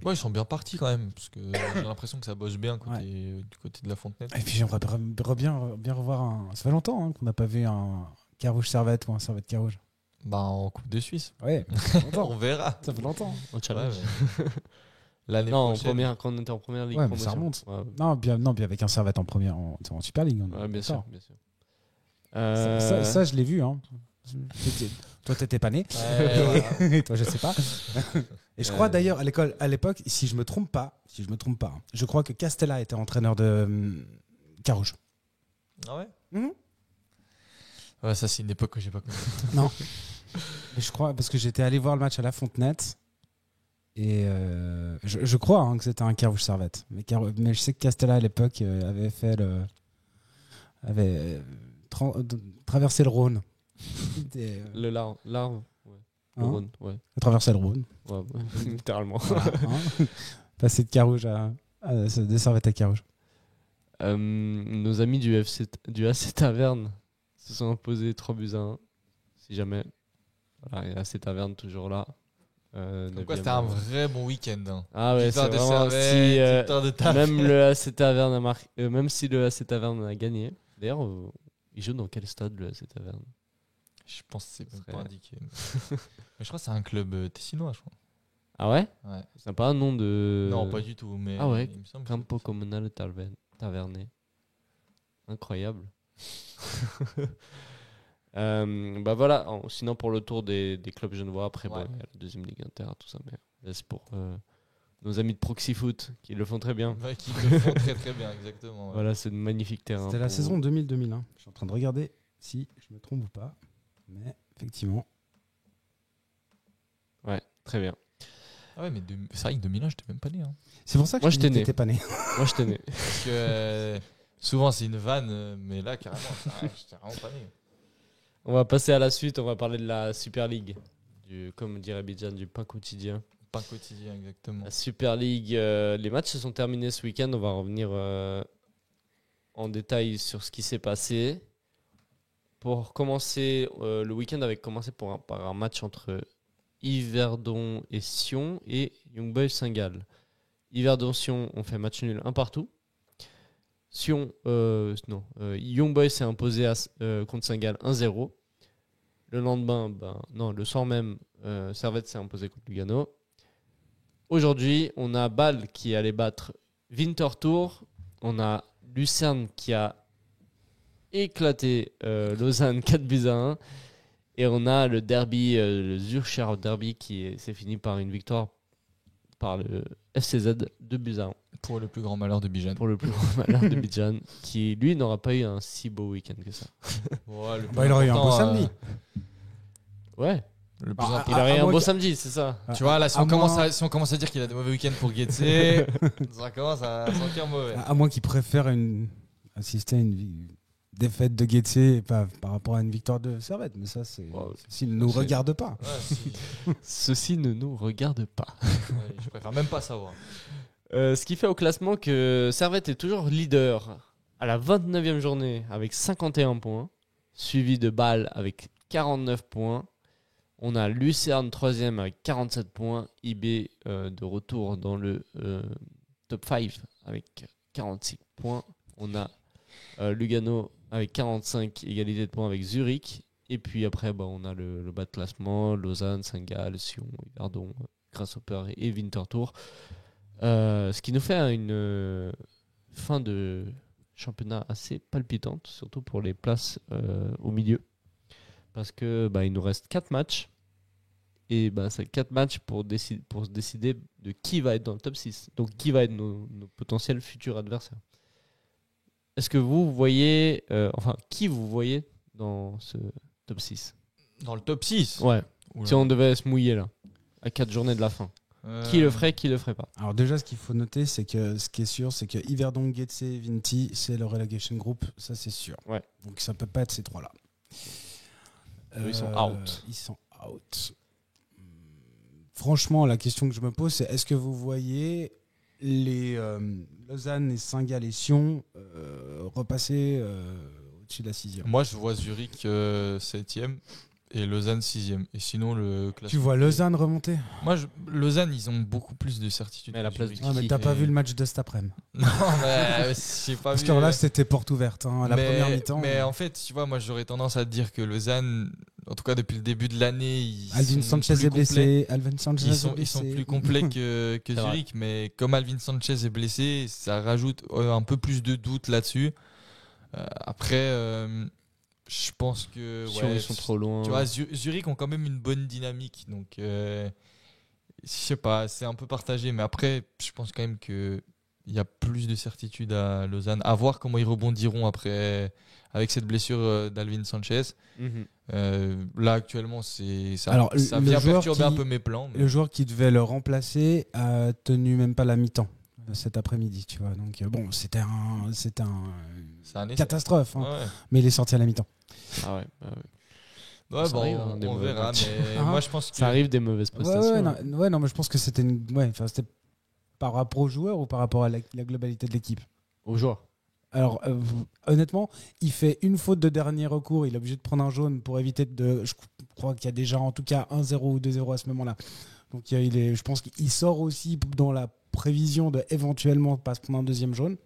Ouais, ils sont bien partis quand même, parce que j'ai l'impression que ça bosse bien du côté de la Fontenette. Et puis j'aimerais bien revoir ça fait longtemps qu'on n'a pas vu un Carouge Servette ou un Servette Carouge. Bah en Coupe de Suisse. Ouais, on verra. Ça fait longtemps. Au challenge. L'année prochaine. Quand on était en première ligue. Ouais, mais ça remonte. Ouais. Non, bien avec un Servette en première, en Super League. Ouais, bien sûr. Ça, je l'ai vu. Hein. Toi, t'étais pas né. Et toi, je sais pas. Et je crois d'ailleurs à l'époque, si je me trompe pas, je crois que Castella était entraîneur de Carouge. Ah ouais. Ouais, ça c'est une époque que j'ai pas connue. Non. Mais je crois parce que j'étais allé voir le match à la Fontenette et je crois que c'était un Carouge Servette. Mais je sais que Castella à l'époque avait traversé le Rhône. Le Larve. Le Rhône, ouais. Traverser le Rhône. Ouais, littéralement. Voilà, passer de Carouge de Servette à Carouge. Nos amis du AC Taverne se sont imposés 3-1. Si jamais. Voilà, et AC Taverne toujours là. Donc c'était un vrai bon week-end. Hein. Ah ouais, c'est vraiment même le AC Taverne a marqué, même si le AC Taverne a gagné. D'ailleurs, il joue dans quel stade le AC Taverne? Je pense que c'est même pas indiqué. Mais je crois que c'est un club tessinois, je crois. Ah ouais? Ouais. C'est pas un nom de... Non, pas du tout. Mais ah ouais, il me semble Campo Comunale Taverné. Incroyable. Bah voilà, sinon pour le tour des clubs genevois, après bon, la deuxième ligue inter, tout ça, mais là c'est pour nos amis de Proxy Foot qui le font très bien. Ouais, qui le font très très bien, exactement. Ouais. Voilà, c'est de magnifiques terrains. C'était la saison 2000-2001. Je suis en train de regarder si je me trompe ou pas. Mais effectivement. Ouais, très bien. Ah ouais, mais c'est vrai que 2001, j'étais même pas né. Hein. C'est pour ça que je t'étais pas né. Moi, je t'ai né. Parce que souvent, c'est une vanne, mais là, carrément, j'étais vraiment pas né. On va passer à la suite. On va parler de la Super League. Comme dirait Bidjan, du pain quotidien. Pain quotidien, exactement. La Super League, les matchs se sont terminés ce week-end. On va revenir en détail sur ce qui s'est passé. Pour commencer, le week-end avait commencé par un match entre Yverdon et Sion et Young Boys Saint-Gall. Yverdon-Sion ont fait match nul 1 partout. Young Boys s'est imposé contre Saint-Gall 1-0. Le lendemain, le soir même, Servette s'est imposé contre Lugano. Aujourd'hui, on a Bâle qui allait battre Winterthur. On a Lucerne qui a éclaté Lausanne 4-1. Et on a le derby, le Zurcher derby qui s'est fini par une victoire par le FCZ 2-1. Pour le plus grand malheur de Bijan. Pour le plus grand malheur de Bijan, qui lui n'aura pas eu un si beau week-end que ça. Ouais, il aurait eu un beau samedi. Ouais. Il aurait eu un beau samedi, c'est ça. Tu vois, là, si on commence à dire qu'il a des mauvais week-ends pour Guetze, ça commence à sentir mauvais. À moins qu'il préfère assister à une défaite de Getse par rapport à une victoire de Servette. Mais ça, s'il ne nous regarde pas. Ceci ne nous regarde pas. Ouais, je préfère même pas savoir. Ce qui fait au classement que Servette est toujours leader à la 29e journée avec 51 points, suivi de Bâle avec 49 points. On a Lucerne 3e avec 47 points, IB de retour dans le top 5 avec 46 points. On a Lugano avec 45, égalité de points avec Zurich. Et puis après, on a le bas de classement, Lausanne, Saint-Gall, Sion, Yverdon, Grasshopper et Winterthur. Ce qui nous fait une fin de championnat assez palpitante, surtout pour les places au milieu. Parce que il nous reste 4 matchs. Et c'est 4 matchs pour se décider de qui va être dans le top 6. Donc qui va être nos potentiels futurs adversaires. Est-ce que vous voyez... qui vous voyez dans ce top 6 ? Dans le top 6 ? Ouais. Oula. Si on devait se mouiller là, à 4 journées de la fin. Qui le ferait, qui le ferait pas ? Alors déjà, ce qu'il faut noter, c'est que ce qui est sûr, c'est que Yverdon, Getse, Vinti, c'est le relegation group, ça c'est sûr. Ouais. Donc ça peut pas être ces trois-là. Ils sont out. Ils sont out. Franchement, la question que je me pose, c'est est-ce que vous voyez les Lausanne et Saint-Gall et Sion repasser au-dessus de la 6e ? Moi, je vois Zurich 7e et Lausanne 6e. Et sinon, le classement. Tu vois Lausanne remonter ? Moi, Lausanne, ils ont beaucoup plus de certitude. Mais à la place Zurich. Ah, mais t'as pas vu le match de cet après-midi ? Non, mais j'ai pas Parce vu. que là, c'était porte ouverte, à la première mi-temps. Mais en fait, tu vois, moi, j'aurais tendance à te dire que Lausanne, en tout cas depuis le début de l'année, Alvin Sanchez est blessé. Alvin Sanchez ils sont plus complets que Zurich. Mais comme Alvin Sanchez est blessé, ça rajoute un peu plus de doute là-dessus. Après, je pense que ils sont trop loin. Tu vois, Zurich ont quand même une bonne dynamique. Donc, je sais pas, c'est un peu partagé. Mais après, je pense quand même qu'il y a plus de certitude à Lausanne. À voir comment ils rebondiront après avec cette blessure d'Alvin Sanchez. Là, actuellement, ça vient perturber un peu mes plans. Mais... Le joueur qui devait le remplacer a tenu même pas la mi-temps cet après-midi, tu vois. Donc c'était une catastrophe. Ouais. Mais il est sorti à la mi-temps. Ah ouais. Ouais, on verra. Mais moi, je pense que ça arrive des mauvaises prestations. Non, mais je pense que c'était c'était par rapport aux joueurs ou par rapport à la globalité de l'équipe. Aux joueurs. Alors, honnêtement, il fait une faute de dernier recours. Il est obligé de prendre un jaune pour éviter de. Je crois qu'il y a déjà en tout cas 1-0 ou 2-0 à ce moment-là. Donc, je pense qu'il sort aussi dans la prévision de éventuellement pas se prendre un deuxième jaune.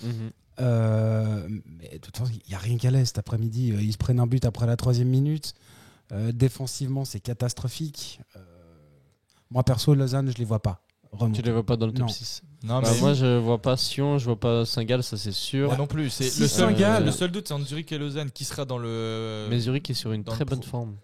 Mais de toute façon, il n'y a rien qu'à l'est cet après-midi. Ils se prennent un but après la 3e minute. Défensivement, c'est catastrophique. Moi, perso, Lausanne, je les vois pas. Remonter. Tu les vois pas dans le top Non. 6 Non, mais moi, je vois pas Sion, je vois pas Saint-Gall, ça c'est sûr. Moi non plus. C'est Si le Saint-Gall- seul doute, c'est entre Zurich et Lausanne qui sera dans le. Mais Zurich est sur une dans très le bonne forme.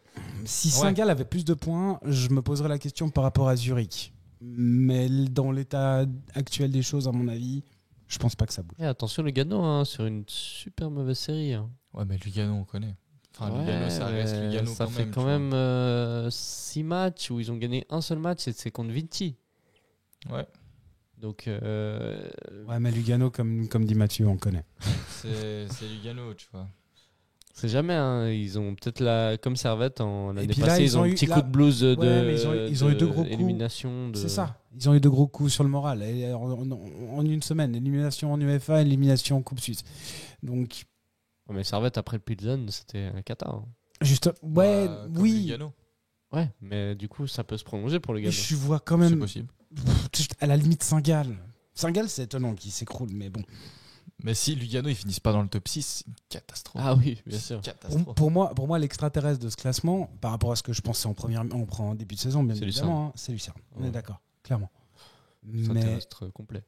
Si Saint-Gall avait plus de points, je me poserais la question par rapport à Zurich. Mais dans l'état actuel des choses, à mon avis, je pense pas que ça bouge. Et attention Lugano, sur une super mauvaise série. Ouais, mais Lugano, on connaît. Enfin, Ouais, Lugano, ça reste Lugano ça quand fait même. quand même 6 matchs où ils ont gagné un seul match et c'est contre Vinti. Ouais. Donc, Ouais, mais Lugano, comme dit Mathieu, on connaît. C'est Lugano, tu vois. c'est jamais. Ils ont peut-être comme Servette l'année puis là, passée, ils ils ont ont un eu petit là- coup de blues de mais ils ont eu deux gros coups. élimination. C'est ça. Ils ont eu de gros coups sur le moral. Et en une semaine, élimination en UEFA, élimination en Coupe Suisse. Donc, Mais Servette après le Pilsen, c'était un cata. Hein. juste, ouais, Comme oui. Lugano. Ouais, mais du coup, ça peut se prolonger pour le Lugano. Je vois quand C'est même possible. à la limite Saint-Gall. Saint-Gall, c'est étonnant qu'il s'écroule, mais bon. Mais si Lugano, ils finissent pas dans le top 6, c'est une catastrophe. Ah oui, bien sûr. Catastrophe. Pour moi, l'extraterrestre de ce classement, par rapport à ce que je pensais en début de saison, bien C'est évidemment, c'est Lucerne. On est Ouais. d'accord, clairement. C'est un Mais, terrestre complet.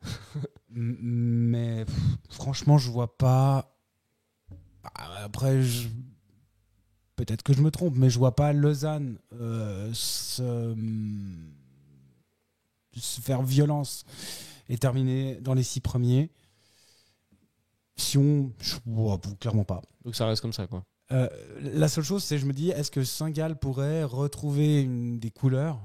mais franchement, je vois pas. Après, peut-être que je me trompe, mais je vois pas Lausanne se faire violence et terminer dans les 6 premiers. Sion, je vois clairement pas. Donc ça reste comme ça, quoi. La seule chose, c'est je me dis, est-ce que Saint-Gall pourrait retrouver des couleurs,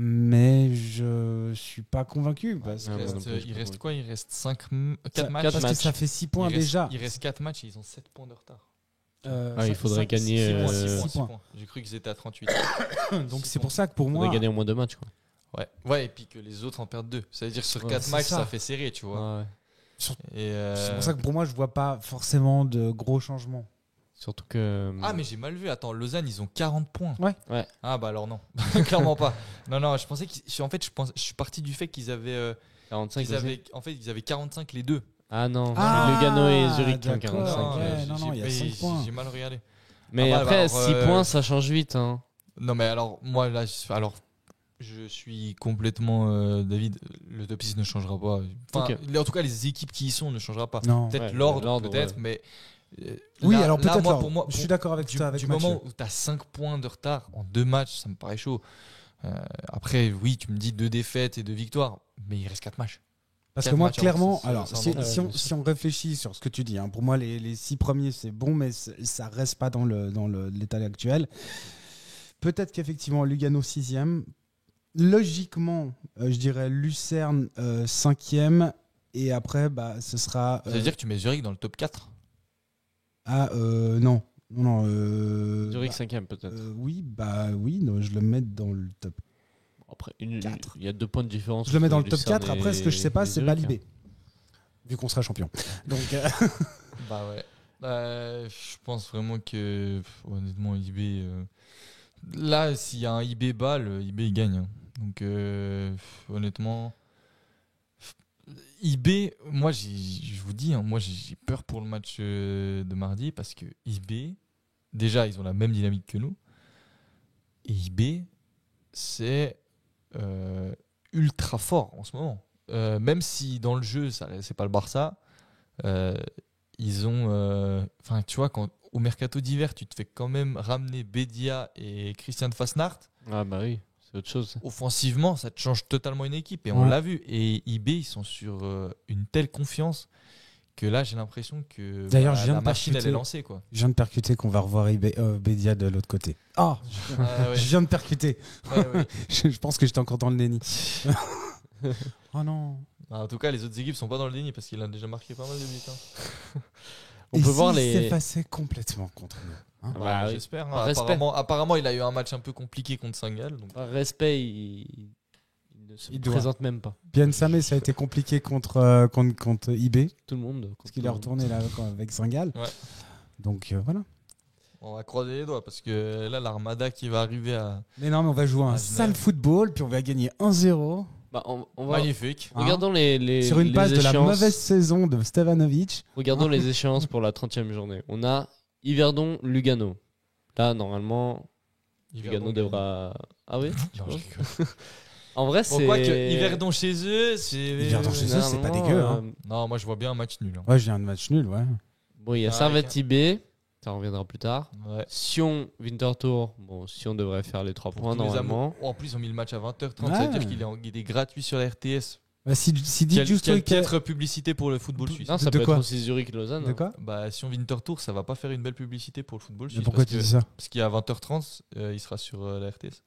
mais je suis pas convaincu. Parce que Il reste quoi? Il reste 4 matchs. parce que ça fait 6 points déjà. Il reste 4 matchs et ils ont 7 points de retard. Il faudrait gagner 6 points. J'ai cru qu'ils étaient à 38. Donc c'est pour ça que pour moi. Il faudrait gagner au moins 2 matchs. Quoi. Ouais, et puis que les autres en perdent 2. Ça veut dire que sur 4 matchs, ça fait serré, tu vois. Ouais. C'est pour ça que pour moi, je vois pas forcément de gros changements. Surtout que. Ah, mais j'ai mal vu. Attends, Lausanne, ils ont 40 points. Ouais. Ah, bah alors non. Clairement pas. Non, je pensais qu'ils. En fait, je suis parti du fait qu'ils avaient. 45 en fait, ils avaient 45 les deux. Ah non, Lugano et Zurich qui ont 45. Non, il y a 5 points. J'ai mal regardé. Mais après, 6 points, ça change vite. Hein. Non, mais alors, moi, là, je suis complètement David, le top 6 ne changera pas. Enfin, en tout cas, les équipes qui y sont ne changera pas. Non. Peut-être l'ordre, peut-être, mais. Oui, là, alors peut-être moi, pour moi, je suis d'accord avec toi. Du moment où tu as 5 points de retard en 2 matchs, ça me paraît chaud. Après, oui, tu me dis 2 défaites et 2 victoires, mais il reste 4 matchs. Parce que moi, clairement, alors si on réfléchit sur ce que tu dis, hein, pour moi, les 6 premiers, c'est bon, mais ça reste pas dans l'état actuel. Peut-être qu'effectivement, Lugano 6e. Logiquement, je dirais Lucerne 5e. Et après, ce sera. Ça veut dire que tu mets Zurich dans le top 4? Ah, non. Zurich 5e peut-être. Oui, non, je le mets dans le top. Après, il y a 2 points de différence. Je le mets dans le top 4. Après, ce que je sais pas, c'est Balibé. Vu qu'on sera champion. Donc. Bah ouais. Je pense vraiment que, honnêtement, IB. Là, s'il y a un IB bas, le IB il gagne. Donc, honnêtement. IB, moi, je vous dis, moi, j'ai peur pour le match de mardi parce que IB, déjà, ils ont la même dynamique que nous. Et IB, c'est ultra fort en ce moment. Même si dans le jeu, c'est pas le Barça, ils ont. Enfin, tu vois, au mercato d'hiver, tu te fais quand même ramener Bedia et Christian Fasnacht. Ah, bah oui. C'est autre chose. Offensivement, ça te change totalement une équipe. Et on l'a vu. Et IB, ils sont sur une telle confiance que là, j'ai l'impression que d'ailleurs, la machine, elle est lancée. Quoi. Je viens de percuter qu'on va revoir Bedia de l'autre côté. Ah, ouais. Je viens de percuter. Ouais. Je pense que j'étais encore dans le déni. Oh non. En tout cas, les autres équipes sont pas dans le déni parce qu'il a déjà marqué pas mal de buts. Hein. On peut voir les. Il s'est passé complètement contre nous. Hein j'espère. Hein. Apparemment, il a eu un match un peu compliqué contre Saint-Gall. Donc. Par respect, il ne se présente même pas. Bien Samé, ça a été compliqué contre IB. Tout le monde. Parce qu'il est retourné là avec Saint-Gall. Ouais. Donc voilà. On va croiser les doigts parce que là, l'Armada qui va arriver à. Mais non, mais on va jouer un sale football, puis on va gagner 1-0. Bah, on va... Magnifique. Regardons les sur une base de la mauvaise saison de Stevanovic. Regardons les échéances pour la 30e journée. On a Yverdon-Lugano. Là, normalement, Lugano devra. Ah oui. En vrai, c'est. Pourquoi que Yverdon chez eux, Yverdon chez eux, c'est pas dégueu. Hein. Non, moi je vois bien un match nul. Hein. Ouais, j'ai un match nul, ouais. Bon, il y a Servette IB. Ça reviendra plus tard. Ouais. Sion, Winterthur. Bon, Sion devrait faire les 3 points normalement. En plus, ils ont mis le match à 20h30. Ça veut dire qu'il est gratuit sur la RTS. Bah, si quelle piètre publicité pour le football suisse. Non, ça peut être aussi Zurich-Lausanne. De quoi bah, Sion Winterthur, ça va pas faire une belle publicité pour le football suisse. Mais pourquoi tu dis ça? Parce qu'il y a 20h30, il sera sur la RTS.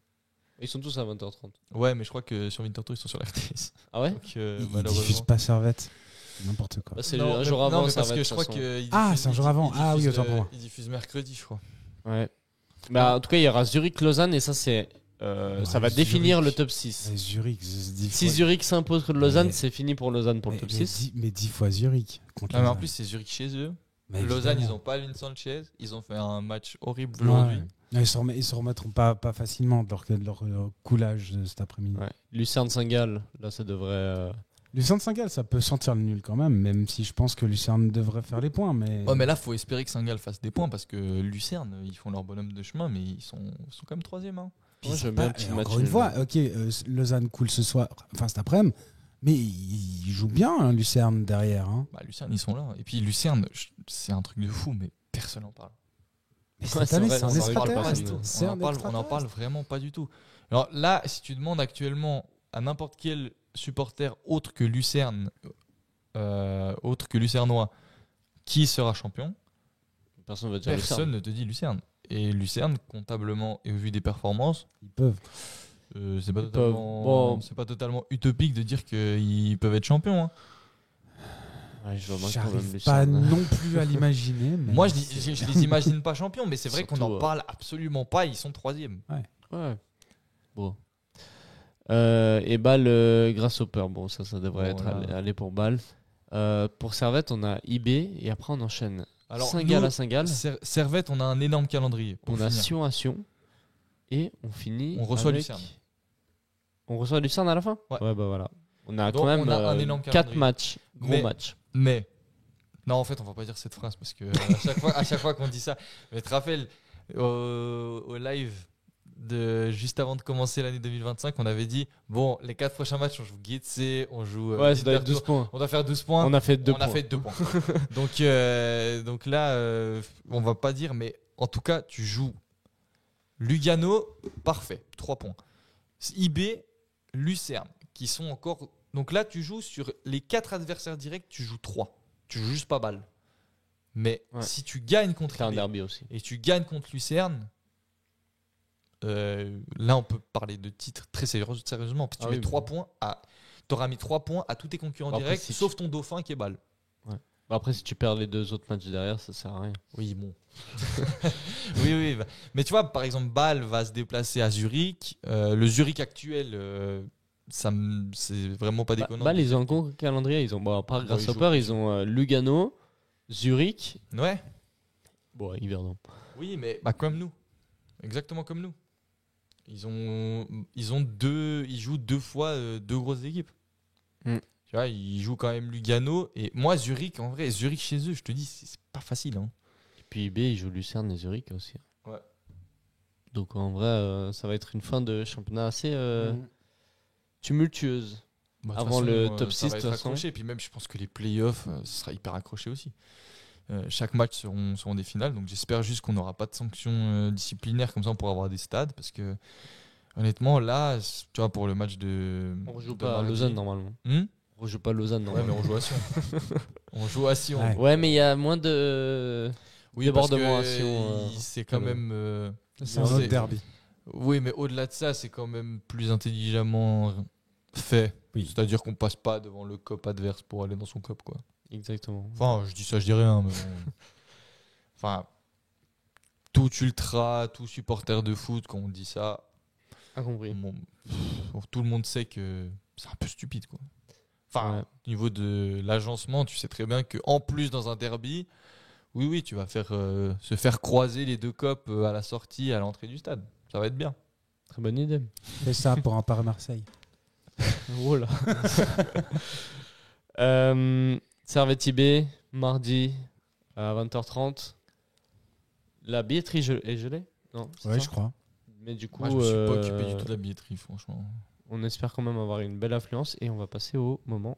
Ils sont tous à 20h30. Ouais, mais je crois que sur Winterthur, ils sont sur la RTS. Ah ouais? Donc, ils diffusent pas Servette. N'importe quoi. Bah, c'est un jour avant. Parce que je crois que c'est un jour avant. Ah oui, autant pour moi. Ils diffusent mercredi, je crois. Ouais. Bah, en tout cas, il y aura Zurich-Lausanne et ça, c'est. Ça va définir le top 6. Zurich, si Zurich s'impose contre Lausanne, c'est fini pour Lausanne pour le top 6. Mais 10 fois Zurich. Mais en plus, c'est Zurich chez eux. Mais Lausanne, ils n'ont pas Alvin Sanchez. Ils ont fait un match horrible aujourd'hui. Ils se remettront pas facilement de leur coulage de cet après-midi. Ouais. Lucerne Saint-Gall, là, ça devrait. Lucerne Saint-Gall, ça peut sentir le nul quand même si je pense que Lucerne devrait faire les points. Mais là, faut espérer que Saint-Gall fasse des poins parce que Lucerne, ils font leur bonhomme de chemin, mais ils sont quand même 3e. Hein. Moi, j'aime bien un petit match. Encore une fois, Lausanne coule ce soir, enfin cet après-midi, mais ils jouent bien, hein, Lucerne derrière. Hein. Bah, Lucerne, ils sont là. Et puis Lucerne, c'est un truc de fou, mais personne n'en parle. Mais cette année, c'est un extraterrestre. On n'en parle vraiment pas du tout. Alors là, si tu demandes actuellement à n'importe quel supporter autre que Lucerne, autre que Lucernois, qui sera champion, personne va dire personne Lucerne. Ne te dit Lucerne. Et Lucerne, comptablement et au vu des performances, ils peuvent. C'est pas totalement utopique de dire qu'ils peuvent être champions. Hein. Ouais, j'arrive pas non plus à l'imaginer. Mais moi, je les imagine pas champions, mais c'est vrai qu'on n'en parle absolument pas. Ils sont 3e. Ouais. Bon. Et Bâle, Grasshopper. Bon, ça devrait aller pour Bâle. Pour Servette, on a IB et après on enchaîne. Alors, Saint-Gall à Saint-Gall. Servette, on a un énorme calendrier. On a Sion à Sion. Et on finit. On reçoit Lucerne. On reçoit Lucerne à la fin ? Ouais, bah voilà. On a quand même un énorme 4 matchs. Gros matchs. Mais. Non, en fait, on va pas dire cette phrase parce que à chaque fois qu'on dit ça. Mais tu te rappelles, au live juste avant de commencer l'année 2025, on avait dit bon, les 4 prochains matchs, on joue Getse, on joue. Ouais, ça doit être 12 points. On doit faire 12 points. On a fait 2 points. donc là, on va pas dire, mais en tout cas, tu joues Lugano, parfait, 3 points. IB, Lucerne, qui sont encore. Donc là, tu joues sur les 4 adversaires directs, tu joues 3. Tu joues juste pas Bâle. Mais si tu gagnes contre IB, un derby aussi. Et tu gagnes contre Lucerne. Là, on peut parler de titre très sérieusement. Parce que tu mets 3 points t'auras mis 3 points à tous tes concurrents directs, sauf ton dauphin qui est Bâle. Ouais. Après, si tu perds les 2 autres matchs derrière, ça sert à rien. Oui, bon. oui. Mais tu vois, par exemple, Bâle va se déplacer à Zurich. Le Zurich actuel, c'est vraiment pas déconnant. Bâle, ils ont un gros calendrier. Ils ont, par Grasshopper, ils ont Lugano, Zurich. Ouais. Bon, Yverdon. Oui, mais comme nous. Exactement comme nous. Ils jouent 2 fois 2 grosses équipes. Tu vois, ils jouent quand même Lugano. Et moi, Zurich, en vrai, Zurich chez eux, je te dis, c'est pas facile. Hein. Et puis IB, ils jouent Lucerne et Zurich aussi. Ouais. Donc en vrai, ça va être une fin de championnat assez tumultueuse. Avant façon, le top 6, de toute façon. Et puis même, je pense que les playoffs, ce sera hyper accroché aussi. Chaque match seront des finales, donc j'espère juste qu'on n'aura pas de sanctions disciplinaires comme ça pour avoir des stades, parce que honnêtement là, tu vois, pour le match on rejoue pas à Lausanne normalement. On rejoue pas à Lausanne normalement. Ouais, mais on joue à Sion. On joue à Sion. Ouais, mais il y a moins de débordements à Sion. C'est quand même. C'est un autre derby. Oui, mais au-delà de ça, c'est quand même plus intelligemment fait. Oui. C'est-à-dire qu'on passe pas devant le cop adverse pour aller dans son cop, quoi. Exactement. Enfin, je dis ça, je dis rien, mais bon. Enfin, tout ultra, tout supporter de foot, quand on dit ça, a compris. Tout le monde sait que c'est un peu stupide, quoi. Enfin, au niveau de l'agencement, tu sais très bien qu'en plus dans un derby, oui, tu vas se faire croiser les 2 copes à la sortie, à l'entrée du stade. Ça va être bien. Très bonne idée. C'est ça pour un Paris-Marseille. Oh là. Servette IB, mardi à 20h30. La billetterie est gelée ? Non, ouais, je crois. Mais du coup, moi, je me suis pas occupé du tout de la billetterie, franchement. On espère quand même avoir une belle affluence et on va passer au moment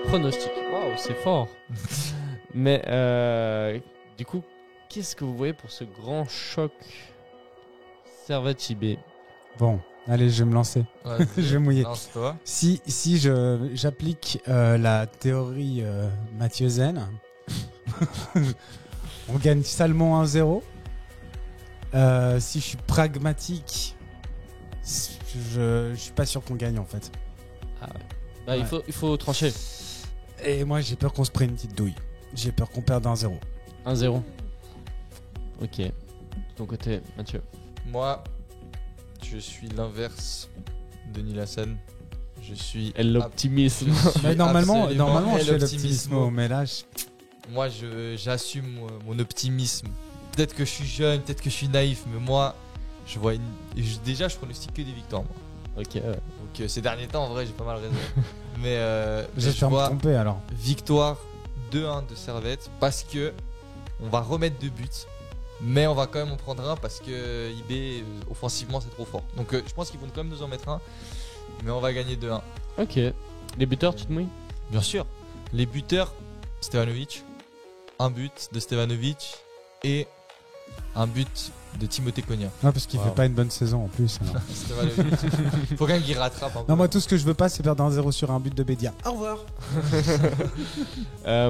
pronostic. Waouh, c'est fort. Mais du coup, qu'est-ce que vous voyez pour ce grand choc Servette IB ? Bon. Allez, je vais me lancer. Je vais mouiller. Lance-toi. Si j'applique la théorie Mathieusen, on gagne salement 1-0. Si je suis pragmatique, je suis pas sûr qu'on gagne en fait. Ah ouais. Bah, ouais. Il faut trancher. Et moi, j'ai peur qu'on se prenne une petite douille. J'ai peur qu'on perde 1-0. 1-0. Ok. De ton côté, Mathieu. Moi, je suis l'inverse de Nilassan. Je suis l'optimisme. Mais normalement je fais l'optimisme, mais là moi j'assume mon optimisme. Peut-être que je suis jeune, peut-être que je suis naïf, mais moi déjà je pronostique que des victoires, moi. Ok. Donc ces derniers temps en vrai j'ai pas mal raison. mais j'espère me tromper alors. Victoire 2-1 de Servette parce que on va remettre 2 buts. Mais on va quand même en prendre un parce que IB offensivement c'est trop fort. Donc je pense qu'ils vont quand même nous en mettre un. Mais on va gagner 2-1. Ok. Les buteurs, tu te mouilles ? Bien sûr. Les buteurs, Stevanovic. Un but de Stevanovic et un but de Timothée Cogna. Non, parce qu'il fait pas une bonne saison en plus. Stevanovic. Faut quand même qu'il rattrape un peu. Non, moi tout ce que je veux pas c'est perdre 1-0 sur un but de Bédia. Au revoir.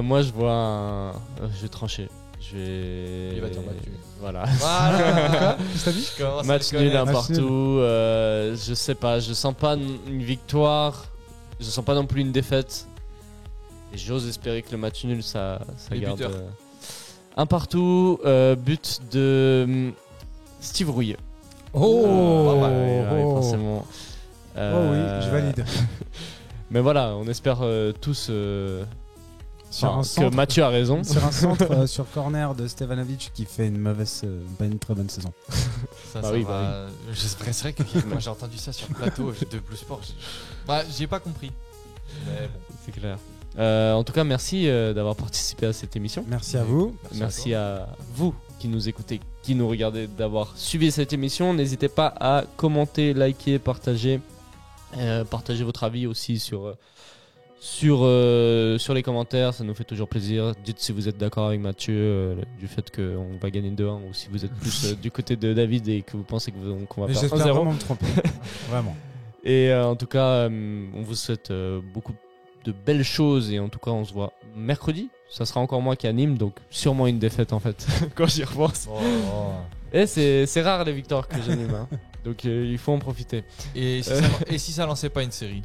Moi je vois je vais trancher. Il va dire Mathieu. Voilà. Qu'est-ce que t'as dit? Match nul, un partout. Je sais pas, je sens pas une victoire. Je sens pas non plus une défaite. Et j'ose espérer que le match nul, ça garde. Un partout, but de Steve Rouillet. Forcément. Oui, je valide. Mais voilà, on espère tous que Mathieu a raison. Sur un centre sur corner de Stevanovic qui fait une très bonne saison. Oui. J'espérais que moi j'ai entendu ça sur le plateau de Blue Sport. J'ai pas compris. Mais bon. C'est clair. En tout cas, merci d'avoir participé à cette émission. Merci à vous. Merci à vous qui nous écoutez, qui nous regardez, d'avoir suivi cette émission. N'hésitez pas à commenter, liker, partager. Partagez votre avis aussi sur les commentaires, ça nous fait toujours plaisir. Dites si vous êtes d'accord avec Mathieu du fait qu'on va gagner 2-1 ou si vous êtes plus du côté de David et que vous pensez qu'on va perdre 1-0. J'espère vraiment me tromper. Vraiment. Et en tout cas, on vous souhaite beaucoup de belles choses et en tout cas on se voit mercredi. Ça sera encore moi qui anime, donc sûrement une défaite en fait quand j'y repense. Et c'est rare les victoires que j'anime, hein. Donc il faut en profiter. Et si ça lançait pas une série?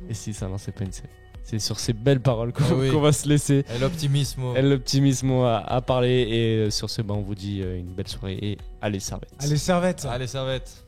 Et si ça lançait pas une série? C'est sur ces belles paroles qu'on va se laisser. Et l'optimisme. À parler. Et sur ce, on vous dit une belle soirée et allez Servette. Allez Servette. Allez Servette.